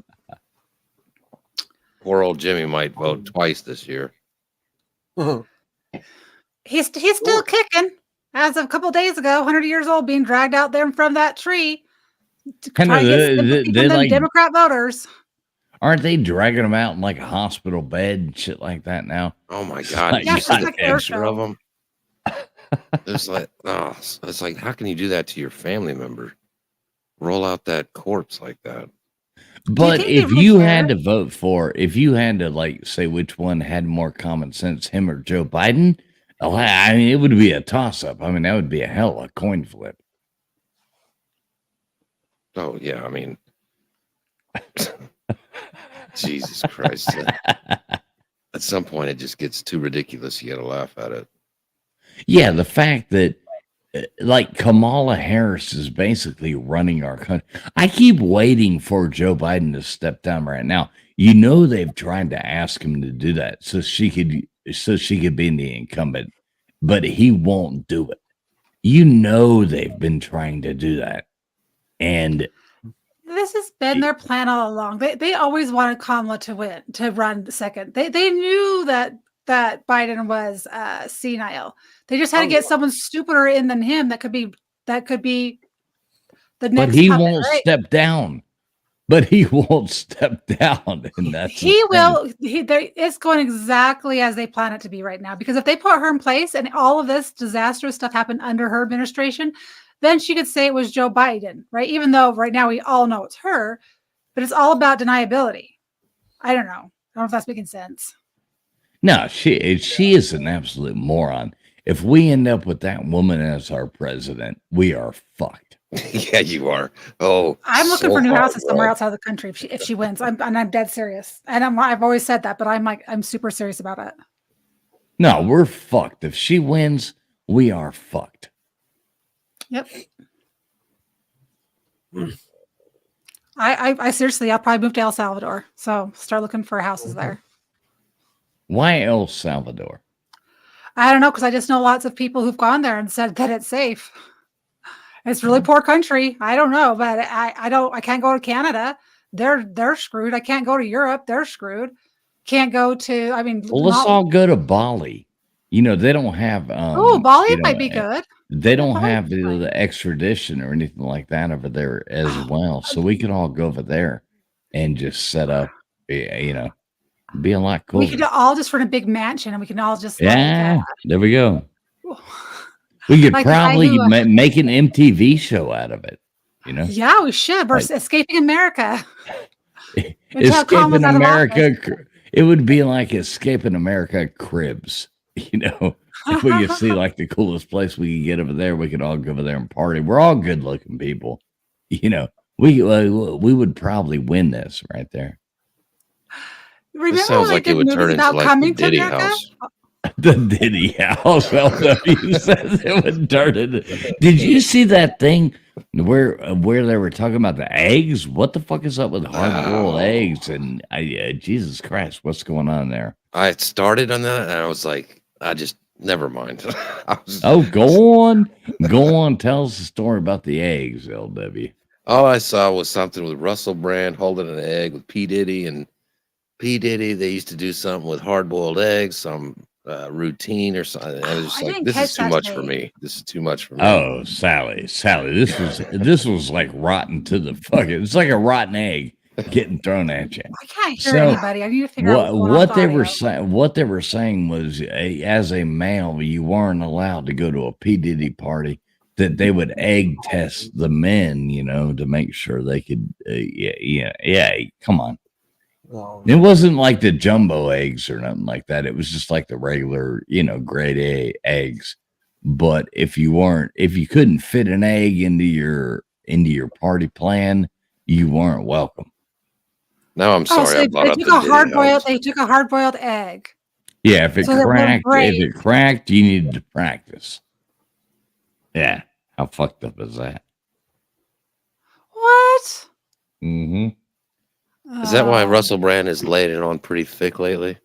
Poor old Jimmy might vote twice this year. Yeah. He's still kicking. As of a couple days ago, 100 years old, being dragged out there from that tree to Kinda try to get they- sympathy they from them like- Democrat voters. Aren't they dragging them out in like a hospital bed and shit like that now? Oh my God! Yeah, You it's see just the like air picture of show. them? It's like, oh, it's like, how can you do that to your family member? Roll out that corpse like that. But think they if really you care? had to vote for, if you had to like say which one had more common sense, him or Joe Biden, oh, I mean, it would be a toss up. I mean, that would be a hell of a coin flip. Oh yeah, I mean, Jesus Christ! At some point, it just gets too ridiculous. You got to laugh at it. Yeah, the fact that like Kamala Harris is basically running our country. I keep waiting for Joe Biden to step down right now. You know they've tried to ask him to do that so she could be the incumbent, but he won't do it. You know they've been trying to do that. And This has been their plan all along. They always wanted Kamala to win, to run second. They knew that Biden was senile. They just had to get someone stupider in than him that could be the next. but he puppet, won't right? step down. But he won't step down, and that's the He thing. will. It's going exactly as they plan it to be right now. Because if they put her in place and all of this disastrous stuff happened under her administration, then she could say it was Joe Biden, right? Even though right now we all know it's her, but it's all about deniability. I don't know. I don't know if that's making sense. No, she is an absolute moron. If we end up with that woman as our president, we are fucked. Yeah, you are. Oh, I'm looking so for new hard, houses somewhere bro. outside of the country if she wins. I'm dead serious, and I've always said that, but I'm super serious about it. No, we're fucked. If she wins, we are fucked. Yep. I seriously, I'll probably move to El Salvador. So start looking for houses there. Why El Salvador? I don't know, because I just know lots of people who've gone there and said that it's safe. It's really poor country. I don't know, but I can't go to Canada. They're screwed. I can't go to Europe. They're screwed. Can't go to, I mean, Well, let's all go to Bali. You know, they don't have Bali you know, might be good. They don't Bali have would be fine. the extradition or anything like that over there as well. So we could all go over there and just set up, you know, be a lot cooler. We could all just rent a big mansion and we can all just Yeah, there we go. We could Like the guy probably who, make an MTV show out of it. You know, yeah, we should. We're Like- escaping America. Until Escaping Khan was out of America. It would be like Escaping America Cribs. You know, if we could see like the coolest place we could get over there, we could all go over there and party. We're all good looking people. You know, we would probably win this right there. Remember This sounds when like they it did would movies turn into about like the coming to Diddy America? house. The Diddy house. LW says it would turn it. Did you see that thing where they were talking about the eggs? What the fuck is up with hard-boiled No. eggs? And Jesus Christ, what's going on there? I started on that and I was like, I just never mind. I was, Oh, go on. Tell us the story about the eggs, LW. all I saw was something with Russell Brand holding an egg with P. Diddy, and P. Diddy, they used to do something with hard-boiled eggs, some routine or something. I was just I like, didn't this is catch too that much for date. me. This is too much for me. Oh, Sally, this was like rotten to the fucking. It's like a rotten egg getting thrown at you. I can't hear So, anybody. I need to figure out What they were saying was, as a male, you weren't allowed to go to a P. Diddy party. That they would egg test the men, you know, to make sure they could. Yeah. Come on. No. It wasn't like the jumbo eggs or nothing like that. It was just like the regular, you know, grade A eggs. But if you couldn't fit an egg into your party plan, you weren't welcome. Now I'm sorry. so I they brought up took the a Diddy hard-boiled. house. They took a hard-boiled egg. Yeah, if it So that we're cracked, you needed to practice. Yeah, how fucked up is that? What? Mm-hmm. Is that why Oh. Russell Brand is laying it on pretty thick lately?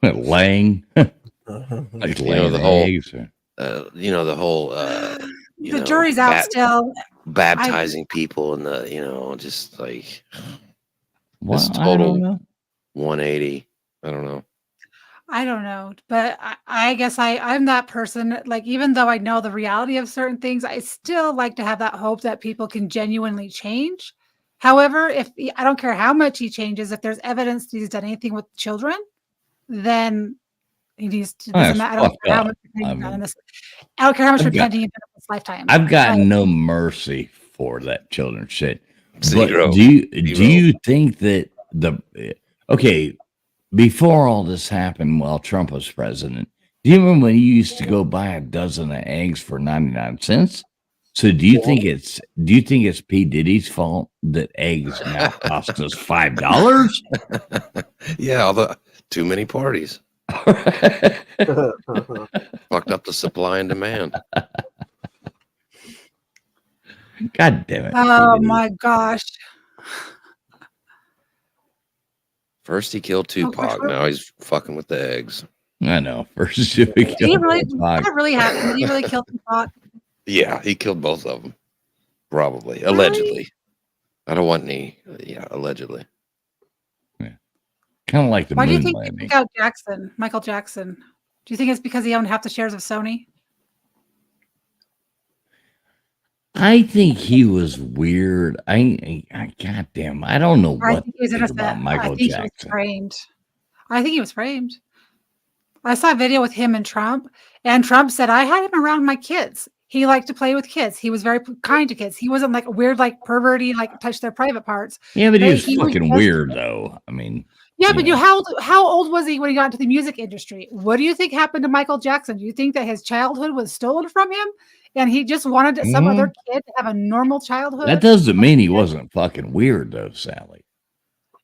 Laying. Like You know, laying the whole- eggs. Or... the whole The jury's out still. baptizing people and just like Well, I total- don't know. 180. I don't know. I don't know, but I guess I'm that person. Like, even though I know the reality of certain things, I still like to have that hope that people can genuinely change. However, I don't care how much he changes, if there's evidence that he's done anything with children, then he needs to. That's Doesn't matter. I don't fucked care how up. much I he's done in mean, this. I don't care how much I've got- repenting he's done in this lifetime. I've got Like, no mercy for that children's shit. Zero. But do you think that before all this happened, while Trump was president, do you remember when you used to go buy a dozen of eggs for 99 cents? So do you think it's P. Diddy's fault that eggs now cost us $5? Yeah, although too many parties fucked up the supply and demand. God damn it. oh P. Diddy. my gosh. First he killed Tupac. sure. Now he's fucking with the eggs. I know. First should we Did he kill really? Tupac. That really happened? Did he really kill Tupac? Yeah, he killed both of them. Probably. Allegedly. I don't want any. Yeah, allegedly. Kind of like the Why do you moon think they landing. took out Michael Jackson? Do you think it's because he owned half the shares of Sony? I think he was weird. I goddamn, I don't know I what think he was to think innocent. about Michael I think he was Jackson. framed. I think he was framed. I saw a video with him and Trump said, I had him around my kids. He liked to play with kids. He was very kind to kids. He wasn't like weird, like perverty, like touch their private parts. Yeah, but he But was he was fucking just- weird though. I mean, Yeah, but Yeah. how old was he when he got into the music industry? What do you think happened to Michael Jackson? Do you think that his childhood was stolen from him, and he just wanted some other kid to have a normal childhood? that doesn't mean he wasn't fucking weird though, Sally.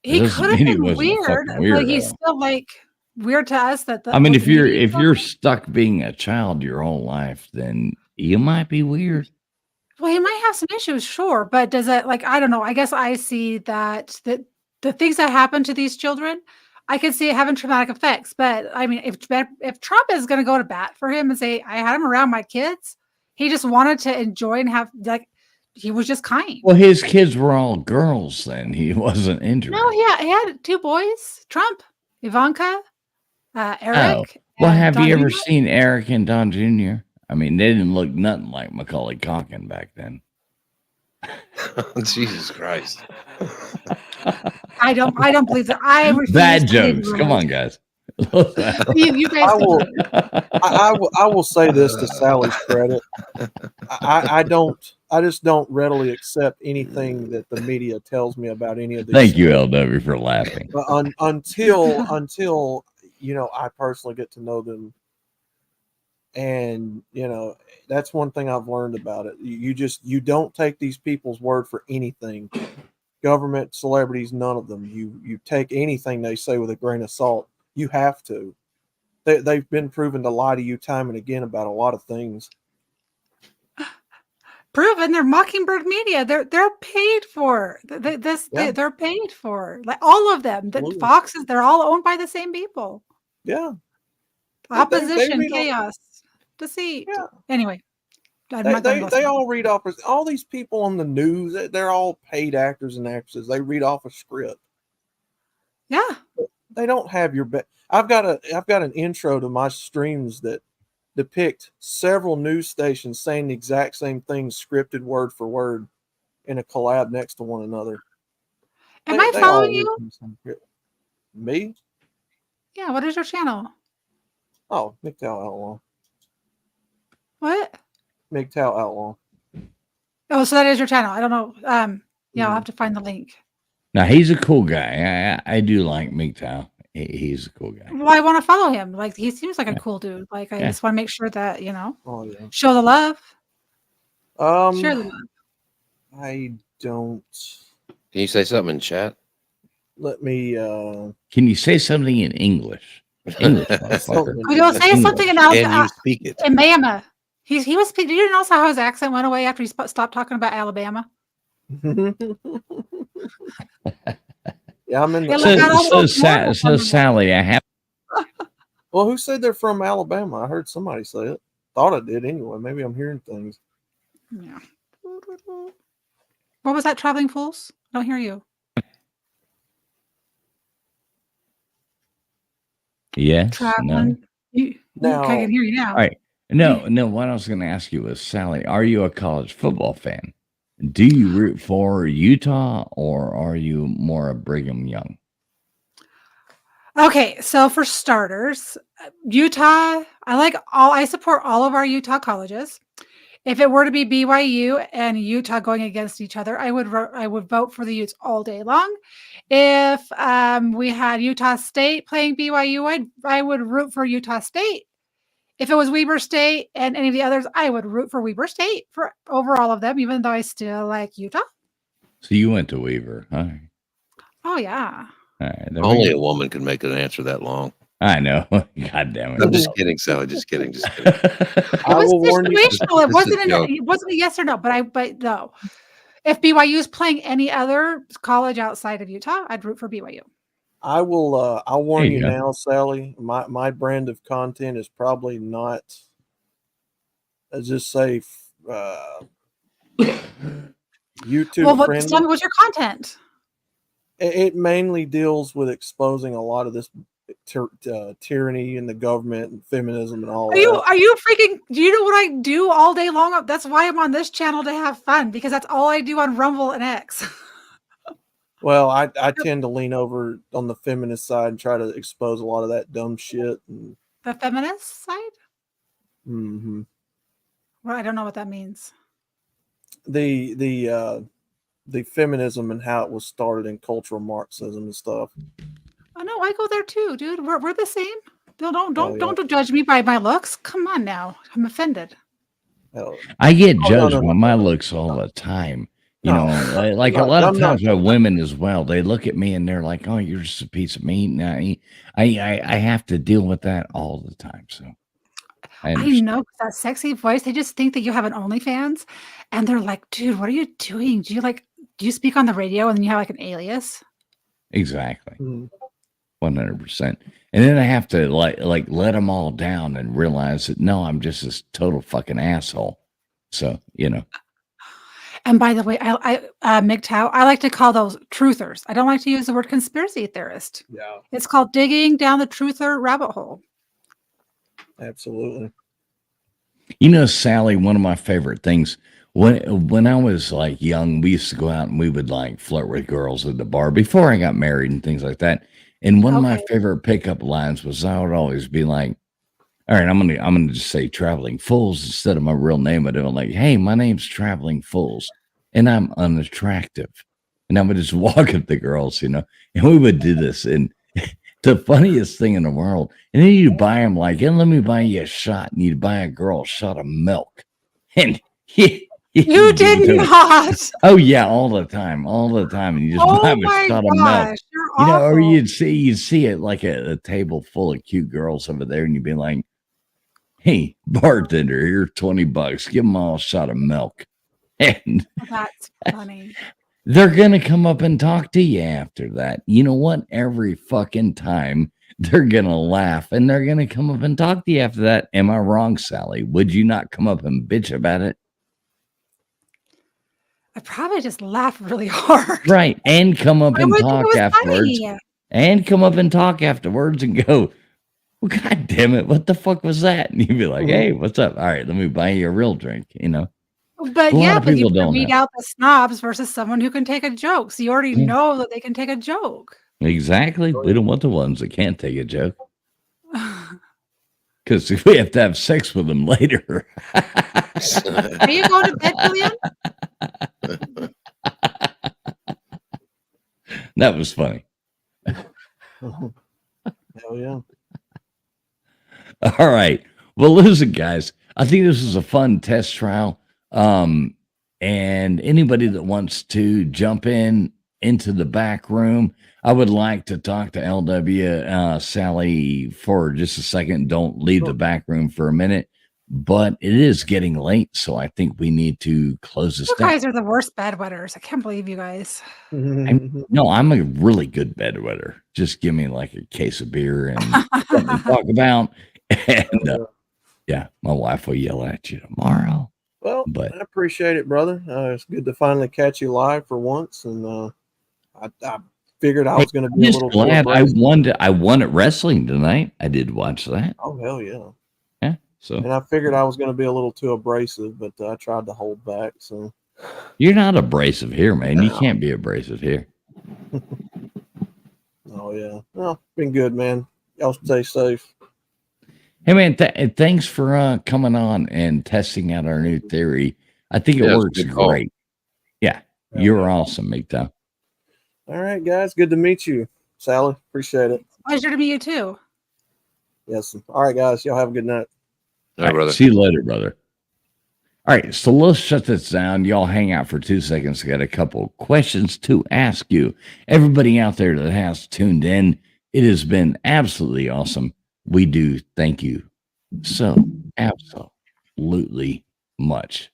He doesn't could have mean he been wasn't a weird, fucking but he's weirdo. still like weird to us. I mean, what if the you're media if you're stuck being a child your whole life, then you might be weird. Well, he might have some issues, sure, but does it I don't know. I guess I see that the things that happen to these children, I can see it having traumatic effects. But I mean, if Trump is going to go to bat for him and say, I had him around my kids, he just wanted to enjoy and have he was just kind. Well, his kids were all girls then. He wasn't interested. No, he had two boys, Trump, Ivanka, Eric. Well, and have Don you ever Jr. seen Eric and Don Jr.? I mean, they didn't look nothing like Macaulay Culkin back then. Jesus Christ. I don't believe that. I refuse Bad to believe jokes. the Come rumors. on, guys. You guys I will- can do it. I will say this to Sally's credit. I just don't readily accept anything that the media tells me about any of these. Thank you, LW, for laughing. But until I personally get to know them, and that's one thing I've learned about it. You don't take these people's word for anything. Government, celebrities, none of them. You take anything they say with a grain of salt. You have to. They've been proven to lie to you time and again about a lot of things. Proven they're Mockingbird Media. They're paid for Yeah. they're paid for, like all of them. The Absolutely. Foxes, they're all owned by the same people. Yeah. Opposition, read all- chaos, deceit. Yeah. Anyway, I'm not gonna go They through all read off all these people on the news. They're all paid actors and actresses. They read off a script. it. Yeah. They don't have your best. I've got an intro to my streams that depict several news stations saying the exact same thing, scripted word for word, in a collab next to one another. Am They- I they following all you? read from the same script. Me? Yeah. What is your channel? Oh, MGTOW Outlaw. What? MGTOW Outlaw. Oh, so that is your channel. I don't know. Yeah, Mm-hmm. I'll have to find the link. Now, he's a cool guy. I do like MGTOW. He's a cool guy. Well, I want to follow him. Like, he seems like a Yeah. cool dude. Like, I Yeah. just want to make sure that Oh yeah. show the love. Share the love. I don't. Can you say something in chat? Let me. Can you say something in English? English, motherfucker. Something. We don't say English. something in Can you speak it? Alabama. He was. Did you notice how his accent went away after he stopped talking about Alabama? Yeah, I'm in Yeah, the. look at all those Marvel So ones. Sally, I have. Well, who said they're from Alabama? I heard somebody say it. Thought I did anyway. Maybe I'm hearing things. Yeah. What was that, Traveling Fools? I don't hear you. Yes. No. Traveling. Now- I can hear you now. All right. No. What I was going to ask you was, Sally, are you a college football fan? Do you root for Utah or are you more a Brigham Young? Okay, so for starters, Utah, I support all of our Utah colleges. If it were to be BYU and Utah going against each other, I would vote for the Utes all day long. If we had Utah State playing BYU, I would root for Utah State. If it was Weber State and any of the others, I would root for Weber State for over all of them, even though I still like Utah. So you went to Weaver, huh? Oh yeah. All right. There we Only go. a woman can make an answer that long. I know. God damn it. I'm just kidding, Sally. Just kidding. Just kidding. It I was will warn you. situational. It This is wasn't a joke. it wasn't a yes or no, but no. If BYU is playing any other college outside of Utah, I'd root for BYU. I will. I'll warn There you you go. now, Sally. My brand of content is probably not. Let's just say, YouTube Well, friendly. tell me what's your content? It mainly deals with exposing a lot of this tyranny in the government and feminism and all Are you that. freaking? Do you know what I do all day long? That's why I'm on this channel, to have fun, because that's all I do on Rumble and X. Well, I tend to lean over on the feminist side and try to expose a lot of that dumb shit. And, The feminist side? hmm Well, I don't know what that means. the feminism and how it was started in cultural Marxism and stuff. Oh no, I go there too, dude. We're the same. Don't Oh, yeah. don't judge me by my looks. Come on now, I'm offended. Hell, I get Oh, judged no, by no, my no. looks all the time. You No. know, like a No, lot of I'm not times by women as well. They look at me and they're like, "Oh, you're just a piece of meat." And I have to deal with that all the time. So I I understand. know, 'cause that sexy voice. They just think that you have an OnlyFans, and they're like, "Dude, what are you doing? Do you speak on the radio and then you have like an alias?" Exactly. Mm. 100%. And then I have to like let them all down and realize that no, I'm just this total fucking asshole. So, you know, And by the way, MGTOW, I like to call those truthers. I don't like to use the word conspiracy theorist. Yeah, It's called digging down the truther rabbit hole. absolutely. you know, Sally, one of my favorite things when I was like young, we used to go out and we would like flirt with girls at the bar before I got married and things like that. And one of my Okay. favorite pickup lines was I would always be like, all right, I'm gonna just say Traveling Fools instead of my real name. I'd be like, hey, my name's Traveling Fools, and I'm unattractive. And I would just walk up to girls, you know, and we would do this. And the funniest thing in the world. And then you buy them like, and let me buy you a shot. And you'd buy a girl a shot of milk. And You did not. Oh yeah, all the time. And you just Oh buy them a my shot of milk. gosh, you're You know, or awful. you'd see it like a table full of cute girls over there, and you'd be like, hey, bartender, here's $20. Give them all a shot of milk. And That's funny. they're going to come up and talk to you after that. You know what? Every fucking time they're going to laugh and they're going to come up and talk to you after that. Am I wrong, Sally? Would you not come up and bitch about it? I probably just laughed really hard. Right. And come up I and would think it talk was afterwards. funny. And come up and talk afterwards and go, well, God damn it. What the fuck was that? And you'd be like, hey, what's up? All right, let me buy you a real drink, you know? But A lot yeah, of but you people don't weed have- out the snobs versus someone who can take a joke. So you already Yeah. know that they can take a joke. Exactly. We don't want the ones that can't take a joke. Because we have to have sex with them later. Are you going to bed, William? That was funny. Hell yeah. All right. Well, listen, guys, I think this is a fun test trial. And anybody that wants to jump into the back room, I would like to talk to LW Sally for just a second. Don't leave the back room for a minute. but it is getting late, so I think we need to close this You down. guys are the worst bedwetters. I can't believe you guys. No, I'm a really good bedwetter. Just give me like a case of beer and something to talk about, and yeah, my wife will yell at you tomorrow. Well, But I appreciate it, brother. It's good to finally catch you live for once, and I figured I was going to I'm be a just little too glad abrasive. I won at wrestling tonight. I did watch that. Oh hell yeah! Yeah, so And I figured I was going to be a little too abrasive, but I tried to hold back. So you're not abrasive here, man. You can't be abrasive here. oh yeah, well, been good, man. Y'all stay safe. Hey, man, thanks for coming on and testing out our new theory. I think it Yeah, it's a works good call. great. Yeah, you're awesome, Mika. All right, guys, good to meet you, Sally. Appreciate it. Pleasure to meet you too. Yes. All right, guys, y'all have a good night. All right, brother. See you later, brother. All right, so let's shut this down. Y'all hang out for 2 seconds. I got a couple questions to ask you. Everybody out there that has tuned in, it has been absolutely awesome. We do thank you so absolutely much.